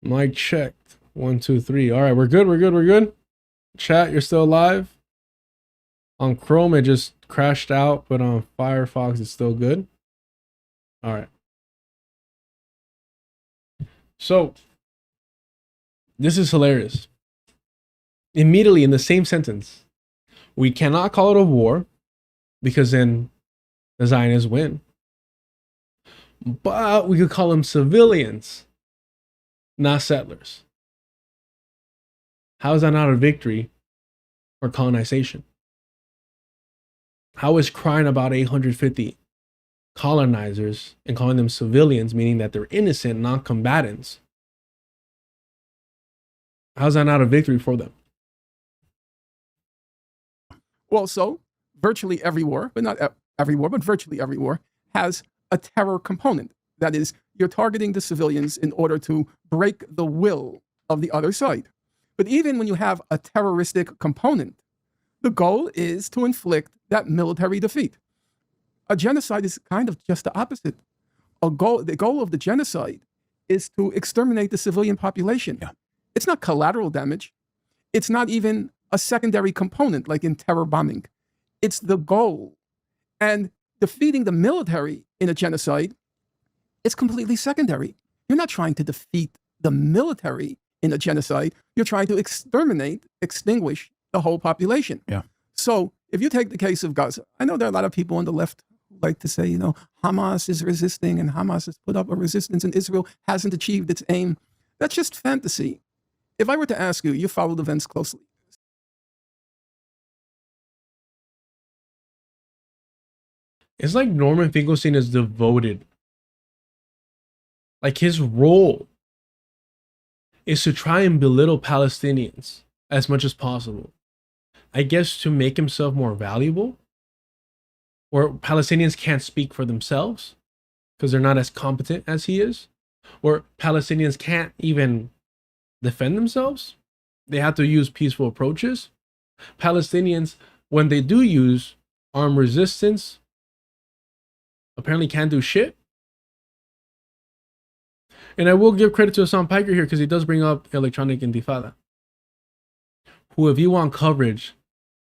Mic checked. 1, 2, 3. All right, we're good. We're good. Chat, you're still alive. On Chrome, it just crashed out, but on Firefox, it's still good. All right. So, this is hilarious. Immediately in the same sentence, we cannot call it a war because then the Zionists win. But we could call them civilians, not settlers. How is that not a victory for colonization? How is crying about 850 colonizers and calling them civilians, meaning that they're innocent non-combatants? How is that not a victory for them? Well, so virtually every war, but not every war, but virtually every war has a terror component. That is, you're targeting the civilians in order to break the will of the other side. But even when you have a terroristic component, the goal is to inflict that military defeat. A genocide is kind of just the opposite. The goal of the genocide is to exterminate the civilian population. Yeah. It's not collateral damage. It's not even a secondary component like in terror bombing. It's the goal. And defeating the military in a genocide is completely secondary. You're not trying to defeat the military in a genocide. You're trying to extinguish the whole population. Yeah. So if you take the case of Gaza, I know there are a lot of people on the left who like to say, Hamas is resisting and Hamas has put up a resistance and Israel hasn't achieved its aim. That's just fantasy. If I were to ask you, you followed events closely. It's like Norman Finkelstein is devoted. Like his role is to try and belittle Palestinians as much as possible. I guess to make himself more valuable, or Palestinians can't speak for themselves because they're not as competent as he is, or Palestinians can't even defend themselves. They have to use peaceful approaches. Palestinians, when they do use armed resistance, apparently can't do shit. And I will give credit to Hasan Piker here because he does bring up Electronic Intifada, who, if you want coverage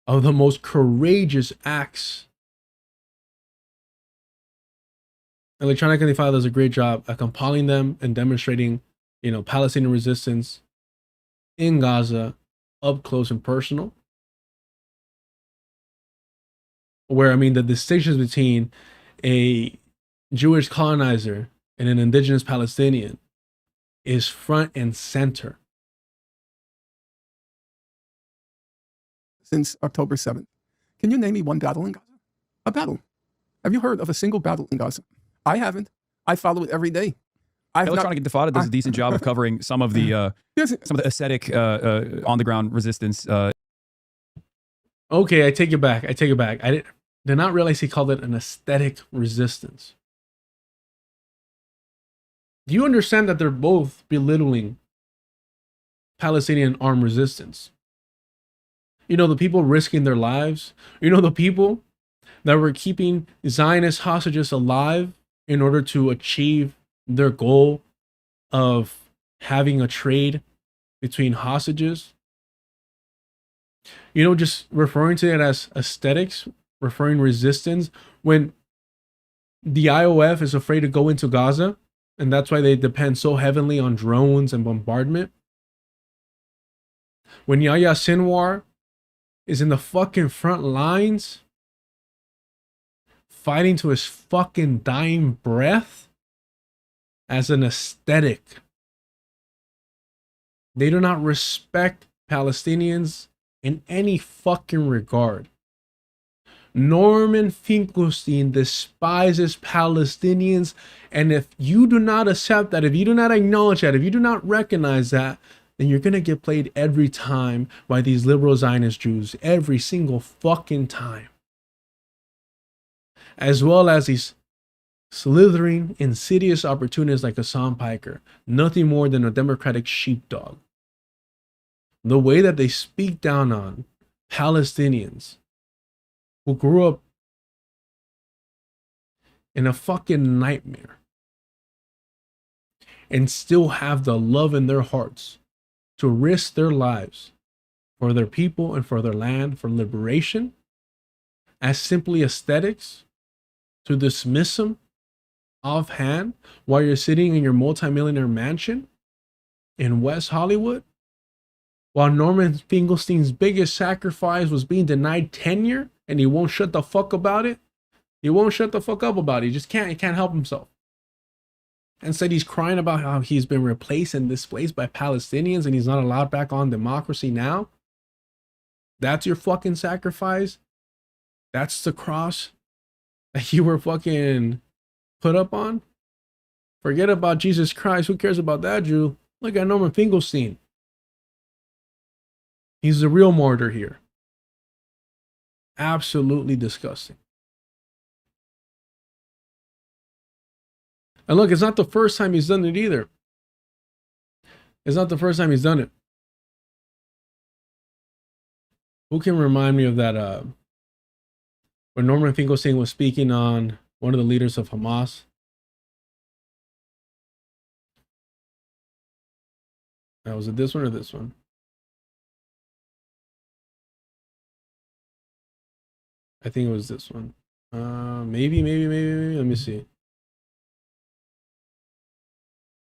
of the most courageous acts, Electronic Intifada does a great job at compiling them and demonstrating, Palestinian resistance in Gaza up close and personal. Where, the distinctions between a Jewish colonizer and an indigenous Palestinian is front and center. Since October 7th. Can you name me one battle in Gaza? A battle. Have you heard of a single battle in Gaza? I haven't. I follow it every day. Electronic Intifada does a decent job of covering some of the ascetic on the ground resistance. Okay, I take it back. I did not realize he called it an aesthetic resistance. Do you understand that they're both belittling Palestinian armed resistance? You know, the people risking their lives. You know, the people that were keeping Zionist hostages alive in order to achieve their goal of having a trade between hostages. You know, just referring to it as aesthetics, referring resistance, when the IOF is afraid to go into Gaza, and that's why they depend so heavily on drones and bombardment. When Yahya Sinwar is in the fucking front lines, fighting to his fucking dying breath as an aesthetic. They do not respect Palestinians in any fucking regard. Norman Finkelstein despises Palestinians, and if you do not accept that, if you do not acknowledge that, if you do not recognize that, then you're gonna get played every time by these liberal Zionist Jews, every single fucking time. As well as these slithering, insidious opportunists like Hasan Piker, nothing more than a democratic sheepdog. The way that they speak down on Palestinians who grew up in a fucking nightmare and still have the love in their hearts to risk their lives for their people and for their land, for liberation, as simply aesthetics, to dismiss them offhand while you're sitting in your multimillionaire mansion in West Hollywood, while Norman Finkelstein's biggest sacrifice was being denied tenure, and he won't shut the fuck about it. He won't shut the fuck up about it. He just can't. He can't help himself. Instead, he's crying about how he's been replaced and displaced by Palestinians, and he's not allowed back on democracy now. That's your fucking sacrifice. That's the cross that you were fucking put up on. Forget about Jesus Christ. Who cares about that Jew? Look at Norman Finkelstein. He's the real martyr here. Absolutely disgusting. And look, it's not the first time he's done it either. It's not the first time he's done it. Who can remind me of that when Norman Finkelstein was speaking on one of the leaders of Hamas? Now, was it this one or this one? I think it was this one. Maybe. Let me see.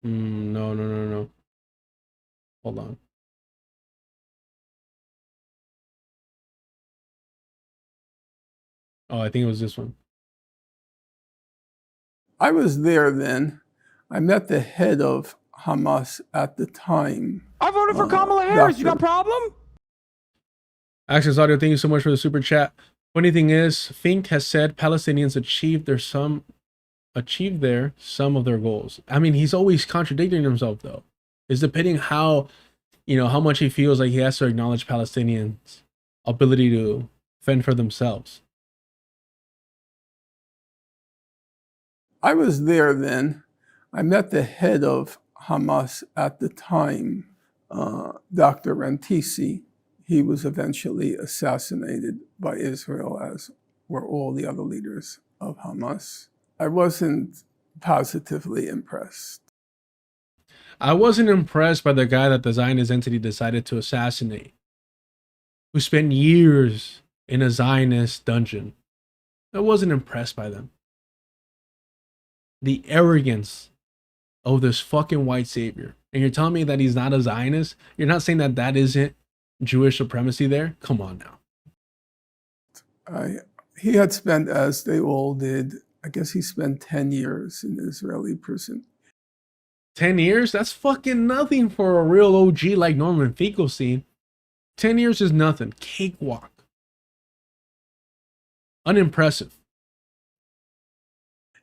No. Hold on. Oh, I think it was this one. I was there then. I met the head of Hamas at the time. I voted for Kamala Harris. You got a problem? Access Audio, thank you so much for the super chat. Funny thing is, Fink has said Palestinians achieved some of their goals. I mean, he's always contradicting himself though. It's depending how much he feels like he has to acknowledge Palestinians' ability to fend for themselves. I was there then. I met the head of Hamas at the time, Dr. Rantisi. He was eventually assassinated by Israel, as were all the other leaders of Hamas. I wasn't positively impressed. I wasn't impressed by the guy that the Zionist entity decided to assassinate, who spent years in a Zionist dungeon. I wasn't impressed by them. The arrogance of this fucking white savior. And you're telling me that he's not a Zionist? You're not saying that that isn't Jewish supremacy there? Come on now. He had spent, as they all did, I guess he spent 10 years in Israeli prison. 10 years? That's fucking nothing for a real OG like Norman Finkelstein. 10 years is nothing. Cakewalk. Unimpressive.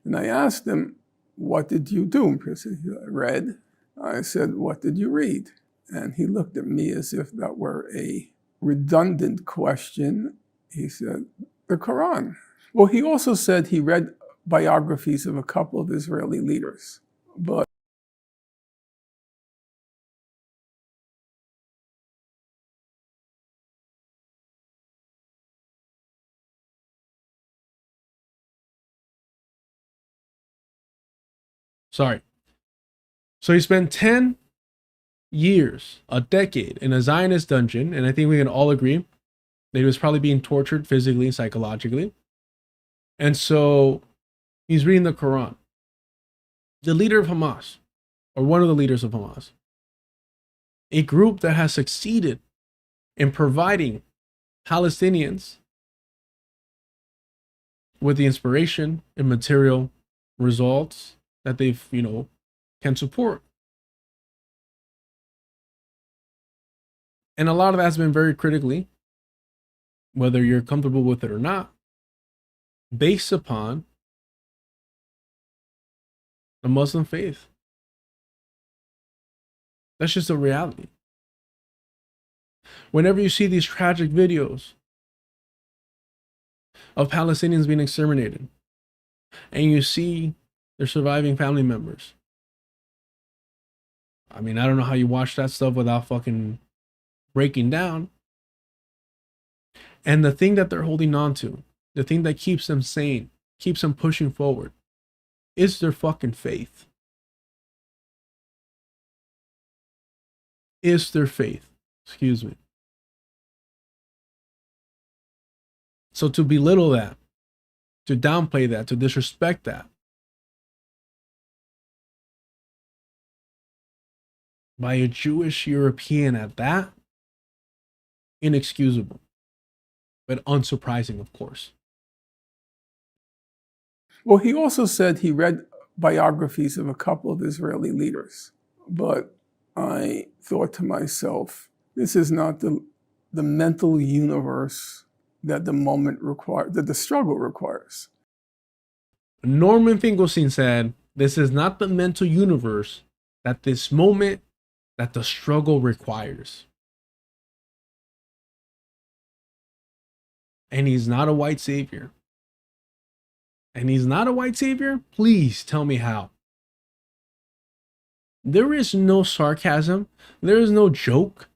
And I asked him, what did you do? He said, I read. I said, what did you read? And he looked at me as if that were a redundant question. He said, the Quran. Well, he also said he read biographies of a couple of Israeli leaders, but Sorry. So he spent 10 years, a decade, in a Zionist dungeon, and I think we can all agree that he was probably being tortured physically and psychologically. And so he's reading the Quran. The leader of Hamas, or one of the leaders of Hamas, a group that has succeeded in providing Palestinians with the inspiration and material results that they've, can support. And a lot of that has been very critically, whether you're comfortable with it or not, based upon the Muslim faith. That's just a reality. Whenever you see these tragic videos of Palestinians being exterminated, and you see their surviving family members, I mean, I don't know how you watch that stuff without fucking breaking down. And the thing that they're holding on to, the thing that keeps them sane, keeps them pushing forward, is their fucking faith. Is their faith. Excuse me. So to belittle that, to downplay that, to disrespect that, by a Jewish European at that, inexcusable, but unsurprising, of course. well, he also said he read biographies of a couple of Israeli leaders, but I thought to myself, this is not the mental universe that the moment requires, that the struggle requires. Norman Finkelstein said, this is not the mental universe that this moment, that the struggle requires. And he's not a white savior. And he's not a white savior? Please tell me how. There is no sarcasm. There is no joke.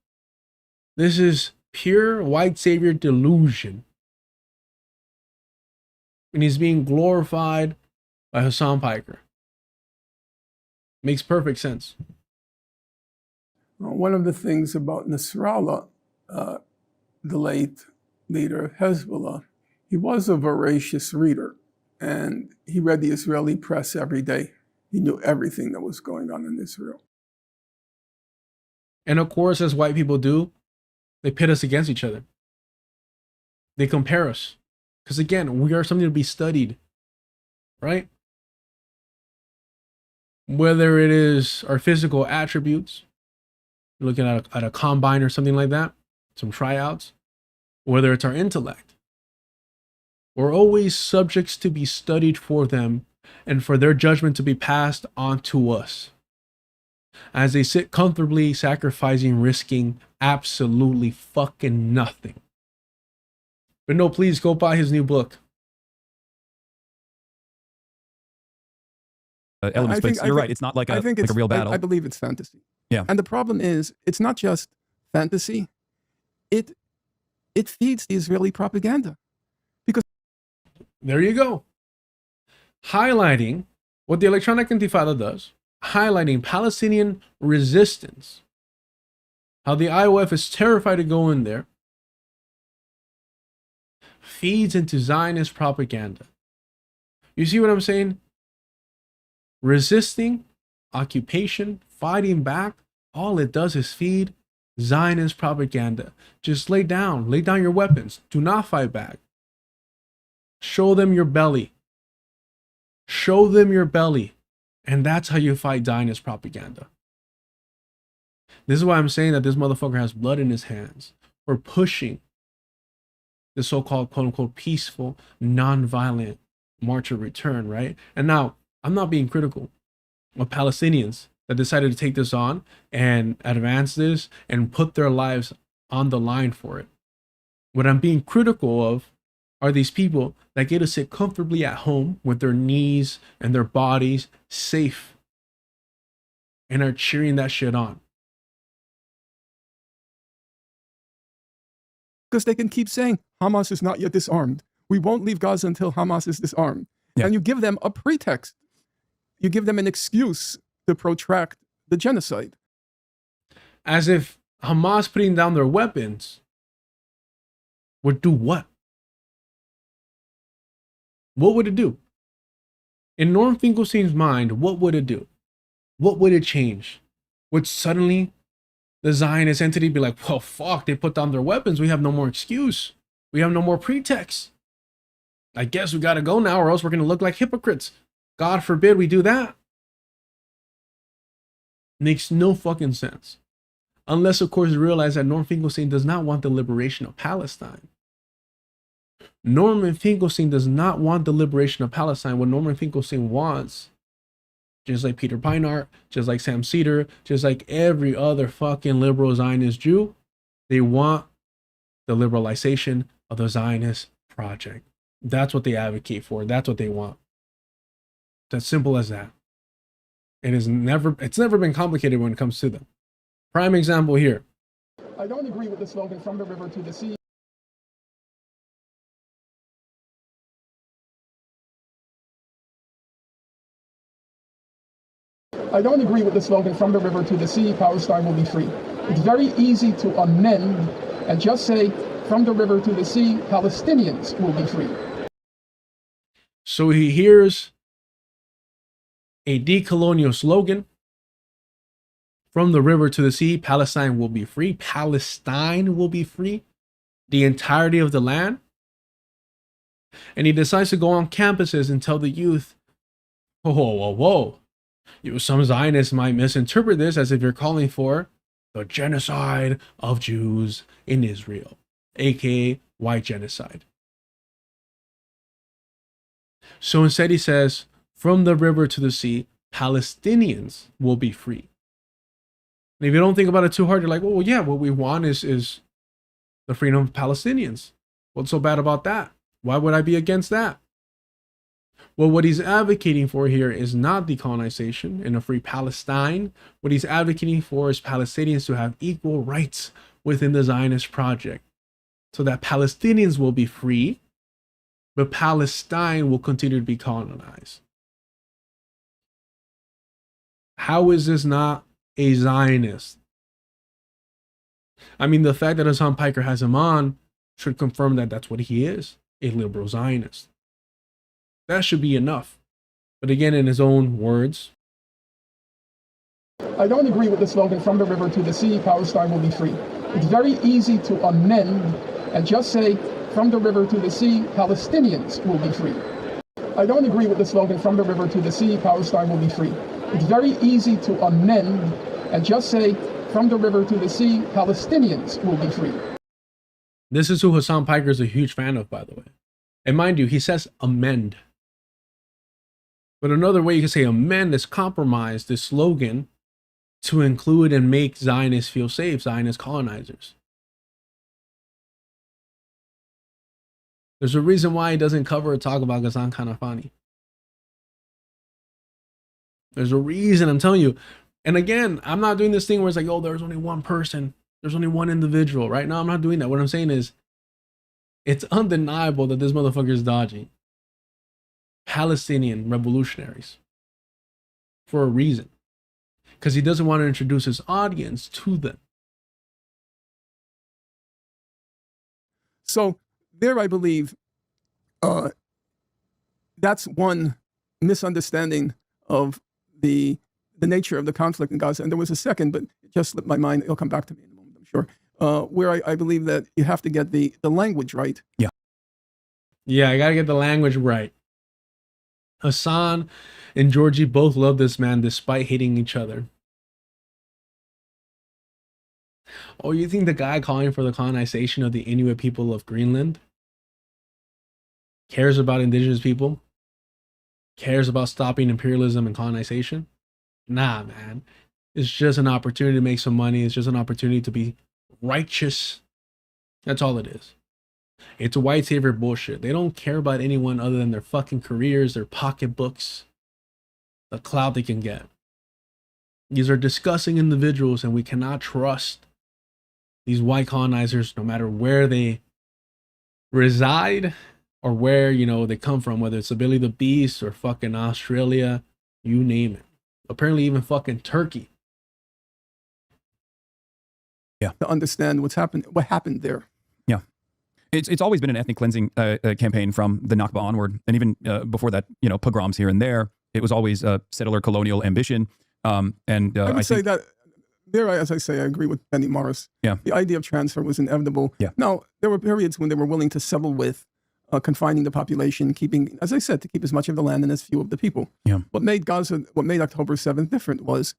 This is pure white savior delusion. And he's being glorified by Hasan Piker. Makes perfect sense. One of the things about Nasrallah, the late leader of Hezbollah, he was a voracious reader, and he read the Israeli press every day. He knew everything that was going on in Israel. And of course, as white people do, they pit us against each other. They compare us. Because again, we are something to be studied, right? Whether it is our physical attributes, looking at a combine or something like that, some tryouts, whether it's our intellect. We're always subjects to be studied for them and for their judgment to be passed on to us as they sit comfortably sacrificing, risking absolutely fucking nothing. But no, please go buy his new book. Elements, but you're right. It's not like a real battle. I believe it's fantasy. Yeah. And the problem is, it's not just fantasy. It feeds the Israeli propaganda. Because there you go. Highlighting what the Electronic Intifada does, highlighting Palestinian resistance, how the IOF is terrified to go in there, feeds into Zionist propaganda. You see what I'm saying? Resisting, occupation, fighting back, all it does is feed Zionist propaganda. Just lay down your weapons. Do not fight back. Show them your belly. Show them your belly. And that's how you fight Zionist propaganda. This is why I'm saying that this motherfucker has blood in his hands for pushing the so-called quote-unquote peaceful, non-violent March of Return, right? And now, I'm not being critical of Palestinians that decided to take this on and advance this and put their lives on the line for it. What I'm being critical of are these people that get to sit comfortably at home with their knees and their bodies safe and are cheering that shit on. Because they can keep saying Hamas is not yet disarmed. We won't leave Gaza until Hamas is disarmed. And you give them a pretext. You give them an excuse to protract the genocide. As if Hamas putting down their weapons would do what? What would it do? In Norm Finkelstein's mind, what would it do? What would it change? Would suddenly the Zionist entity be like, well, fuck, they put down their weapons. We have no more excuse. We have no more pretext. I guess we got to go now or else we're going to look like hypocrites. God forbid we do that. Makes no fucking sense. Unless, of course, you realize that Norm Finkelstein does not want the liberation of Palestine. Norman Finkelstein does not want the liberation of Palestine. What Norman Finkelstein wants, just like Peter Peinart, just like Sam Cedar, just like every other fucking liberal Zionist Jew, they want the liberalization of the Zionist project. That's what they advocate for. That's what they want. It's as simple as that. It's never been complicated when it comes to them. Prime example here. I don't agree with the slogan, from the river to the sea. I don't agree with the slogan, from the river to the sea, Palestine will be free. It's very easy to amend and just say, from the river to the sea, Palestinians will be free. So he hears a decolonial slogan, from the river to the sea, Palestine will be free. Palestine will be free. The entirety of the land. And he decides to go on campuses and tell the youth, whoa, whoa, whoa. Some Zionists might misinterpret this as if you're calling for the genocide of Jews in Israel, aka white genocide. So instead he says, from the river to the sea, Palestinians will be free. And if you don't think about it too hard, you're like, well, yeah, what we want is the freedom of Palestinians. What's so bad about that? Why would I be against that? Well, what he's advocating for here is not decolonization and a free Palestine. What he's advocating for is Palestinians to have equal rights within the Zionist project, so that Palestinians will be free, but Palestine will continue to be colonized. How is this not a Zionist? I mean, the fact that Hasan Piker has him on should confirm that that's what he is, a liberal Zionist. That should be enough. But again, in his own words, I don't agree with the slogan, from the river to the sea, Palestine will be free. It's very easy to amend and just say, from the river to the sea, Palestinians will be free. I don't agree with the slogan, from the river to the sea, Palestine will be free. It's very easy to amend and just say, from the river to the sea, Palestinians will be free. This is who Hasan Piker is a huge fan of, by the way. And mind you, he says amend. But another way you can say amend is compromise this slogan to include and make Zionists feel safe, Zionist colonizers. There's a reason why he doesn't cover or talk about Ghassan Kanafani. There's a reason, I'm telling you. And again, I'm not doing this thing where it's like, oh, there's only one person. There's only one individual, right? No, I'm not doing that. What I'm saying is, it's undeniable that this motherfucker is dodgy. Palestinian revolutionaries. For a reason. Because he doesn't want to introduce his audience to them. So there, I believe, that's one misunderstanding of the nature of the conflict in Gaza. And there was a second, but it just slipped my mind. It'll come back to me in a moment, I'm sure. Where I believe that you have to get the language right. Yeah. Yeah, I got to get the language right. Hasan and Georgie both love this man despite hating each other. Oh, you think the guy calling for the colonization of the Inuit people of Greenland cares about indigenous people? cares about stopping imperialism and colonization. Nah, man. It's just an opportunity to make some money. It's just an opportunity to be righteous. That's all it is. It's white savior bullshit. They don't care about anyone other than their fucking careers, their pocketbooks, the clout they can get. These are disgusting individuals, and we cannot trust these white colonizers no matter where they reside or where, you know, they come from, whether it's the Billy the Beast or fucking Australia, you name it. Apparently even fucking Turkey. Yeah. To understand what happened there. Yeah. It's always been an ethnic cleansing campaign from the Nakba onward. And even before that, you know, pogroms here and there, it was always a settler colonial ambition. I would say that there, as I say, I agree with Benny Morris. Yeah. The idea of transfer was inevitable. Yeah. Now, there were periods when they were willing to settle with confining the population, keeping, as I said, to keep as much of the land and as few of the people. Yeah. What made October 7th different was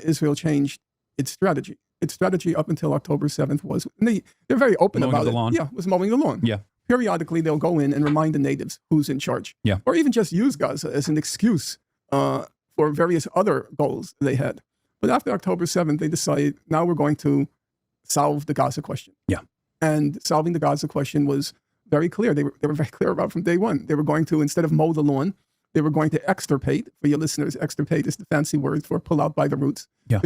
Israel changed its strategy. Its strategy up until October 7th was, and they're very open Mowing about the it. lawn. Yeah, was mowing the lawn. Yeah. Periodically, they'll go in and remind the natives who's in charge. Yeah. Or even just use Gaza as an excuse for various other goals they had. But after October 7th, they decided, now we're going to solve the Gaza question. Yeah. And solving the Gaza question was very clear. They were very clear about from day one. They were going to, instead of mow the lawn, they were going to extirpate. For your listeners, extirpate is the fancy word for pull out by the roots. Yeah.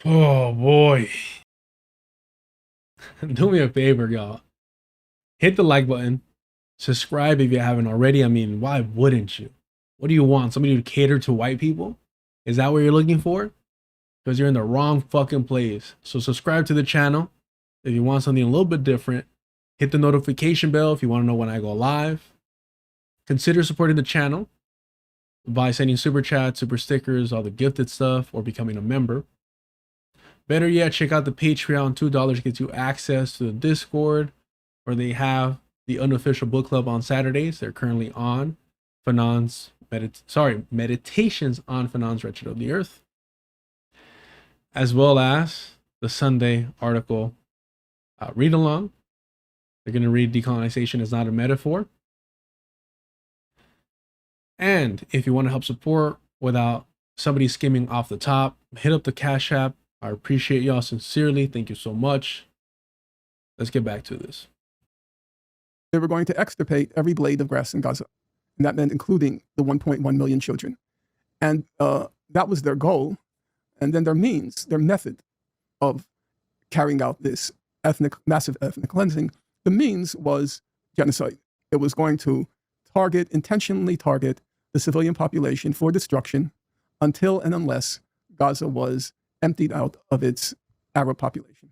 Oh boy. Do me a favor, y'all. Hit the like button. Subscribe if you haven't already. I mean, why wouldn't you? What do you want? Somebody to cater to white people? Is that what you're looking for? Because you're in the wrong fucking place. So subscribe to the channel if you want something a little bit different. Hit the notification bell if you want to know when I go live. Consider supporting the channel by sending super chats, super stickers, all the gifted stuff, or becoming a member. Better yet, check out the Patreon. $2 gets you access to the Discord, where they have the unofficial book club on Saturdays. They're currently on Fanon's Meditations on Fanon's Wretched of the Earth, as well as the Sunday article read along. They're going to read Decolonization is Not a Metaphor. And if you want to help support without somebody skimming off the top, hit up the Cash App. I appreciate y'all sincerely. Thank you so much. Let's get back to this. They were going to extirpate every blade of grass in Gaza. And that meant including the 1.1 million children. And that was their goal. And then their means, their method of carrying out this massive ethnic cleansing, the means was genocide. It was going to intentionally target the civilian population for destruction until and unless Gaza was emptied out of its Arab population.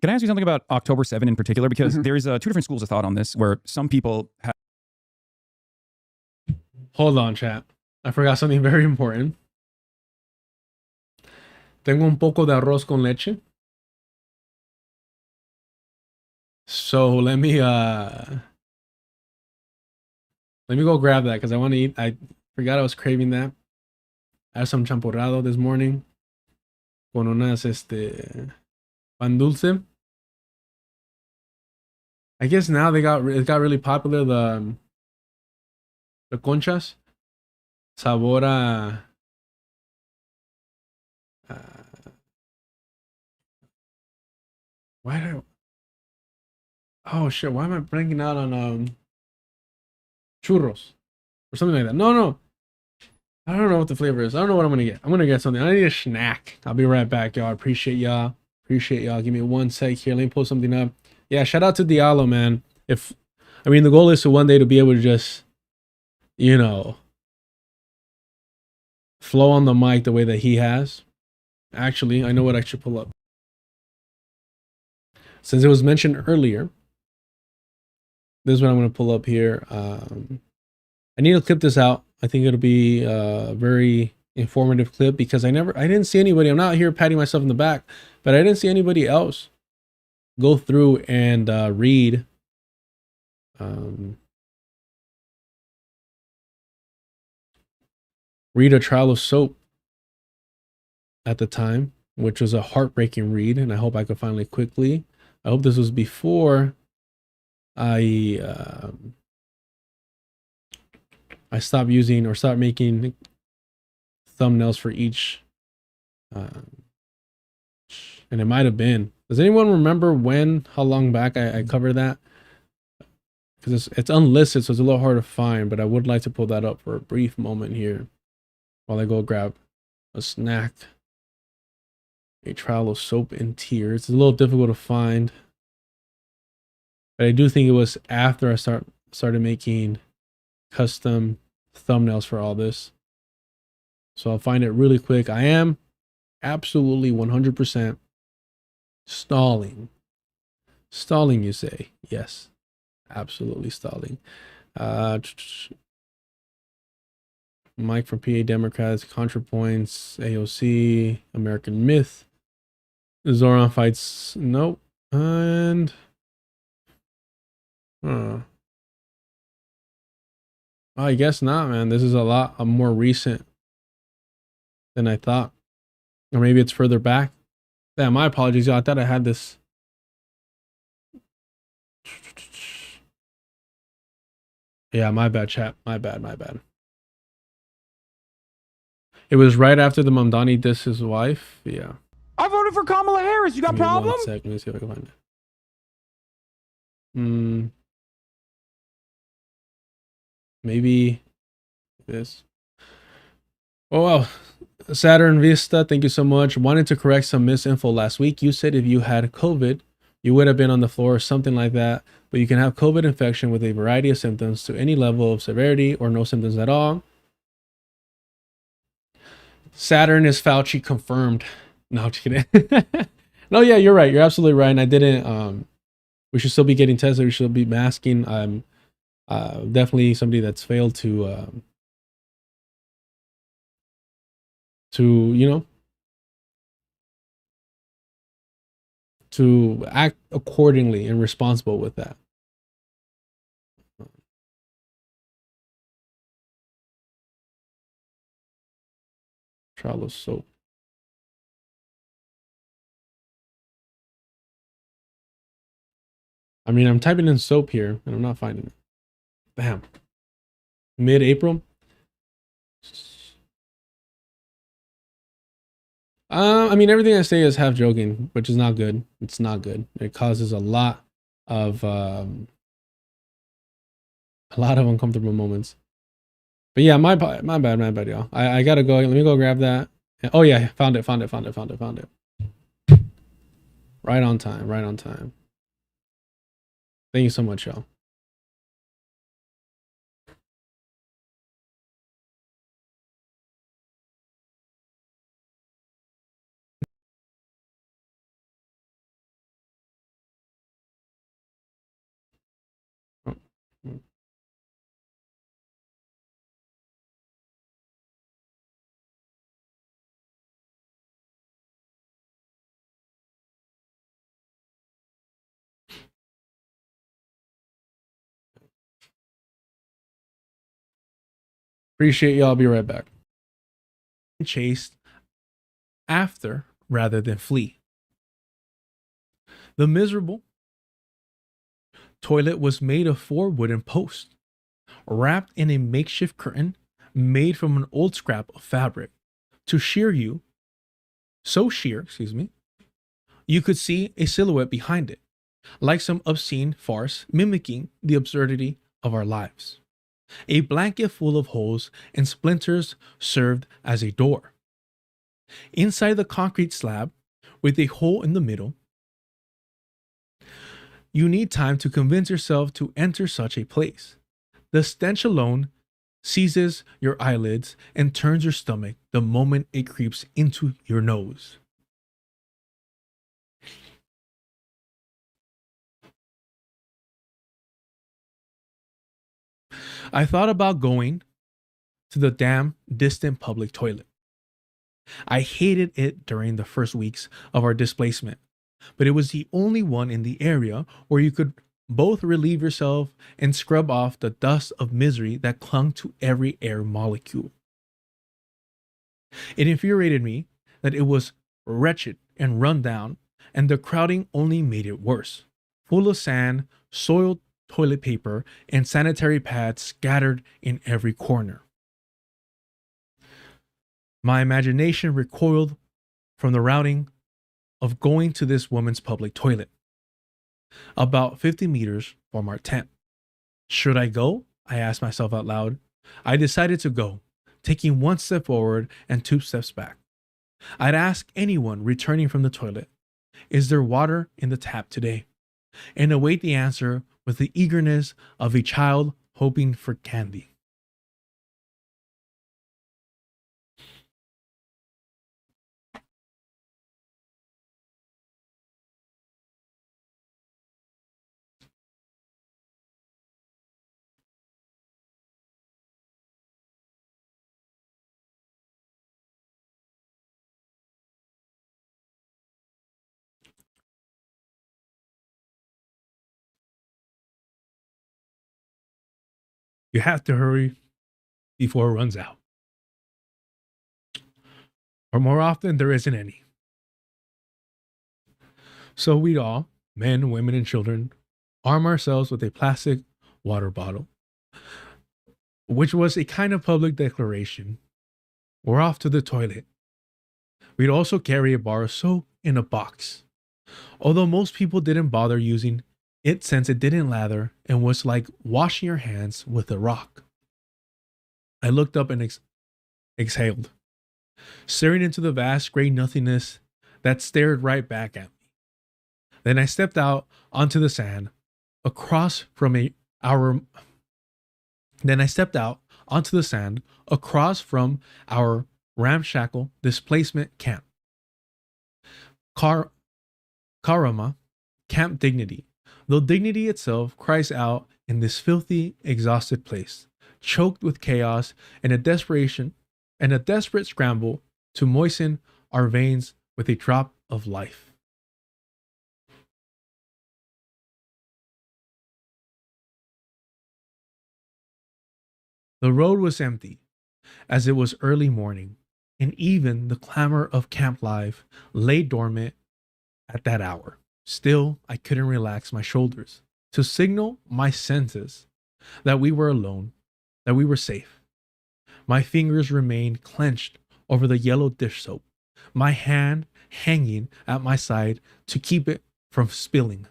Can I ask you something about October 7 in particular? Because there's two different schools of thought on this, where some people have... Hold on, chat. I forgot something very important. Tengo un poco de arroz con leche. So let me go grab that because I want to eat. I forgot I was craving that. I had some champurrado this morning con unas pan dulce. I guess now it got really popular, the conchas. Sabor a oh shit, why am I blanking out on churros or something like that? No. I don't know what the flavor is. I don't know what I'm gonna get. I'm gonna get something. I need a snack. I'll be right back, y'all. Appreciate y'all. Give me one sec here. Let me pull something up. Yeah, shout out to Diallo, man. The goal is to one day to be able to just, you know, flow on the mic the way that he has. Actually, I know what I should pull up. Since it was mentioned earlier, this is what I'm going to pull up here. I need to clip this out. I think it'll be a very informative clip because I didn't see anybody. I'm not here patting myself in the back, but I didn't see anybody else go through and read A Trial of Soap at the time, which was a heartbreaking read, and I hope I could finally quickly. I hope this was before I I stopped using or stopped making thumbnails for each. And it might have been. Does anyone remember how long back I covered that? Because it's unlisted, so it's a little hard to find, but I would like to pull that up for a brief moment here while I go grab a snack. A trial of soap and tears. It's a little difficult to find, but I do think it was after I started making custom thumbnails for all this. So I'll find it really quick. I am absolutely 100% stalling. Stalling, you say? Yes, absolutely stalling. Mike from PA Democrats, ContraPoints, AOC, American Myth, Zoran fights. Nope. And I guess not, man. This is a lot more recent than I thought. Or maybe it's further back. Yeah, my apologies, y'all. I thought I had this. Yeah, my bad, chat. My bad. It was right after the Mamdani dissed his wife. Yeah. I voted for Kamala Harris. You got Give me problem? 1 second. Let me see if I can find it. Maybe this. Oh, wow. Saturn Vista, thank you so much. Wanted to correct some misinfo last week. You said if you had COVID, you would have been on the floor or something like that. But you can have COVID infection with a variety of symptoms to any level of severity or no symptoms at all. Saturn is Fauci confirmed. No, I'm just kidding. No, yeah, you're right. You're absolutely right. And I didn't, we should still be getting tested. We should be masking. I'm definitely somebody that's failed to to act accordingly and responsible with that. Trial of soap. I mean, I'm typing in soap here and I'm not finding it. Damn. Mid-April. I mean, everything I say is half joking, which is not good. It's not good. It causes a lot of uncomfortable moments. But yeah, my bad, y'all. I gotta go. Let me go grab that. Oh yeah, found it. Right on time. Thank you so much, y'all. Appreciate y'all. Be right back. Chased after rather than flee. The miserable toilet was made of 4 wooden posts, wrapped in a makeshift curtain made from an old scrap of fabric to sheer you, you could see a silhouette behind it, like some obscene farce mimicking the absurdity of our lives. A blanket full of holes and splinters served as a door. Inside the concrete slab, with a hole in the middle, you need time to convince yourself to enter such a place. The stench alone seizes your eyelids and turns your stomach the moment it creeps into your nose. I thought about going to the damn distant public toilet. I hated it during the first weeks of our displacement, but it was the only one in the area where you could both relieve yourself and scrub off the dust of misery that clung to every air molecule. It infuriated me that it was wretched and run down, and the crowding only made it worse. Full of sand, soiled toilet paper, and sanitary pads scattered in every corner. My imagination recoiled from the routing of going to this woman's public toilet, about 50 meters from our tent. Should I go? I asked myself out loud. I decided to go, taking one step forward and 2 steps back. I'd ask anyone returning from the toilet, "Is there water in the tap today?" and await the answer with the eagerness of a child hoping for candy. You have to hurry before it runs out. Or more often, there isn't any. So we all, men, women, and children, arm ourselves with a plastic water bottle, which was a kind of public declaration. We're off to the toilet. We'd also carry a bar of soap in a box, although most people didn't bother using it since it didn't lather and was like washing your hands with a rock. I looked up and exhaled, staring into the vast gray nothingness that stared right back at me. Then I stepped out onto the sand across from our ramshackle displacement camp. Karama, Camp Dignity, though dignity itself cries out in this filthy, exhausted place, choked with chaos and a desperate scramble to moisten our veins with a drop of life. The road was empty, as it was early morning, and even the clamor of camp life lay dormant at that hour. Still, I couldn't relax my shoulders to signal my senses that we were alone, that we were safe. My fingers remained clenched over the yellow dish soap, my hand hanging at my side to keep it from spilling.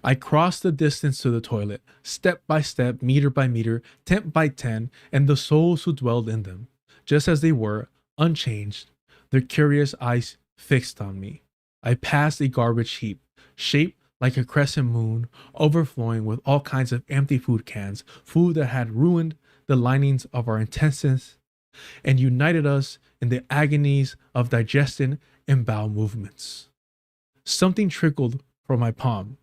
I crossed the distance to the toilet, step by step, meter by meter, tent by tent, and the souls who dwelled in them, just as they were, unchanged, their curious eyes fixed on me. I passed a garbage heap, shaped like a crescent moon, overflowing with all kinds of empty food cans, food that had ruined the linings of our intestines and united us in the agonies of digestion and bowel movements. Something trickled from my palm,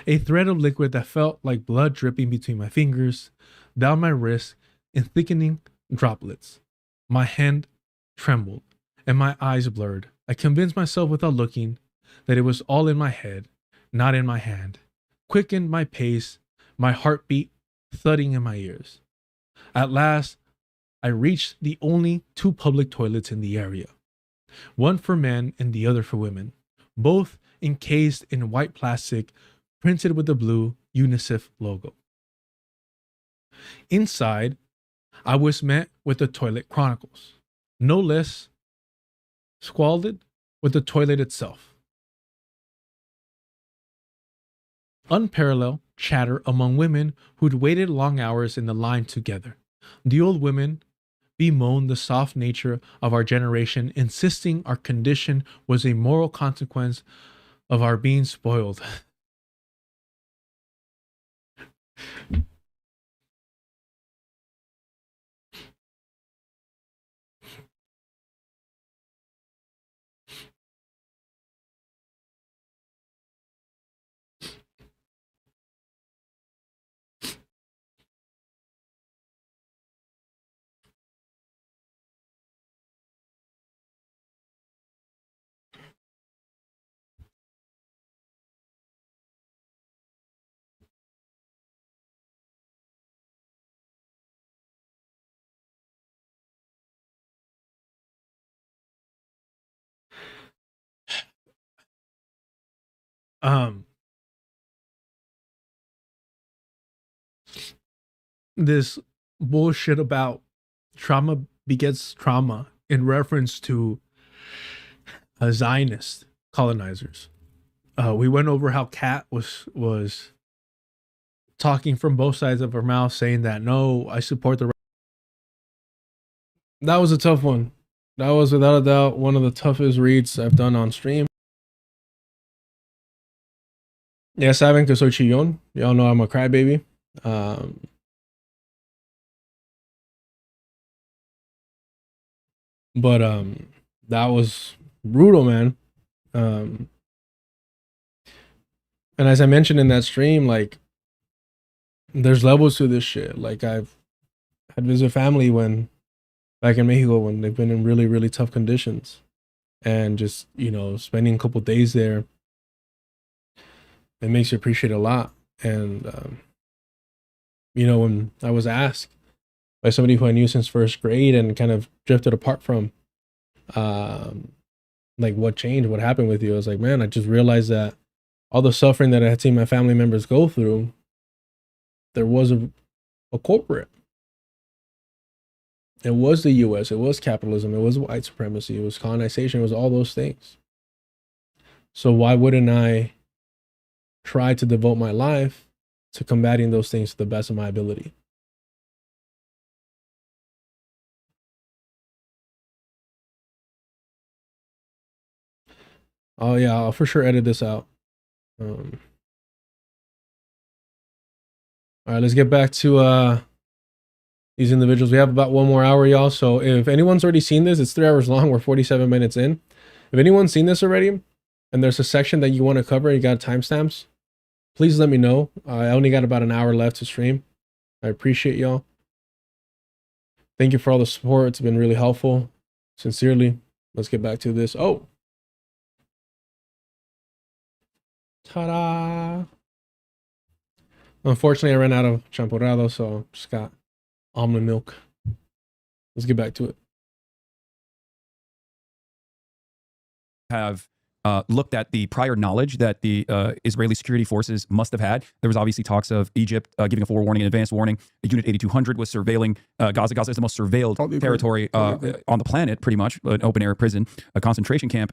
a thread of liquid that felt like blood dripping between my fingers, down my wrist in thickening droplets. My hand trembled and my eyes blurred. I convinced myself without looking that it was all in my head, not in my hand. Quickened my pace, my heartbeat thudding in my ears. At last, I reached the only 2 public toilets in the area, one for men and the other for women, both encased in white plastic printed with the blue UNICEF logo. Inside, I was met with the toilet chronicles, no less squalid with the toilet itself. Unparalleled chatter among women who'd waited long hours in the line together. The old women bemoaned the soft nature of our generation, insisting our condition was a moral consequence of our being spoiled. Um, this bullshit about trauma begets trauma in reference to Zionist colonizers. We went over how Kat was talking from both sides of her mouth, saying that no, I support the. That was a tough one. That was without a doubt one of the toughest reads I've done on stream. Ya saben que soy chillón. Y'all know I'm a crybaby. But that was brutal, man. And as I mentioned in that stream, like, there's levels to this shit. Like, I've had visit family when back in Mexico when they've been in really, really tough conditions, and just, you know, spending a couple days there, it makes you appreciate a lot. And you know, when I was asked by somebody who I knew since first grade and kind of drifted apart from, like, what changed, what happened with you, I was like, man, I just realized that all the suffering that I had seen my family members go through, there was a culprit. It was the US, it was capitalism, it was white supremacy, it was colonization, it was all those things. So why wouldn't I try to devote my life to combating those things to the best of my ability? Oh yeah, I'll for sure edit this out. All right, let's get back to these individuals. We have about 1 more hour, y'all. So if anyone's already seen this, it's 3 hours long. We're 47 minutes in. If anyone's seen this already, and there's a section that you want to cover, you got timestamps, please let me know. I only got about an hour left to stream. I appreciate y'all. Thank you for all the support. It's been really helpful. Sincerely. Let's get back to this. Oh. Ta-da. Unfortunately, I ran out of champurrado, so just got almond milk. Let's get back to it. Have looked at the prior knowledge that the Israeli security forces must have had. There was obviously talks of Egypt giving a forewarning, an advance warning. Unit 8200 was surveilling Gaza. Gaza is the most surveilled territory on the planet, pretty much, an open-air prison, a concentration camp.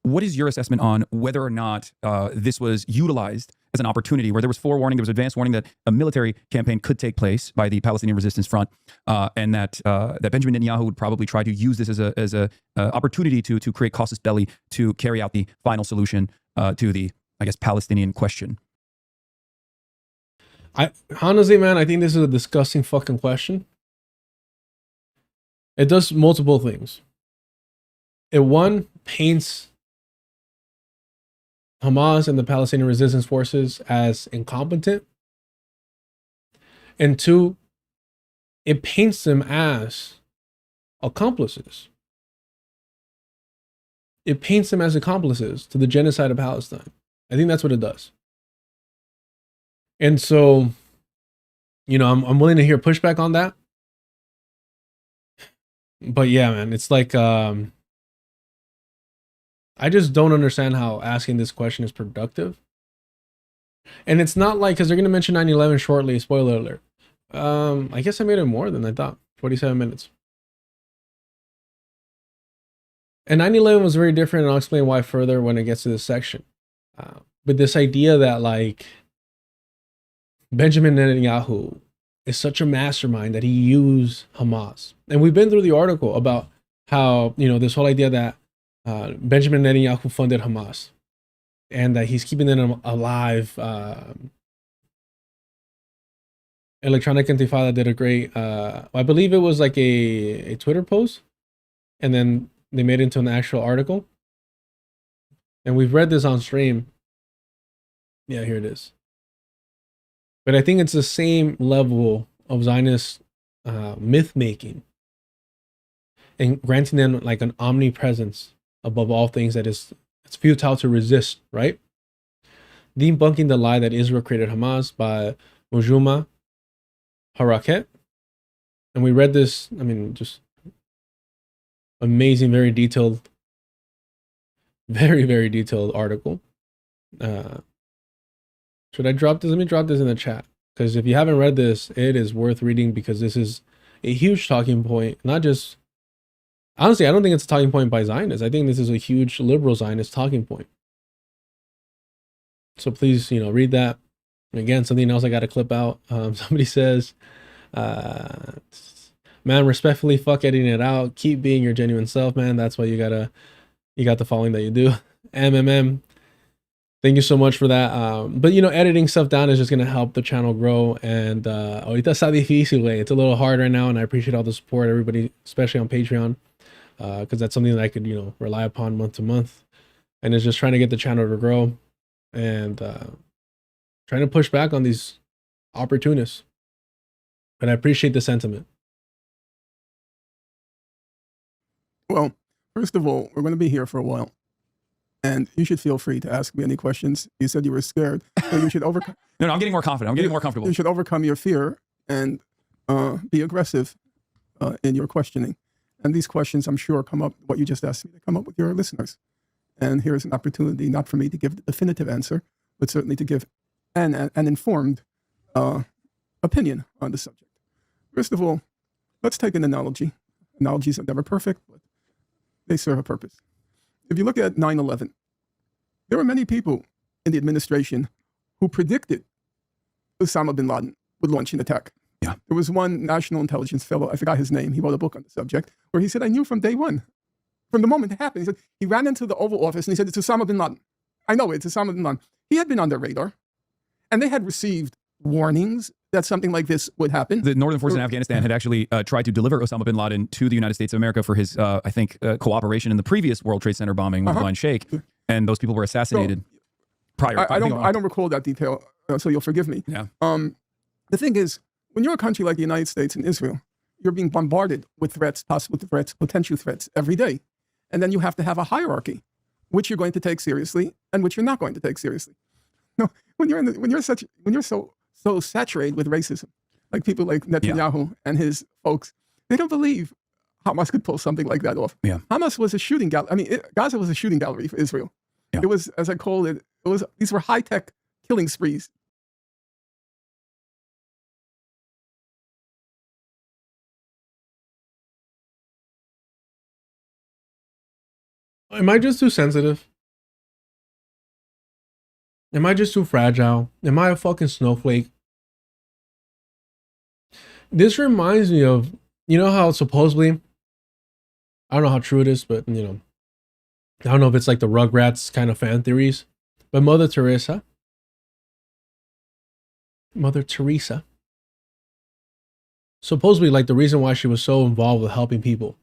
What is your assessment on whether or not this was utilized as an opportunity where there was forewarning, there was advance warning that a military campaign could take place by the Palestinian Resistance Front, and that Benjamin Netanyahu would probably try to use this as a opportunity to create casus belli to carry out the final solution to the, I guess, Palestinian question? I honestly, man, I think this is a disgusting fucking question. It does multiple things. It, one, paints Hamas and the Palestinian resistance forces as incompetent. And two, it paints them as accomplices. It paints them as accomplices to the genocide of Palestine. I think that's what it does. And so, you know, I'm willing to hear pushback on that. But yeah, man, it's like, I just don't understand how asking this question is productive. And it's not like, because they're going to mention 9/11 shortly, spoiler alert. I guess I made it more than I thought, 47 minutes. And 9/11 was very different, and I'll explain why further when it gets to this section. But this idea that, like, Benjamin Netanyahu is such a mastermind that he used Hamas. And we've been through the article about how, you know, this whole idea that Benjamin Netanyahu funded Hamas and that he's keeping them alive. Electronic Intifada did a great, I believe it was like a Twitter post, and then they made it into an actual article. And we've read this on stream. Yeah, here it is. But I think it's the same level of Zionist myth making and granting them like an omnipresence above all things that it's futile to resist, right? Debunking the lie that Israel created Hamas by Mujuma Haraket. And we read this, I mean, just amazing, very detailed, very, very detailed article. Should I drop this? Let me drop this in the chat, because if you haven't read this, it is worth reading, because this is a huge talking point. Not just, honestly, I don't think it's a talking point by Zionists. I think this is a huge liberal Zionist talking point. So please, read that. And again, something else I got to clip out. Somebody says, man, respectfully, fuck editing it out. Keep being your genuine self, man. That's why you got the following that you do. MMM. Thank you so much for that. But editing stuff down is just gonna help the channel grow. And ahorita está difícil, güey. It's a little hard right now, and I appreciate all the support, everybody, especially on Patreon, because that's something that I could rely upon month to month. And it's just trying to get the channel to grow, and trying to push back on these opportunists. But I appreciate the sentiment. Well, first of all, we're going to be here for a while. And you should feel free to ask me any questions. You said you were scared, so you should overcome. No, I'm getting more confident. I'm getting more comfortable. You should overcome your fear and be aggressive in your questioning. And these questions, I'm sure, come up, what you just asked me, to come up with your listeners. And here's an opportunity, not for me to give the definitive answer, but certainly to give an informed opinion on the subject. First of all, let's take an analogy. Analogies are never perfect, but they serve a purpose. If you look at 9/11, there were many people in the administration who predicted Osama bin Laden would launch an attack. Yeah. There was one national intelligence fellow, I forgot his name, he wrote a book on the subject, where he said, I knew from day one, from the moment it happened. He said, he ran into the Oval Office and he said, it's Osama bin Laden. I know it's Osama bin Laden. He had been on their radar, and they had received warnings that something like this would happen. The Northern Force in Afghanistan had actually tried to deliver Osama bin Laden to the United States of America for his, I think, cooperation in the previous World Trade Center bombing with Blind Sheikh, and those people were assassinated prior. I don't recall that detail, so you'll forgive me. Yeah. The thing is, when you're a country like the United States and Israel, you're being bombarded with threats, possible threats, potential threats every day. And then you have to have a hierarchy, which you're going to take seriously and which you're not going to take seriously. No, when you're so saturated with racism, like people like Netanyahu and his folks, they don't believe Hamas could pull something like that off. Yeah. Hamas was a shooting gallery. I mean, Gaza was a shooting gallery for Israel. Yeah. It was, as I called it, these were high-tech killing sprees. Am I just too sensitive? Am I just too fragile? Am I a fucking snowflake? This reminds me of, how supposedly, I don't know how true it is, but, I don't know if it's like the Rugrats kind of fan theories, but Mother Teresa, supposedly, like, the reason why she was so involved with helping people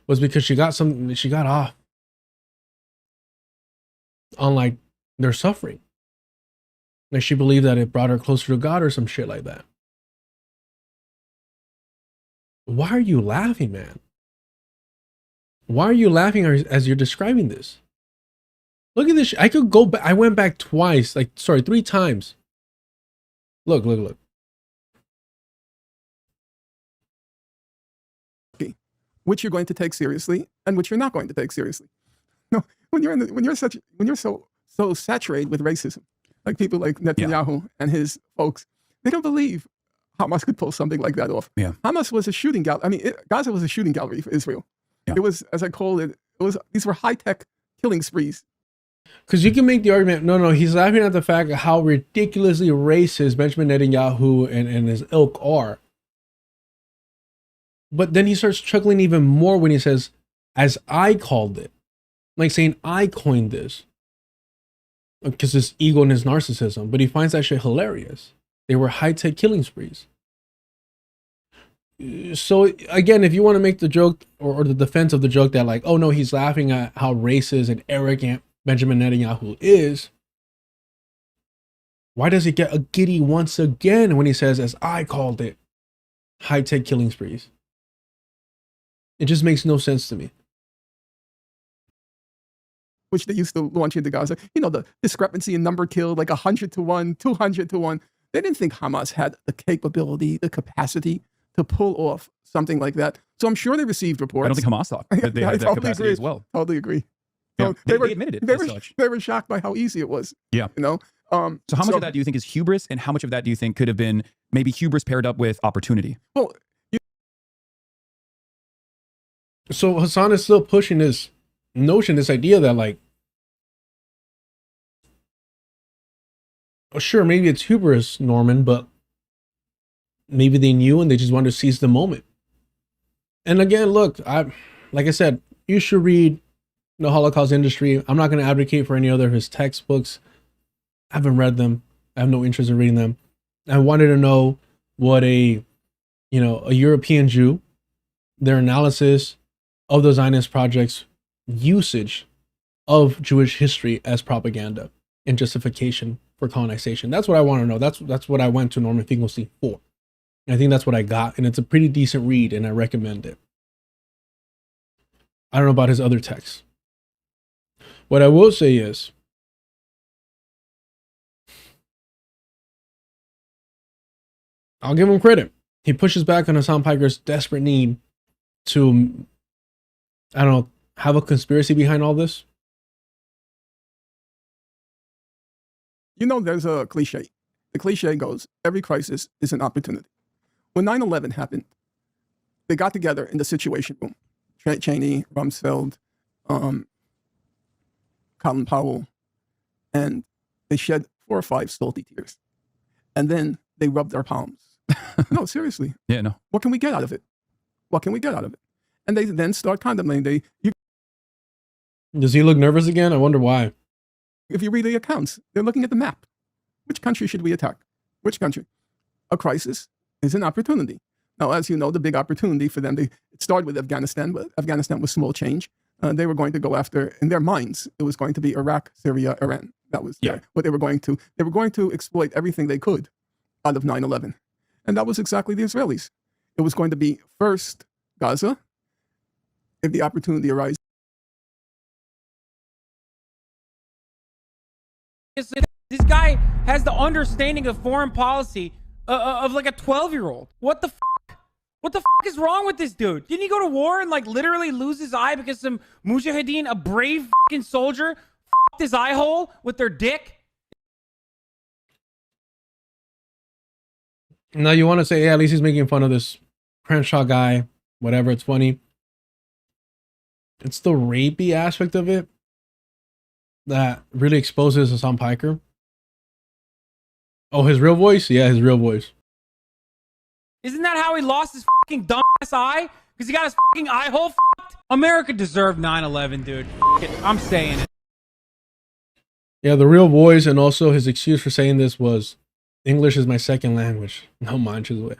was because she got off on, like, their suffering. Like, she believed that it brought her closer to God or some shit like that. Why are you laughing, man? Why are you laughing as you're describing this? Look at this. I could go back. I went back twice, 3 times. Look. Which you're going to take seriously and which you're not going to take seriously. No, when you're so saturated with racism, like people like Netanyahu and his folks, they don't believe Hamas could pull something like that off. Yeah. Hamas was a shooting gallery. I mean, Gaza was a shooting gallery for Israel. Yeah. It was, as I called it, these were high-tech killing sprees. Because you can make the argument, no, he's laughing at the fact of how ridiculously racist Benjamin Netanyahu and his ilk are. But then he starts chuckling even more when he says, as I called it. Like saying, I coined this. Because his ego and his narcissism. But he finds that shit hilarious. They were high-tech killing sprees. So, again, if you want to make the joke or the defense of the joke that, like, oh no, he's laughing at how racist and arrogant Benjamin Netanyahu is, why does he get a giddy once again when he says, as I called it, high-tech killing sprees? It just makes no sense to me. Which they used to launch into Gaza. The discrepancy in number killed, like 100 to 1, 200 to 1. They didn't think Hamas had the capability, the capacity to pull off something like that. So I'm sure they received reports. I don't think Hamas thought that they had that capacity as well. Totally agree. Yeah. So They admitted it as such. They were shocked by how easy it was. Yeah. You know. So how much of that do you think is hubris, and how much of that do you think could have been maybe hubris paired up with opportunity? Well, So Hasan is still pushing this notion, this idea that like, oh, sure, maybe it's hubris, Norman, but maybe they knew and they just wanted to seize the moment. And again, look, like I said, you should read The Holocaust Industry. I'm not going to advocate for any other of his textbooks. I haven't read them. I have no interest in reading them. I wanted to know what a European Jew, their analysis of the Zionist project's usage of Jewish history as propaganda and justification for colonization. That's what I want to know. That's what I went to Norman Finkelstein for. And I think that's what I got, and it's a pretty decent read, and I recommend it. I don't know about his other texts. What I will say is, I'll give him credit. He pushes back on Hasan Piker's desperate need to, I don't know, have a conspiracy behind all this. You know, there's a cliche. The cliche goes, every crisis is an opportunity. When 9/11 happened, they got together in the Situation Room. Cheney, Rumsfeld, Colin Powell, and they shed 4 or 5 salty tears. And then they rubbed their palms. No, seriously. Yeah, no. What can we get out of it? What can we get out of it? And they then start contemplating. Does he look nervous again? I wonder why. If you read the accounts, they're looking at the map. Which country should we attack? Which country? A crisis is an opportunity. Now, as you know, the big opportunity for them, it started with Afghanistan, but Afghanistan was small change. They were going to go after, in their minds, it was going to be Iraq, Syria, Iran. That was what they were going to. They were going to exploit everything they could out of 9/11. And that was exactly the Israelis. It was going to be first Gaza, if the opportunity arises. This guy has the understanding of foreign policy of like a 12-year-old. What the fuck? What the fuck is wrong with this dude? Didn't he go to war and like literally lose his eye because some mujahideen, a brave fucking soldier, fucked his eye hole with their dick? Now you want to say, yeah, at least he's making fun of this Crenshaw guy, whatever, it's funny. It's the rapey aspect of it that really exposes Hasan Piker. Oh, his real voice? Yeah, his real voice. Isn't that how he lost his fucking dumbass eye? Because he got his fucking eye hole fucked? America deserved 9/11, dude. F it. I'm saying it. Yeah, the real voice, and also his excuse for saying this was, English is my second language. No manches, way.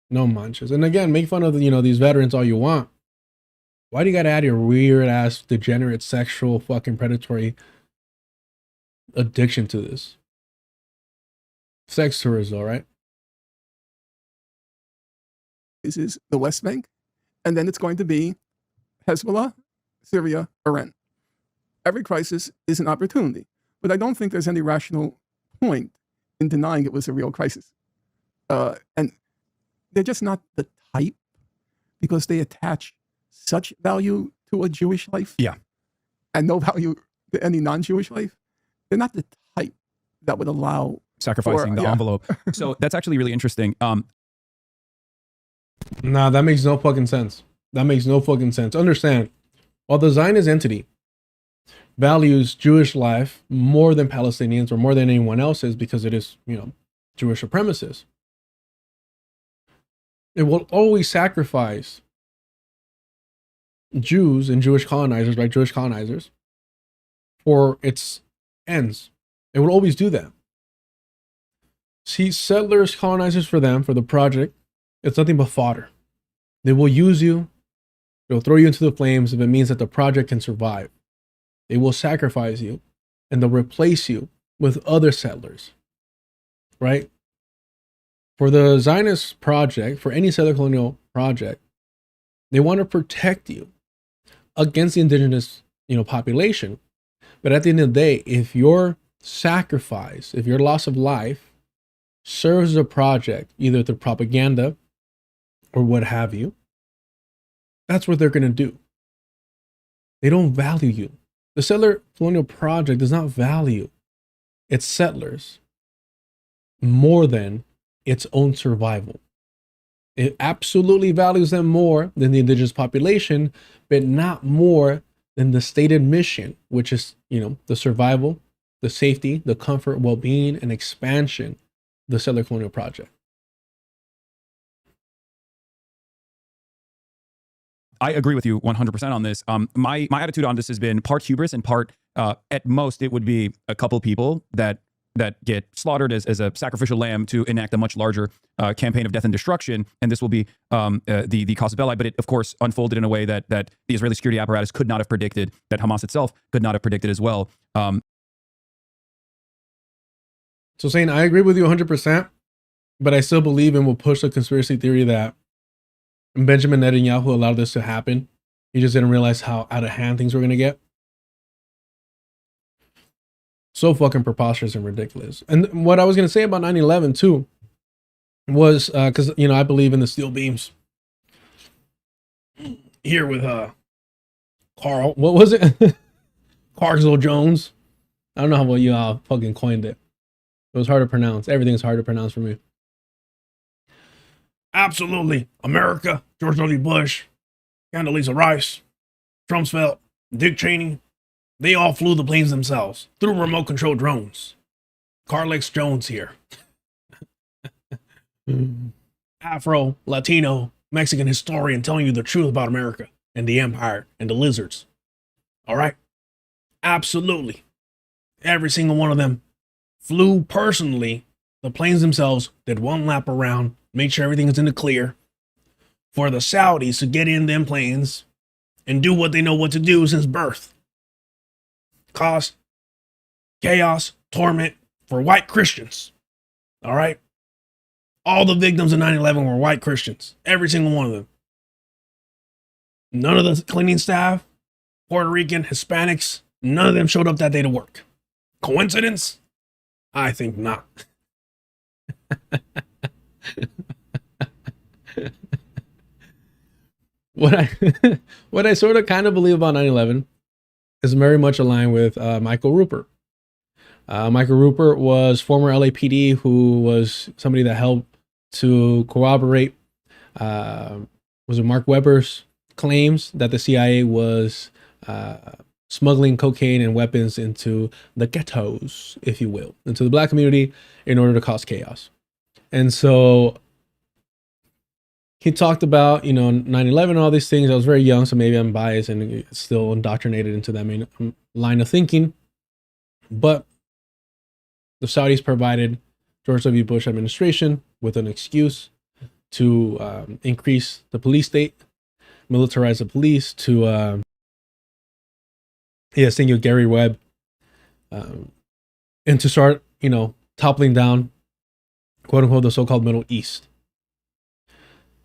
No manches. And again, make fun of these veterans all you want. Why do you gotta add your weird ass, degenerate, sexual, fucking predatory addiction to this? Sex tourism, all right? This is the West Bank, and then it's going to be Hezbollah, Syria, Iran. Every crisis is an opportunity, but I don't think there's any rational point in denying it was a real crisis. And they're just not the type, because they attach such value to a Jewish life, and no value to any non-Jewish life. They're not the type that would allow sacrificing the envelope. So that's actually really interesting. Nah, that makes no fucking sense. That makes no fucking sense. Understand, while the Zionist entity values Jewish life more than Palestinians or more than anyone else's because it is, Jewish supremacist, it will always sacrifice Jews and Jewish colonizers, right? Jewish colonizers for its ends. It will always do that. See, settlers, colonizers, for them, for the project, it's nothing but fodder. They will use you. They'll throw you into the flames if it means that the project can survive. They will sacrifice you, and they'll replace you with other settlers, right? For the Zionist project, for any settler colonial project, they want to protect you against the indigenous, population. But at the end of the day, if your sacrifice, if your loss of life serves a project, either through propaganda or what have you, that's what they're going to do. They don't value you. The settler colonial project does not value its settlers more than its own survival. It absolutely values them more than the indigenous population, but not more than the stated mission, which is, the survival, the safety, the comfort, well-being, and expansion of the settler colonial project. I agree with you 100% on this. My attitude on this has been part hubris and part, at most, it would be a couple people that get slaughtered as a sacrificial lamb to enact a much larger campaign of death and destruction, and this will be the casus belli. But it, of course, unfolded in a way that the Israeli security apparatus could not have predicted, that Hamas itself could not have predicted as well. So saying, I agree with you 100%, but I still believe and will push the conspiracy theory that Benjamin Netanyahu allowed this to happen. He just didn't realize how out of hand things were going to get. So fucking preposterous and ridiculous. And what I was going to say about 9/11 too was, because, I believe in the steel beams. Here with Carl, what was it? Carswell Jones. I don't know how well you fucking coined it. It was hard to pronounce. Everything's hard to pronounce for me. Absolutely. America, George W. Bush, Condoleezza Rice, Rumsfeld, Dick Cheney, they all flew the planes themselves through remote control drones. Carl X. Jones here. Afro, Latino, Mexican historian telling you the truth about America and the empire and the lizards. All right? Absolutely. Every single one of them flew personally the planes themselves, did one lap around, made sure everything is in the clear for the Saudis to get in them planes and do what they know what to do since birth. Cause chaos, torment for white Christians. All right? All the victims of 9/11 were white Christians. Every single one of them. None of the cleaning staff, Puerto Rican, Hispanics, none of them showed up that day to work. Coincidence? I think not. What I sort of kind of believe about 9/11 is very much aligned with Michael Rupert. Michael Rupert was former LAPD who was somebody that helped to corroborate was it Mark Weber's claims that the CIA was smuggling cocaine and weapons into the ghettos, if you will, into the black community in order to cause chaos. And so he talked about, 9/11 and all these things. I was very young, so maybe I'm biased and still indoctrinated into that main line of thinking. But the Saudis provided George W. Bush administration with an excuse to increase the police state, militarize the police, to thank you, Gary Webb, and to start, toppling down, quote unquote, the so-called Middle East.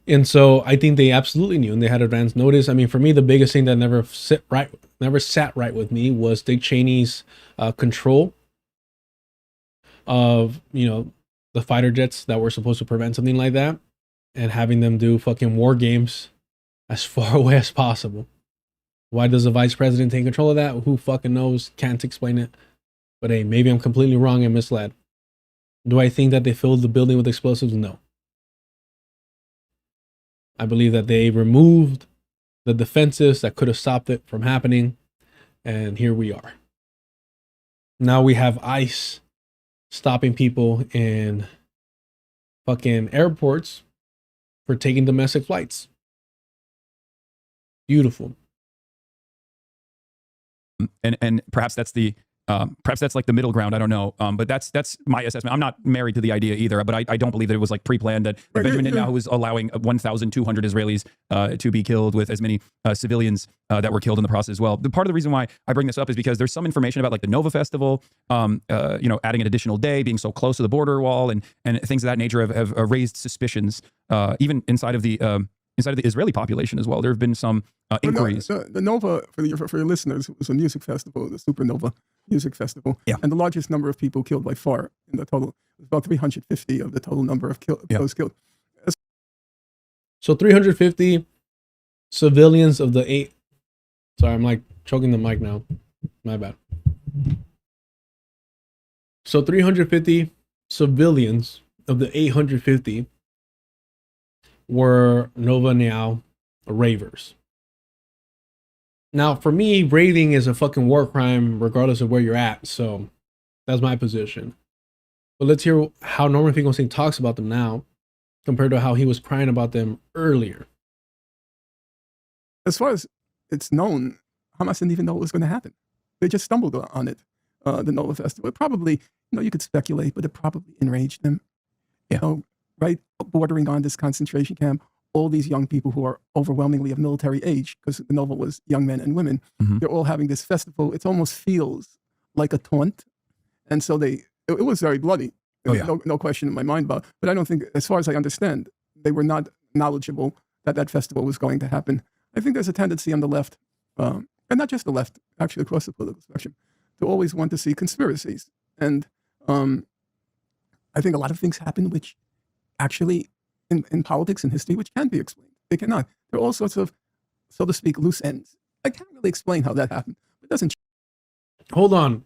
And so I think they absolutely knew, and they had advance notice. I mean, for me, the biggest thing that never sat right with me was Dick Cheney's control of, the fighter jets that were supposed to prevent something like that, and having them do fucking war games as far away as possible. Why does the vice president take control of that? Who fucking knows? Can't explain it. But hey, maybe I'm completely wrong and misled. Do I think that they filled the building with explosives? No. I believe that they removed the defenses that could have stopped it from happening. And here we are. Now we have ICE stopping people in fucking airports for taking domestic flights. Beautiful. And perhaps that's like the middle ground. I don't know. But that's my assessment. I'm not married to the idea either, but I don't believe that it was like pre-planned, that Benjamin Netanyahu was allowing 1,200 Israelis to be killed, with as many civilians that were killed in the process as well. The part of the reason why I bring this up is because there's some information about like the Nova Festival, adding an additional day, being so close to the border wall, and things of that nature have raised suspicions, even inside of the Israeli population as well. There have been some inquiries. The Nova, for your listeners, was a music festival, the Supernova Music Festival. Yeah. And the largest number of people killed by far in the total was about 350 of the total number of those killed. So 350 civilians of the 8. Sorry, I'm like choking the mic now. My bad. So 350 civilians of the 850 were Nova Now ravers. Now, for me, raving is a fucking war crime regardless of where you're at. So that's my position. But let's hear how Norman Finkelstein talks about them now compared to how he was crying about them earlier. As far as it's known, Hamas didn't even know it was going to happen. They just stumbled on it, the Nova Festival. It probably, you could speculate, but it probably enraged them. Right, bordering on this concentration camp, all these young people who are overwhelmingly of military age, because the Nova was young men and women, they're all having this festival. It almost feels like a taunt. And so it was very bloody. No question in my mind about it. But I don't think, as far as I understand, they were not knowledgeable that that festival was going to happen. I think there's a tendency on the left, and not just the left, actually across the political spectrum, to always want to see conspiracies. And I think a lot of things happen which actually, in politics and history, which can be explained. They cannot. There are all sorts of, so to speak, loose ends. I can't really explain how that happened. It doesn't. Hold on.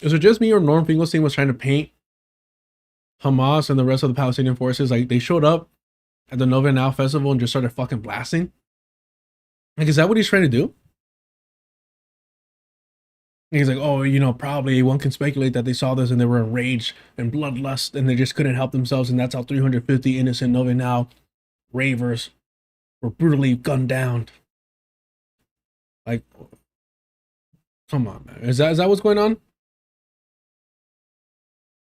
Is it just me or Norm Finkelstein was trying to paint Hamas and the rest of the Palestinian forces like they showed up at the Nova Now festival and just started fucking blasting? Like, is that what he's trying to do? And he's like, oh, probably one can speculate that they saw this and they were enraged and bloodlust and they just couldn't help themselves. And that's how 350 innocent Nova Now ravers were brutally gunned down. Like, come on, man. Is that what's going on?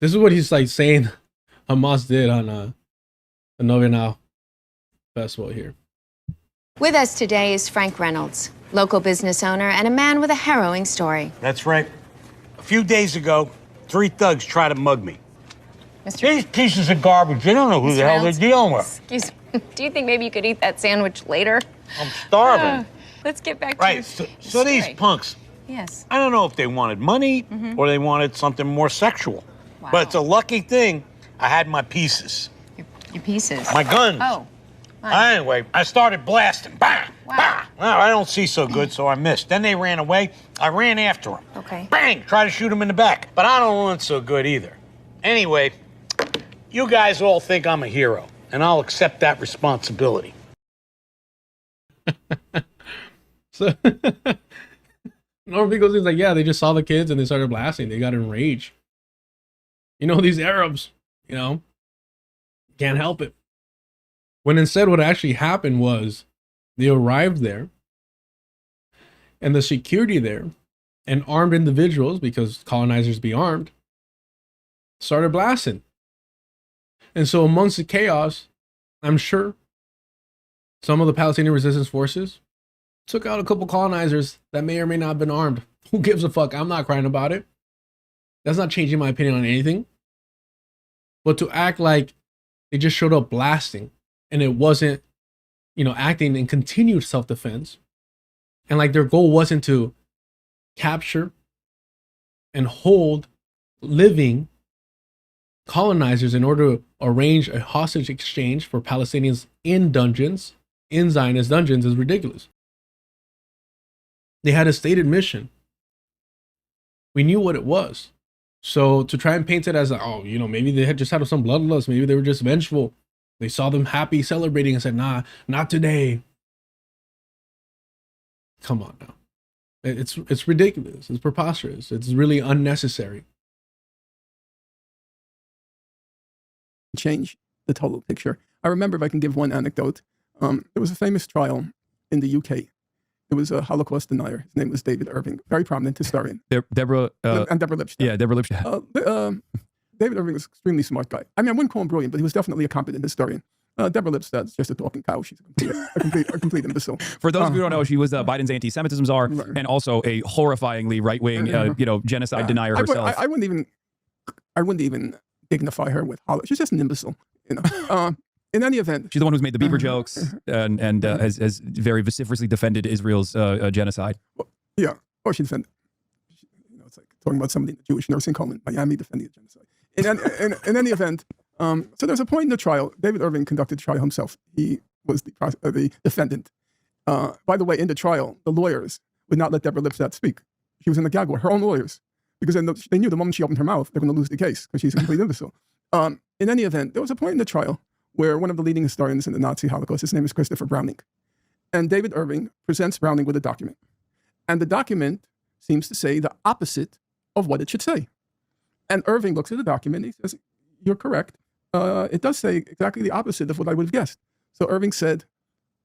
This is what he's like saying Hamas did on the Nova Now festival here. With us today is Frank Reynolds, local business owner and a man with a harrowing story. That's right. A few days ago, 3 thugs tried to mug me. These pieces of garbage, they don't know who the hell they're dealing with. Excuse me. Do you think maybe you could eat that sandwich later? I'm starving. Let's get back to your So these punks, Yes. I don't know if they wanted money or they wanted something more sexual. Wow. But it's a lucky thing I had my pieces. Your pieces? My guns. Oh. Anyway, I started blasting. Bang! Wow. Bang! Well, I don't see so good, so I missed. Then they ran away. I ran after them. Okay. Bang! Try to shoot them in the back. But I don't run so good either. Anyway, you guys all think I'm a hero, and I'll accept that responsibility. So Norman Finkelstein's like, yeah, they just saw the kids and they started blasting. They got enraged. These Arabs, can't help it. When instead what actually happened was they arrived there and the security there and armed individuals, because colonizers be armed, started blasting. And so amongst the chaos, I'm sure some of the Palestinian resistance forces took out a couple colonizers that may or may not have been armed. Who gives a fuck? I'm not crying about it. That's not changing my opinion on anything. But to act like they just showed up blasting and it wasn't, acting in continued self-defense, and like their goal wasn't to capture and hold living colonizers in order to arrange a hostage exchange for Palestinians in dungeons, in Zionist dungeons, is ridiculous. They had a stated mission. We knew what it was. So to try and paint it as, maybe they had just had some bloodlust, maybe they were just vengeful. They saw them happy, celebrating, and said, nah, not today. Come on now. It's ridiculous. It's preposterous. It's really unnecessary. Change the total picture. I remember, if I can give one anecdote, there was a famous trial in the UK. It was a Holocaust denier. His name was David Irving, very prominent historian. Deborah and Deborah Lipstadt. Yeah, Deborah Lipstadt. David Irving was an extremely smart guy. I wouldn't call him brilliant, but he was definitely a competent historian. Deborah Lipstadt's just a talking cow. She's a complete imbecile. For those of you who don't know, she was Biden's anti-Semitism czar and also a horrifyingly right-wing, genocide denier herself. I wouldn't even dignify her with Holocaust. She's just an imbecile. In any event, she's the one who's made the Bieber jokes and has very vociferously defended Israel's genocide. Or she defended. It's like talking about somebody in the Jewish nursing home in Miami defending the genocide. In any event, so there's a point in the trial. David Irving conducted the trial himself. He was the defendant. By the way, in the trial, the lawyers would not let Deborah Lipstadt speak. She was in the gag order, her own lawyers, because they knew the moment she opened her mouth, they're going to lose the case because she's a complete imbecile. In any event, there was a point in the trial where one of the leading historians in the Nazi Holocaust, his name is Christopher Browning, and David Irving presents Browning with a document. And the document seems to say the opposite of what it should say. And Irving looks at the document and he says, you're correct. It does say exactly the opposite of what I would have guessed. So Irving said,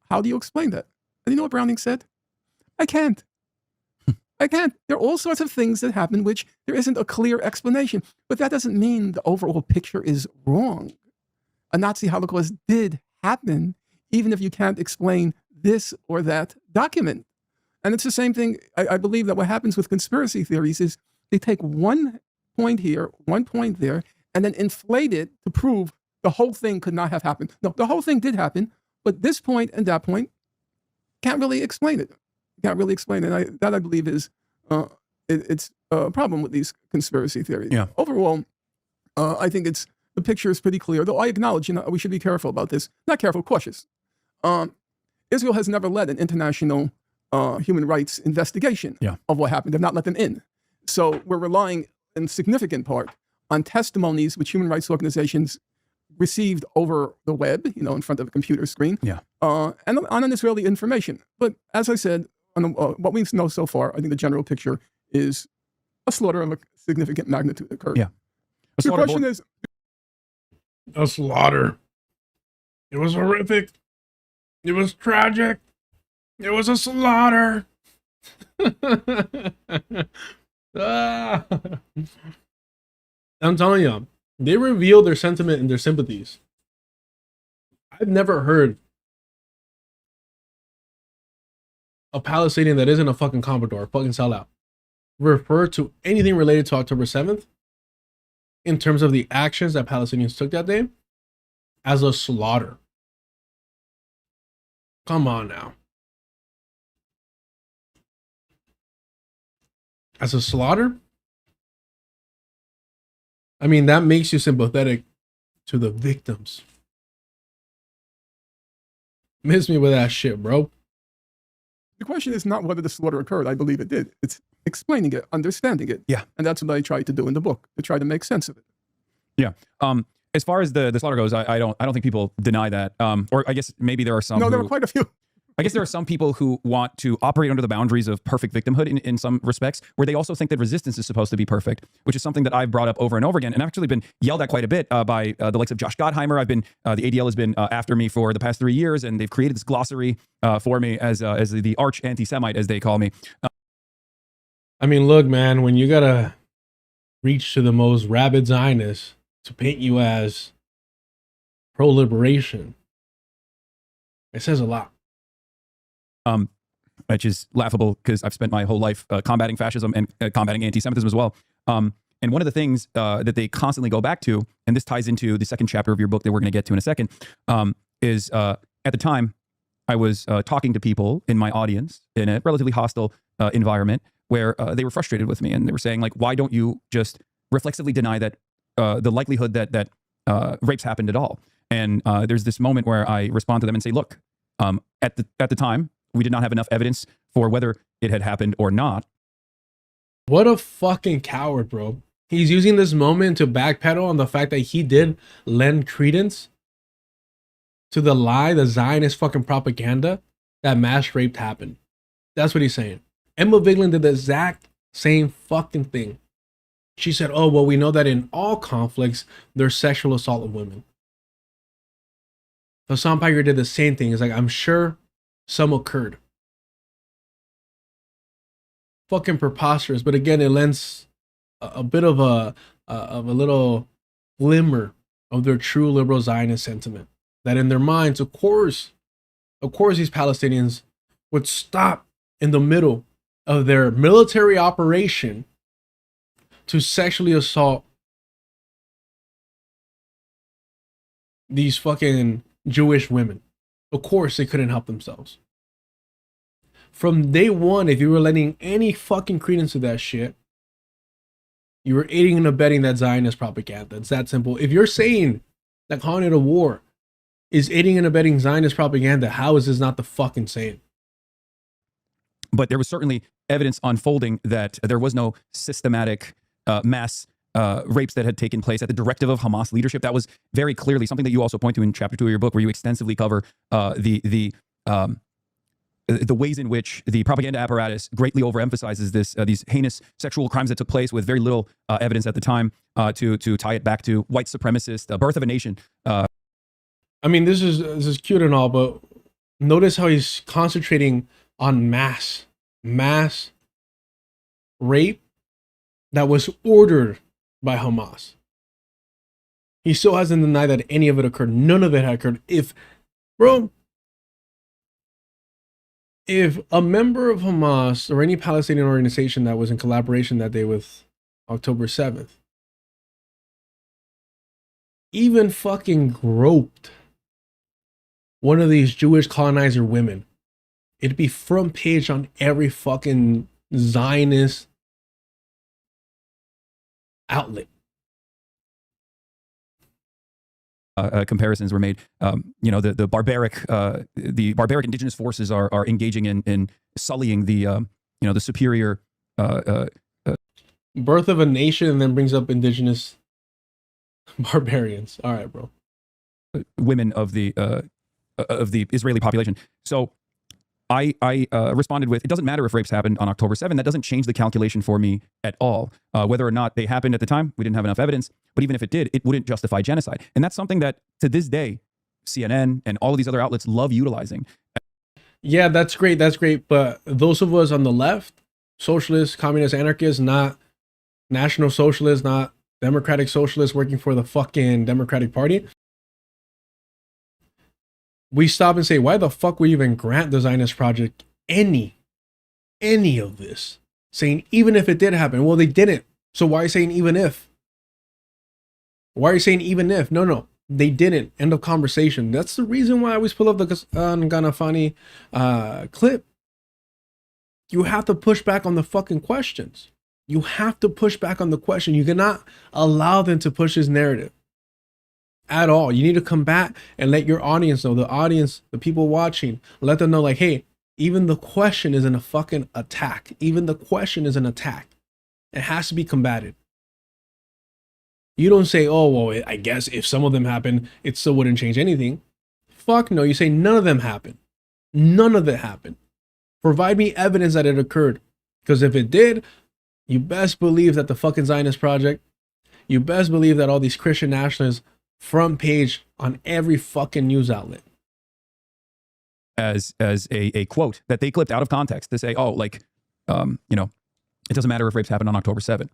how do you explain that? And you know what Browning said? I can't. I can't. There are all sorts of things that happen which there isn't a clear explanation. But that doesn't mean the overall picture is wrong. A Nazi Holocaust did happen, even if you can't explain this or that document. And it's the same thing. I believe that what happens with conspiracy theories is they take one point here, one point there, and then inflate it to prove the whole thing could not have happened. No, the whole thing did happen, but this point and that point can't really explain it. Can't really explain it. That I believe is it's a problem with these conspiracy theories. Yeah. Overall, I think the picture is pretty clear. Though I acknowledge, we should be careful about this. Not careful, cautious. Israel has never led an international human rights investigation of what happened. They've not let them in. So we're relying in significant part on testimonies which human rights organizations received over the web, in front of a computer screen, and on an Israeli information. But as I said, on what we know so far, I think the general picture is a slaughter of a significant magnitude occurred. Yeah. The question is... A slaughter. It was horrific. It was tragic. It was a slaughter. Ah. I'm telling you, they reveal their sentiment and their sympathies. I've never heard a Palestinian that isn't a fucking Commodore, fucking sellout, refer to anything related to October 7th in terms of the actions that Palestinians took that day as a slaughter. Come on now. As a slaughter? I mean, that makes you sympathetic to the victims. Miss me with that shit, bro. The question is not whether the slaughter occurred. I believe it did. It's explaining it, understanding it. Yeah. And that's what I tried to do in the book, to try to make sense of it. Yeah. As far as the slaughter goes, I don't think people deny that. Or I guess maybe there are some. No, there were quite a few. I guess there are some people who want to operate under the boundaries of perfect victimhood in some respects, where they also think that resistance is supposed to be perfect, which is something that I've brought up over and over again, and actually been yelled at quite a bit by the likes of Josh Gottheimer. I've been the ADL has been after me for the past 3 years, and they've created this glossary for me as the arch anti-Semite, as they call me. I mean, look, man, when you gotta reach to the most rabid Zionists to paint you as pro-liberation, it says a lot. Which is laughable because I've spent my whole life combating fascism and combating anti-Semitism as well. And one of the things that they constantly go back to, and this ties into the second chapter of your book that we're going to get to in a second, is at the time I was talking to people in my audience in a relatively hostile environment where they were frustrated with me, and they were saying, like, why don't you just reflexively deny that the likelihood that rapes happened at all? And there's this moment where I respond to them and say, look, at the time, we did not have enough evidence for whether it had happened or not. What a fucking coward, bro. He's using this moment to backpedal on the fact that he did lend credence to the lie, the Zionist fucking propaganda, that mass rape happened. That's what he's saying. Emma Vigeland did the exact same fucking thing. She said, oh, well, we know that in all conflicts, there's sexual assault of women. Hasan Piker did the same thing. It's like, I'm sure some occurred. Fucking preposterous. But again, it lends a bit of a little glimmer of their true liberal Zionist sentiment. That in their minds, of course, these Palestinians would stop in the middle of their military operation to sexually assault these fucking Jewish women. Of course, they couldn't help themselves. From day one, if you were lending any fucking credence to that shit, you were aiding and abetting that Zionist propaganda. It's that simple. If you're saying that calling it a war is aiding and abetting Zionist propaganda, how is this not the fucking same? but there was certainly evidence unfolding that there was no systematic mass rapes that had taken place at the directive of Hamas leadership. That was very clearly something that you also point to in chapter 2 of your book, where you extensively cover the ways in which the propaganda apparatus greatly overemphasizes these heinous sexual crimes that took place with very little evidence at the time to tie it back to white supremacist birth of a nation. I mean, this is cute and all, but notice how he's concentrating on mass rape that was ordered by Hamas. He still hasn't denied that any of it occurred. None of it had occurred. If a member of Hamas or any Palestinian organization that was in collaboration that day with October 7th even fucking groped one of these Jewish colonizer women, it'd be front page on every fucking Zionist outlet. Comparisons were made. The barbaric indigenous forces are engaging in sullying the superior birth of a nation, and then brings up indigenous barbarians. All right, bro. Women of the Israeli population. So I responded with, it doesn't matter if rapes happened on October 7th. That doesn't change the calculation for me at all. Whether or not they happened at the time, we didn't have enough evidence. But even if it did, it wouldn't justify genocide. And that's something that, to this day, CNN and all of these other outlets love utilizing. Yeah, that's great. That's great. But those of us on the left, socialists, communists, anarchists, not national socialists, not democratic socialists working for the fucking Democratic Party, we stop and say, why the fuck we even grant the Zionist project any of this? Saying even if it did happen. Well, they didn't. So why are you saying even if? Why are you saying even if? No, they didn't. End of conversation. That's the reason why I always pull up the Ghanafani clip. You have to push back on the fucking questions. You have to push back on the question. You cannot allow them to push his narrative at all. You need to come back and let your audience know, the people watching, let them know, like, hey, even the question isn't a fucking attack. Even the question is an attack. It has to be combated. You don't say, oh, well, I guess if some of them happen, it still wouldn't change anything. Fuck no. You say none of them happened. None of it happened. Provide me evidence that it occurred. Because if it did, you best believe that the fucking Zionist project, you best believe that all these Christian nationalists front page on every fucking news outlet. As a quote that they clipped out of context to say, oh, like, it doesn't matter if rapes happened on October 7th.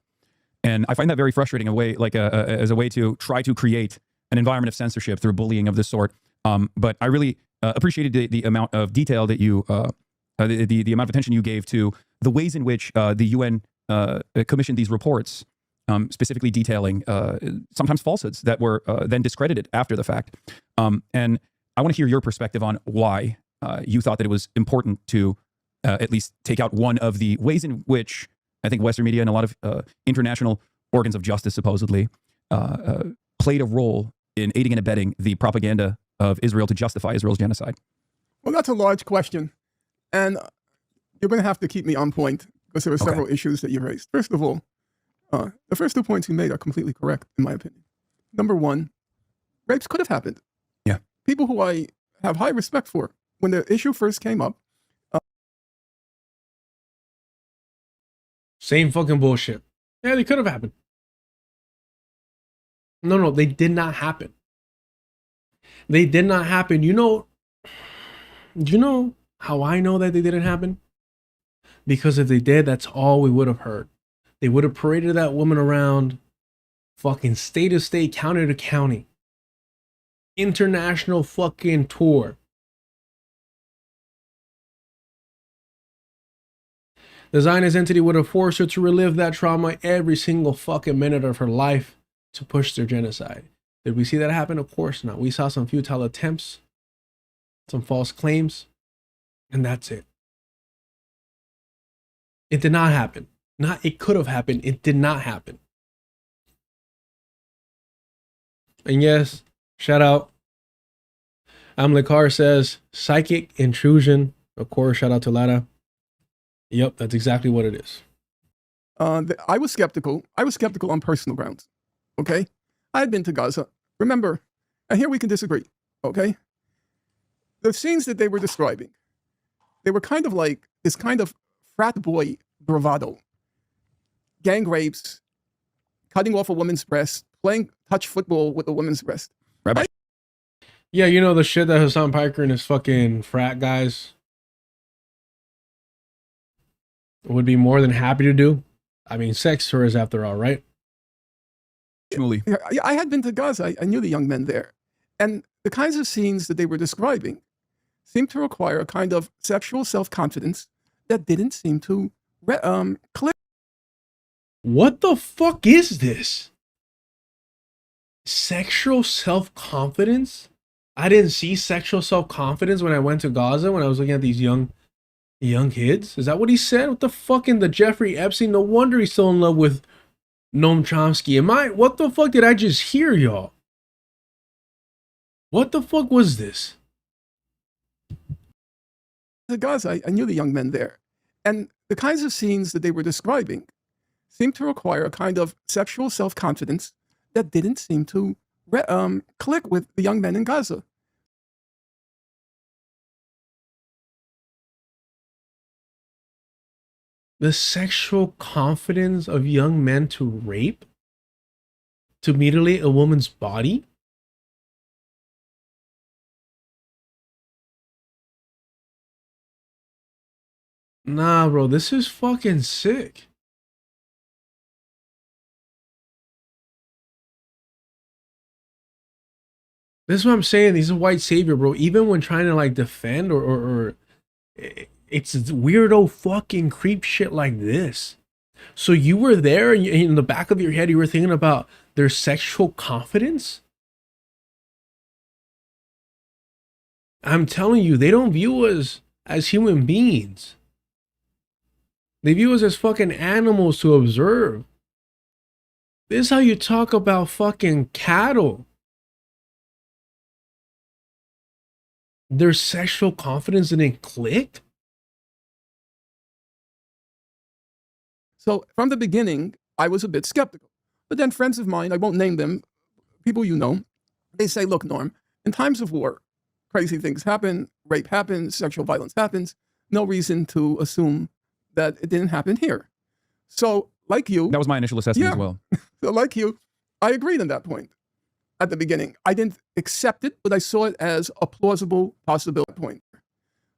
And I find that very frustrating, as a way to try to create an environment of censorship through bullying of this sort. But I really appreciated the amount of detail that you, the amount of attention you gave to the ways in which the UN commissioned these reports, specifically detailing sometimes falsehoods that were then discredited after the fact. And I want to hear your perspective on why you thought that it was important to at least take out one of the ways in which I think Western media and a lot of international organs of justice supposedly played a role in aiding and abetting the propaganda of Israel to justify Israel's genocide. Well, that's a large question. And you're going to have to keep me on point because there are several issues that you raised. First of all, the first 2 points you made are completely correct, in my opinion. Number one, rapes could have happened. Yeah. People who I have high respect for, when the issue first came up, same fucking bullshit. Yeah, they could have happened. No, they did not happen. They did not happen. Do you know how I know that they didn't happen? Because if they did, that's all we would have heard. They would have paraded that woman around fucking state to state, county to county. International fucking tour. The Zionist entity would have forced her to relive that trauma every single fucking minute of her life to push their genocide. Did we see that happen? Of course not. We saw some futile attempts, some false claims, and that's it. It did not happen. Not it could have happened. It did not happen. And yes, shout out. Amlikar says, psychic intrusion. Of course, shout out to Lara. Yep, that's exactly what it is. I was skeptical. I was skeptical on personal grounds. Okay, I had been to Gaza. Remember, and here we can disagree. Okay, the scenes that they were describing, they were kind of like this kind of frat boy bravado, gang rapes, cutting off a woman's breast, playing touch football with a woman's breast. Rabbi. Yeah, you know the shit that Hasan Piker and his fucking frat guys would be more than happy to do. I mean, sex tourists after all, right? I had been to Gaza. I knew the young men there. And the kinds of scenes that they were describing seemed to require a kind of sexual self-confidence that didn't seem to click. What the fuck is this? Sexual self-confidence? I didn't see sexual self-confidence when I went to Gaza when I was looking at these young kids. Is that what he said? What the fuck in the Jeffrey Epstein? No wonder he's still in love with Noam Chomsky. What the fuck did I just hear, y'all? What the fuck was this? To Gaza, I knew the young men there. And the kinds of scenes that they were describing seemed to require a kind of sexual self-confidence that didn't seem to click with the young men in Gaza. The sexual confidence of young men to rape? To mutilate a woman's body? Nah, bro, this is fucking sick. This is what I'm saying. He's a white savior, bro. Even when trying to like defend or it's weirdo fucking creep shit like this. So you were there and in the back of your head, you were thinking about their sexual confidence? I'm telling you, they don't view us as human beings. They view us as fucking animals to observe. This is how you talk about fucking cattle. Their sexual confidence didn't click? So from the beginning, I was a bit skeptical. But then friends of mine, I won't name them, people you know, they say, look, Norm, in times of war, crazy things happen, rape happens, sexual violence happens. No reason to assume that it didn't happen here. So like you... That was my initial assessment as well. So like you, I agreed on that point at the beginning. I didn't accept it, but I saw it as a plausible possibility point.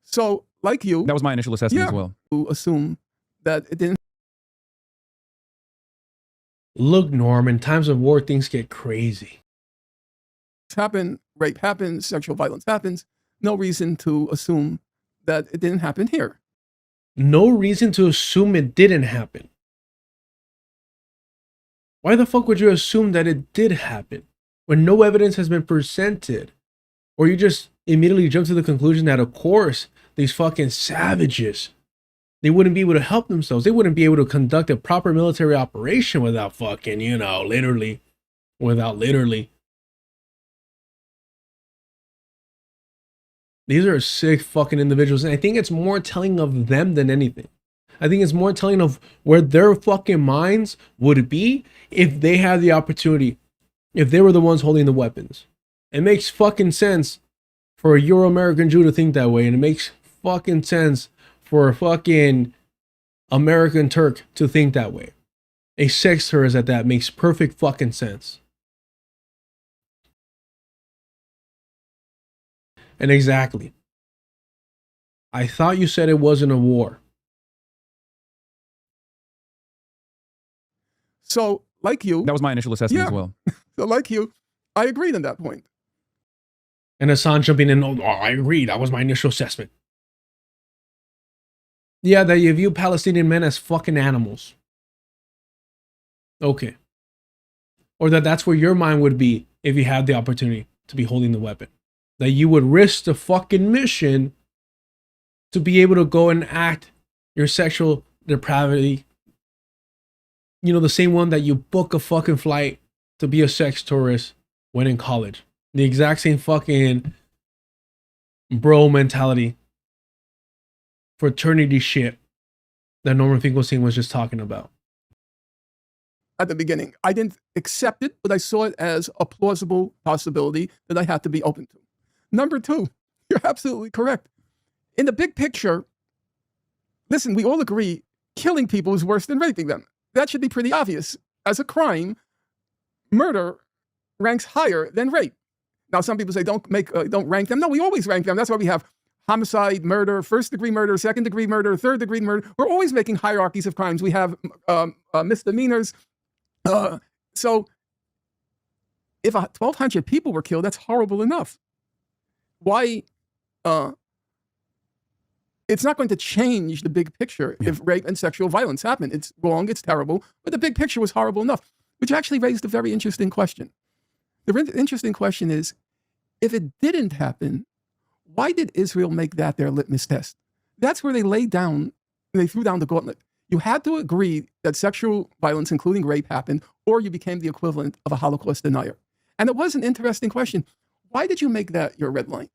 So like you... That was my initial assessment as well. To assume that it didn't... Look, Norm, in times of war, things get crazy. Happen, rape happens, sexual violence happens. No reason to assume that it didn't happen here. No reason to assume it didn't happen. Why the fuck would you assume that it did happen when no evidence has been presented? Or you just immediately jump to the conclusion that, of course, these fucking savages, they wouldn't be able to help themselves. They wouldn't be able to conduct a proper military operation without fucking, you know, literally. These are sick fucking individuals. And I think it's more telling of them than anything. I think it's more telling of where their fucking minds would be if they had the opportunity, if they were the ones holding the weapons. It makes fucking sense for a Euro-American Jew to think that way. And it makes fucking sense for a fucking American Turk to think that way. A sex tourist at that makes perfect fucking sense. And exactly. I thought you said it wasn't a war. So, like you... That was my initial assessment as well. So, like you, I agreed on that point. And Hasan jumping in, oh, I agree. That was my initial assessment. Yeah, that you view Palestinian men as fucking animals. Okay. Or that's where your mind would be if you had the opportunity to be holding the weapon. That you would risk the fucking mission to be able to go and act your sexual depravity. You know, the same one that you book a fucking flight to be a sex tourist when in college. The exact same fucking bro mentality. Fraternity shit that Norman Finkelstein was just talking about? At the beginning, I didn't accept it, but I saw it as a plausible possibility that I had to be open to. Number two, you're absolutely correct. In the big picture, listen, we all agree killing people is worse than raping them. That should be pretty obvious. As a crime, murder ranks higher than rape. Now, some people say don't rank them. No, we always rank them. That's why we have homicide, murder, first-degree murder, second-degree murder, third-degree murder. We're always making hierarchies of crimes. We have misdemeanors. So if 1,200 people were killed, that's horrible enough. Why? It's not going to change the big picture if rape and sexual violence happen. It's wrong, it's terrible, but the big picture was horrible enough, which actually raised a very interesting question. The interesting question is, if it didn't happen, why did Israel make that their litmus test? That's where they laid down, they threw down the gauntlet. You had to agree that sexual violence, including rape, happened, or you became the equivalent of a Holocaust denier. And it was an interesting question. Why did you make that your red line?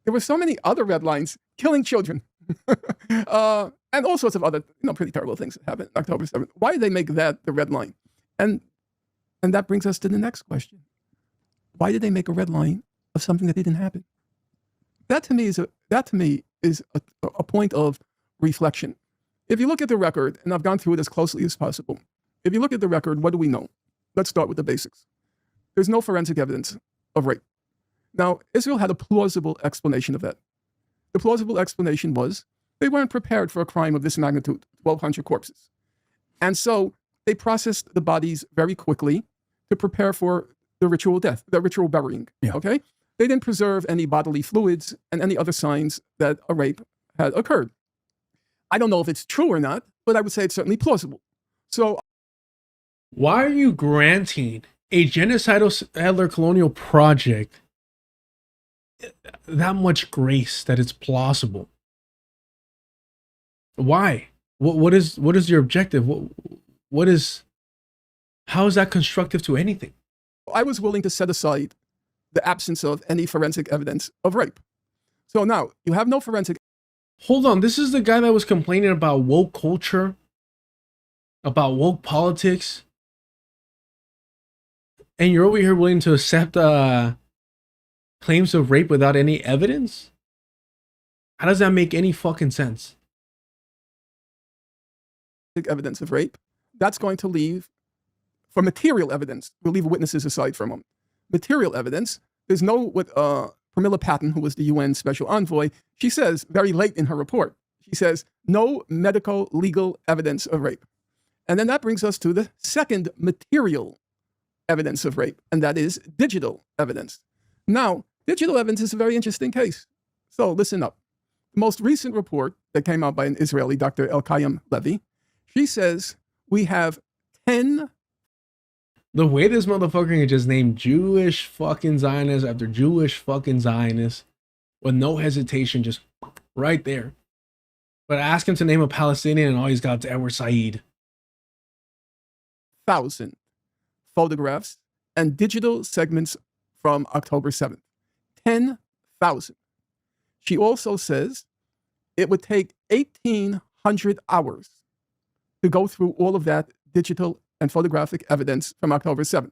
There were so many other red lines, killing children, and all sorts of other, pretty terrible things that happened October 7th. Why did they make that the red line? And that brings us to the next question. Why did they make a red line of something that didn't happen? That to me is a point of reflection. If you look at the record, and I've gone through it as closely as possible, if you look at the record, what do we know? Let's start with the basics. There's no forensic evidence of rape. Now, Israel had a plausible explanation of that. The plausible explanation was they weren't prepared for a crime of this magnitude, 1,200 corpses. And so they processed the bodies very quickly to prepare for the ritual death, the ritual burying, okay? They didn't preserve any bodily fluids and any other signs that a rape had occurred. I don't know if it's true or not, but I would say it's certainly plausible. So why are you granting a genocidal settler colonial project that much grace that it's plausible? Why? What is your objective? How is that constructive to anything? I was willing to set aside the absence of any forensic evidence of rape. So now you have no forensic. Hold on, this is the guy that was complaining about woke culture, about woke politics, and you're over here willing to accept claims of rape without any evidence? How does that make any fucking sense? Evidence of rape, that's going to leave, for material evidence, we'll leave witnesses aside for a moment. Material evidence, there's no, what Pramila Patten, who was the UN Special Envoy, she says very late in her report, she says, no medical legal evidence of rape. And then that brings us to the second material evidence of rape, and that is digital evidence. Now, digital evidence is a very interesting case. So listen up. The most recent report that came out by an Israeli, Dr. Elkayam Levy, she says we have 10. The way this motherfucker can just name Jewish fucking Zionists after Jewish fucking Zionists with no hesitation, just right there. But ask him to name a Palestinian and all he's got is Edward Said. 1,000 photographs and digital segments from October 7th. 10,000. She also says it would take 1,800 hours to go through all of that digital and photographic evidence from October 7th.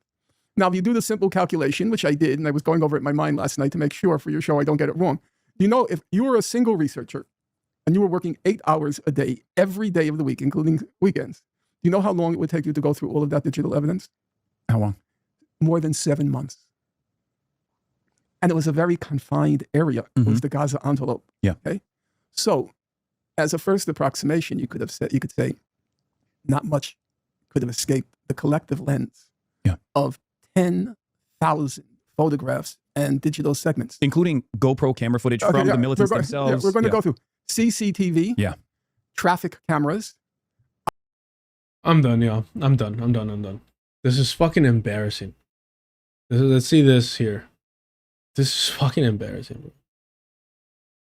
Now, if you do the simple calculation, which I did, and I was going over it in my mind last night to make sure for your show I don't get it wrong. You know, if you were a single researcher and you were working 8 hours a day, every day of the week, including weekends, do you know how long it would take you to go through all of that digital evidence? How long? More than 7 months. And it was a very confined area. It was the Gaza envelope. Yeah. Okay. So, as a first approximation, you could say, not much could have escaped the collective lens of 10,000 photographs and digital segments, including GoPro camera footage from the militants themselves. We're going to go through CCTV, traffic cameras. I'm done, y'all. I'm done. This is fucking embarrassing. Let's see this here. This is fucking embarrassing, bro.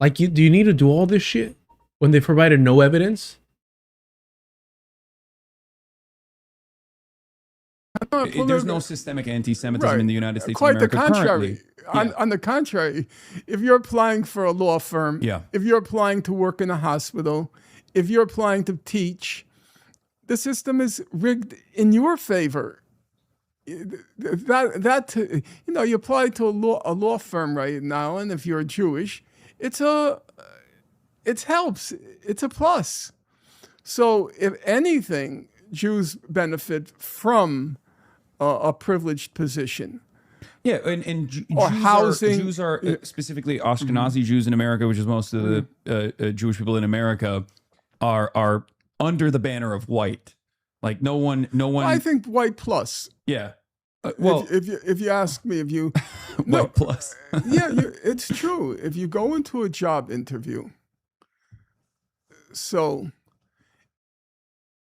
Like, do you need to do all this shit when they provided no evidence? There's no systemic anti-Semitism in the United States Quite of America. the contrary. Currently. On the contrary, if you're applying for a law firm, if you're applying to work in a hospital, if you're applying to teach, the system is rigged in your favor. That you know, you apply to a law firm right now, and if you're Jewish, it helps. It's a plus. So if anything, Jews benefit from a privileged position. Yeah, and or housing. Jews are specifically Ashkenazi Jews in America, which is most of the Jewish people in America, are under the banner of white. Like no one. I think white plus. Yeah. Well, if you ask me, if you white plus. Yeah, it's true. If you go into a job interview, so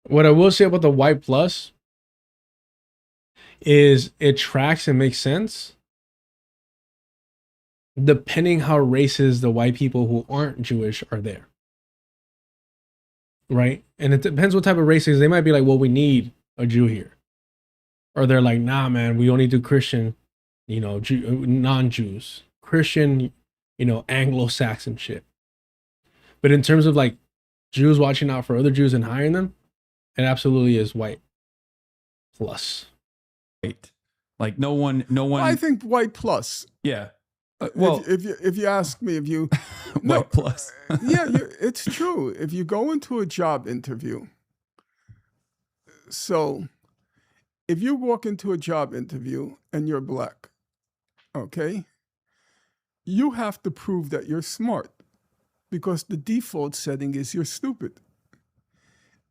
what I will say about the white plus is it tracks and makes sense depending how racist the white people who aren't Jewish are there. Right? And it depends what type of race is. They might be like, well, we need a Jew here. Or they're like, nah, man, we only do Christian, you know, non-Jews. Christian, you know, Anglo-Saxon shit. But in terms of like Jews watching out for other Jews and hiring them, it absolutely is white plus. White. Like no one. I think white plus. Yeah. Well, if you ask me, if you white plus. Yeah, it's true. If you go into a job interview, so if you walk into a job interview and you're black, okay, you have to prove that you're smart because the default setting is you're stupid.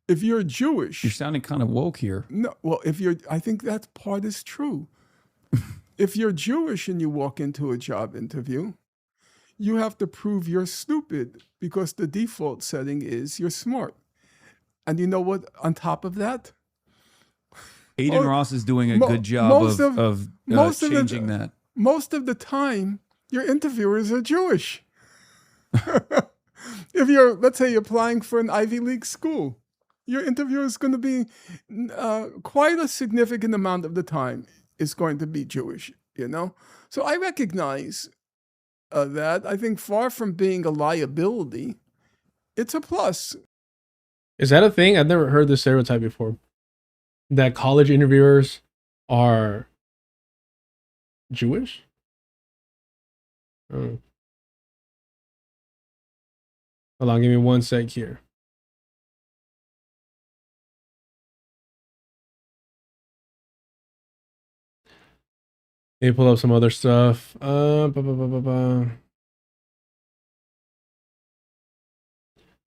If you're Jewish, you're sounding kind of woke here. No, well, I think that part is true. If you're Jewish and you walk into a job interview, you have to prove you're stupid because the default setting is you're smart. And you know what? On top of that, Aiden Ross is doing a good job of changing that. Most of the time, your interviewers are Jewish. If you're, let's say, you're applying for an Ivy League school, your interviewer is going to be quite a significant amount of the time is going to be Jewish, you know? So I recognize that. I think far from being a liability, it's a plus. Is that a thing? I've never heard this stereotype before. That college interviewers are Jewish? Oh. Hold on, give me 1 sec here. Let me pull up some other stuff.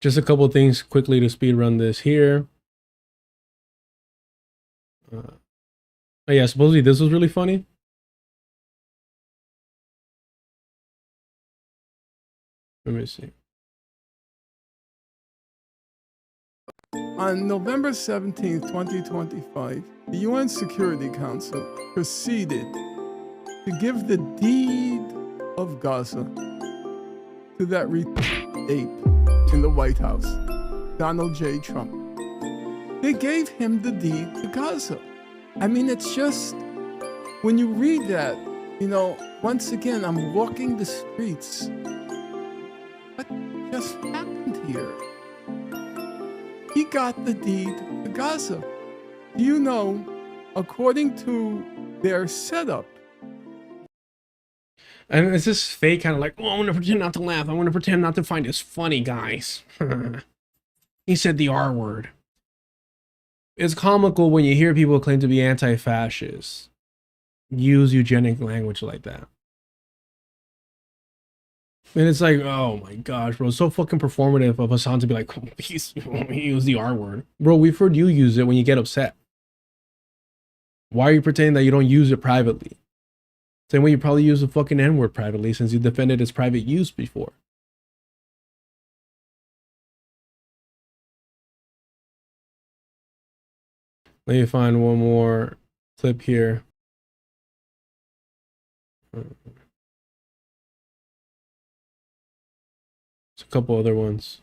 Just a couple things quickly to speed run this here. Oh yeah, supposedly this was really funny. Let me see. On November 17th, 2025, the UN Security Council proceeded to give the deed of Gaza to that ape in the White House, Donald J. Trump. They gave him the deed to Gaza. I mean, it's just, when you read that, you know, once again, I'm walking the streets. What just happened here? He got the deed to Gaza. Do you know, according to their setup, and it's this fake kind of like, oh, I'm gonna pretend not to laugh. I'm gonna pretend not to find this funny, guys. He said the R word. It's comical when you hear people claim to be anti-fascist use eugenic language like that. And it's like, oh my gosh, bro, it's so fucking performative of Hasan to be like, oh, he used the R word. Bro, we've heard you use it when you get upset. Why are you pretending that you don't use it privately? Same way you probably use the fucking N-word privately since you defended its private use before. Let me find one more clip here. There's a couple other ones.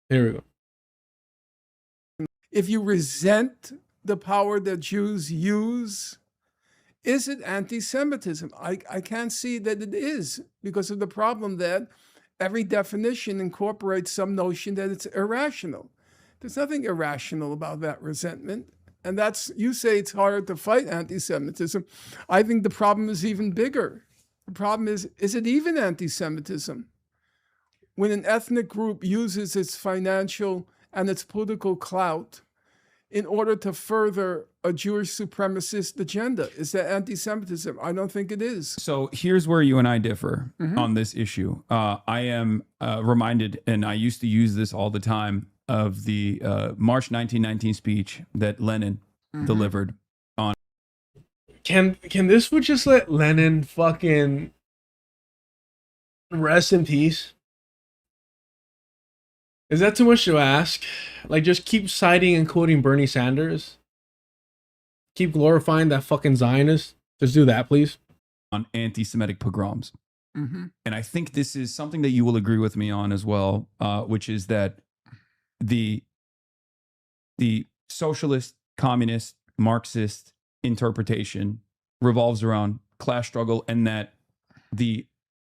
Here we go. If you resent the power that Jews use, is it anti-Semitism? I can't see that it is, because of the problem that every definition incorporates some notion that it's irrational. There's nothing irrational about that resentment. And that's, you say it's hard to fight anti-Semitism. I think the problem is even bigger. The problem is it even anti-Semitism? When an ethnic group uses its financial and its political clout in order to further a Jewish supremacist agenda, is that anti-Semitism? I don't think it is. So here's where you and I differ on this issue. I am reminded, and I used to use this all the time, of the March 1919 speech that Lenin delivered on. Can this would just let Lenin fucking rest in peace? Is that too much to ask? Like, just keep citing and quoting Bernie Sanders? Keep glorifying that fucking Zionist? Just do that, please. On anti-Semitic pogroms. Mm-hmm. And I think this is something that you will agree with me on as well, which is that the socialist, communist, Marxist interpretation revolves around class struggle, and that the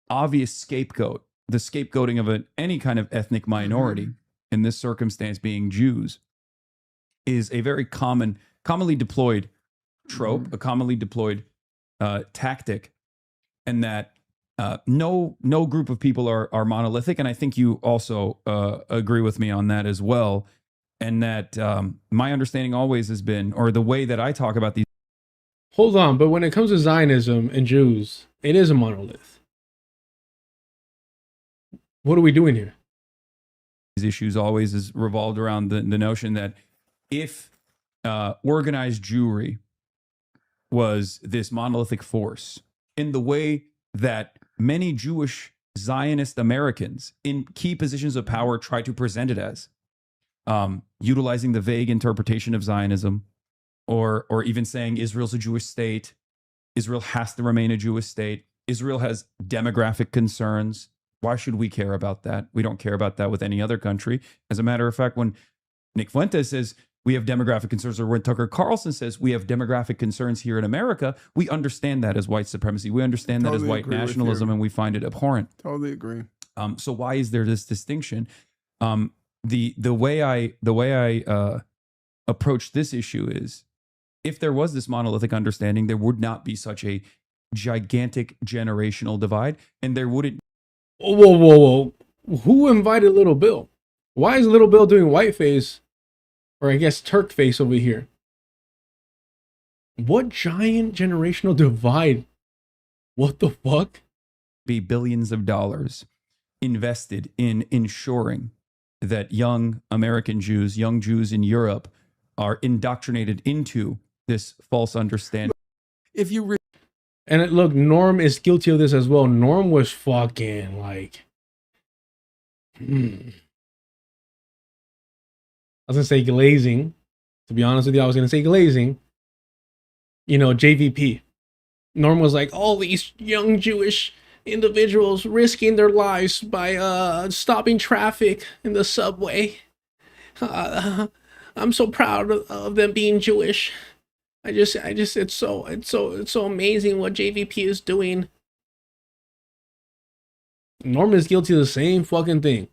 obvious scapegoat, the scapegoating of any kind of ethnic minority, in this circumstance being Jews, is a very commonly deployed trope, a commonly deployed tactic, and that no group of people are monolithic. And I think you also agree with me on that as well. And that my understanding always has been, or the way that I talk about these. Hold on, but when it comes to Zionism and Jews, it is a monolith. What are we doing here? These issues always is revolved around the notion that if organized Jewry was this monolithic force, in the way that many Jewish Zionist Americans in key positions of power try to present it as, utilizing the vague interpretation of Zionism, or even saying Israel's a Jewish state, Israel has to remain a Jewish state, Israel has demographic concerns. Why should we care about that? We don't care about that with any other country. As a matter of fact, when Nick Fuentes says we have demographic concerns, or when Tucker Carlson says we have demographic concerns here in America, we understand that as white supremacy. We understand that as white nationalism, and we find it abhorrent. Totally agree. So why is there this distinction? The way I approach this issue is, if there was this monolithic understanding, there would not be such a gigantic generational divide, and there wouldn't. Whoa. Who invited Little Bill? Why is Little Bill doing whiteface, or I guess Turk face over here? What giant generational divide? What the fuck? Be billions of dollars invested in ensuring that young American Jews, young Jews in Europe, are indoctrinated into this false understanding. If you and look, Norm is guilty of this as well. Norm was fucking like, I was gonna say glazing. To be honest with you, I was gonna say glazing. You know, JVP. Norm was like, all these young Jewish individuals risking their lives by stopping traffic in the subway. I'm so proud of them being Jewish. I just it's so amazing what JVP is doing. Norman is guilty of the same fucking thing.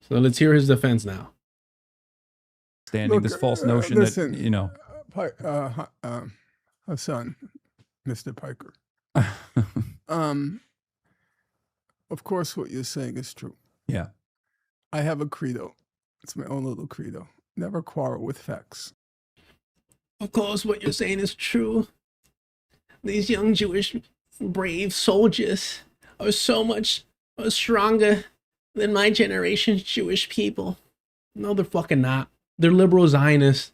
So let's hear his defense now. Standing this false notion listen, that, you know, Hasan, Mr. Piker. Of course, what you're saying is true. Yeah. I have a credo. It's my own little credo. Never quarrel with facts. Of course, what you're saying is true. These young Jewish brave soldiers are so much stronger than my generation's Jewish people. No, they're fucking not. They're liberal Zionists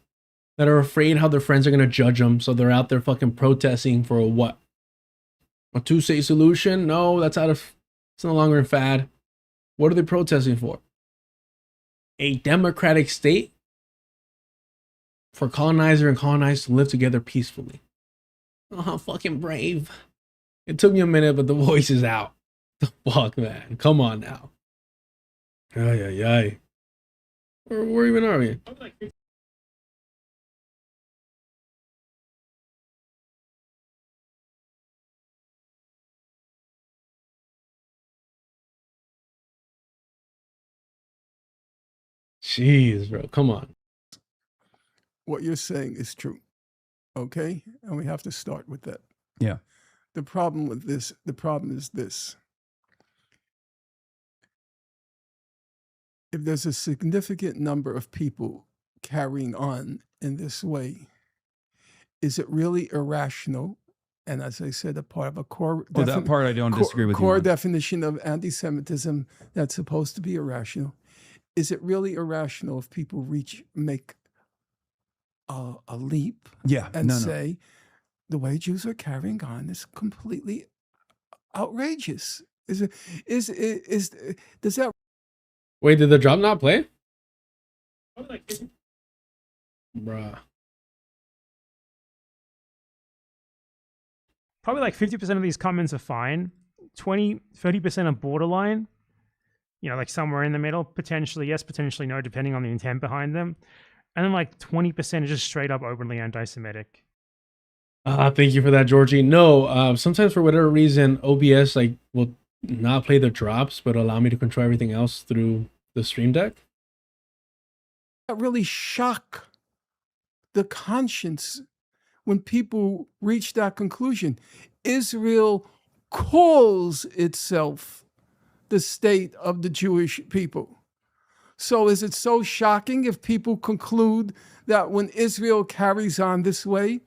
that are afraid how their friends are going to judge them, so they're out there fucking protesting for a what? A two-state solution? No, it's no longer in fad. What are they protesting for? A democratic state? For colonizer and colonized to live together peacefully. Oh, how fucking brave. It took me a minute, but the voice is out. The fuck, man. Come on now. Ay, ay, ay. Where even are we? Jeez, bro. Come on. What you're saying is true. Okay? And we have to start with that. Yeah. The problem is this. If there's a significant number of people carrying on in this way, is it really irrational? And as I said, a part of a core Well, that part I don't disagree with you core on. definition of anti-Semitism that's supposed to be irrational. Is it really irrational if people make a leap Yeah, and no. say the way Jews are carrying on is completely outrageous? Does that Wait, did the drop not play? Bruh. Probably like 50% of these comments are fine. 30% are borderline. You know, like somewhere in the middle. Potentially yes, potentially no, depending on the intent behind them. And then like 20% are just straight up openly anti-Semitic. Thank you for that, Georgie. No, sometimes for whatever reason, OBS like will not play the drops, but allow me to control everything else through the stream deck. really shock the conscience when people reach that conclusion? Israel calls itself the state of the Jewish people. So is it so shocking if people conclude that when Israel carries on this way,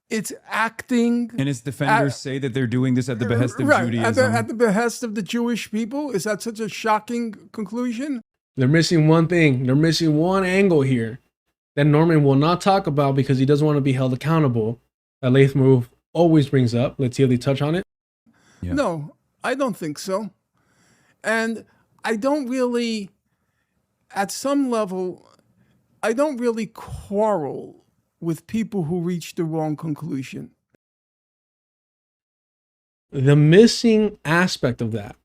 it's acting... And its defenders say that they're doing this at the behest of Judaism. At the behest of the Jewish people? Is that such a shocking conclusion? They're missing one thing. They're missing one angle here that Norman will not talk about because he doesn't want to be held accountable. That Latham always brings up. Let's see if they touch on it. Yeah. No, I don't think so. And I don't really, at some level, I don't really quarrel with people who reach the wrong conclusion. The missing aspect of that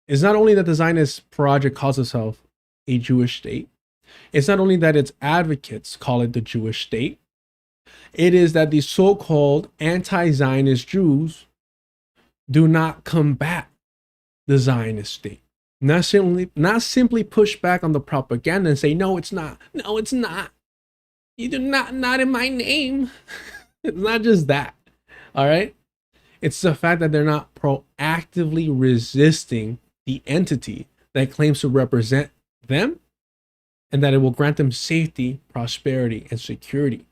is not only that the Zionist project calls itself a Jewish state. It's not only that its advocates call it the Jewish state. It is that the so-called anti-Zionist Jews do not combat the Zionist state. Not simply push back on the propaganda and say, no, it's not. No, it's not. You do not in my name. It's not just that. All right. It's the fact that they're not proactively resisting the entity that claims to represent them and that it will grant them safety, prosperity, and security.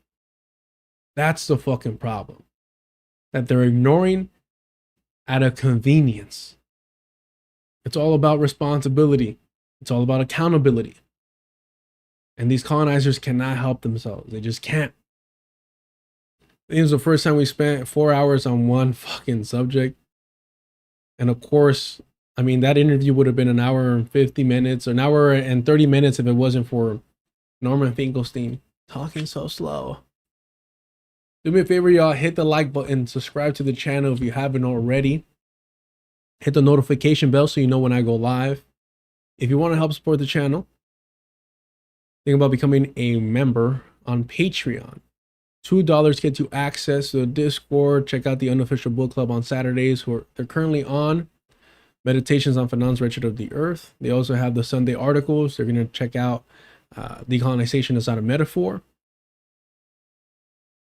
That's the fucking problem. That they're ignoring out of convenience. It's all about responsibility. It's all about accountability. And these colonizers cannot help themselves. They just can't. It was the first time we spent 4 hours on one fucking subject. And of course, I mean, that interview would have been an hour and 50 minutes, or an hour and 30 minutes if it wasn't for Norman Finkelstein talking so slow. Do me a favor, y'all. Hit the like button. Subscribe to the channel if you haven't already. Hit the notification bell so you know when I go live. If you want to help support the channel, think about becoming a member on Patreon. $2 gets you access to the Discord. Check out the unofficial book club on Saturdays. They're currently on Meditations on Fanon's Wretched of the Earth. They also have the Sunday articles. They're going to check out Decolonization is Not a Metaphor.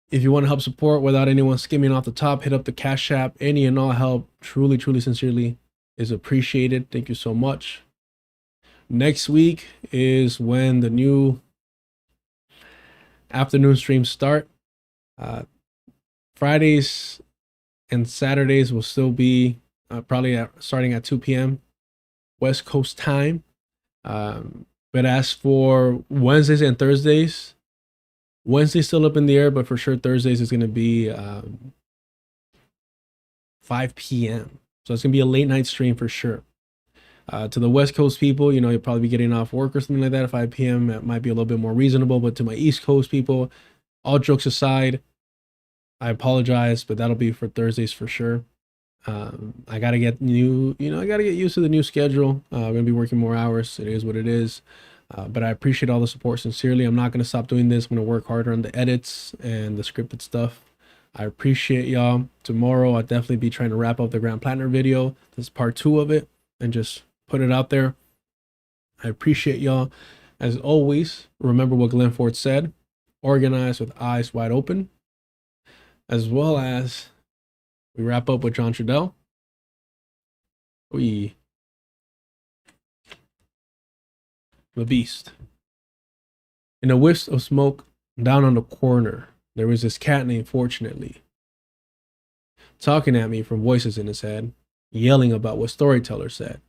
If you want to help support without anyone skimming off the top, hit up the Cash App. Any and all help, truly, truly, sincerely, is appreciated. Thank you so much. Next week is when the new afternoon streams start. Fridays and Saturdays will still be probably starting at 2 p.m. West Coast time. But as for Wednesdays and Thursdays, Wednesday's still up in the air, but for sure Thursdays is going to be 5 p.m. So it's going to be a late night stream for sure. To the West Coast people, you know, you'll probably be getting off work or something like that at 5 p.m. It might be a little bit more reasonable, but to my East Coast people, all jokes aside, I apologize, but that'll be for Thursdays for sure. I gotta get I gotta get used to the new schedule. I'm gonna be working more hours. It is what it is. But I appreciate all the support sincerely. I'm not gonna stop doing this. I'm gonna work harder on the edits and the scripted stuff. I appreciate y'all. Tomorrow I'll definitely be trying to wrap up the Grand Planner video. This is part 2 of it, and just put it out there. I appreciate y'all. As always, remember what Glenn Ford said: organize with eyes wide open. As well as we wrap up with John Trudell. The beast. In a wisp of smoke down on the corner, there was this cat named Fortunately, talking at me from voices in his head, yelling about what storyteller said.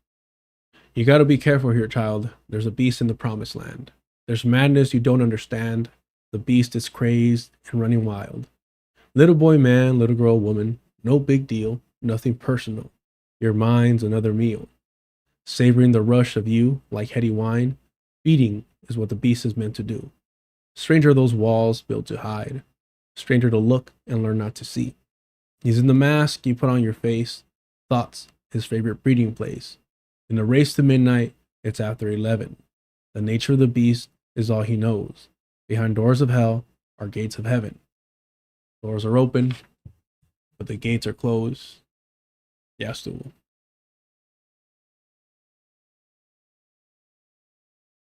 You gotta be careful here, child. There's a beast in the promised land. There's madness you don't understand. The beast is crazed and running wild. Little boy, man, little girl, woman, no big deal, nothing personal. Your mind's another meal. Savoring the rush of you like heady wine, feeding is what the beast is meant to do. Stranger are those walls built to hide. Stranger to look and learn not to see. He's in the mask you put on your face. Thoughts, his favorite breeding place. In the race to midnight, it's after 11. The nature of the beast is all he knows. Behind doors of hell are gates of heaven. Doors are open, but the gates are closed. Ya estuvo.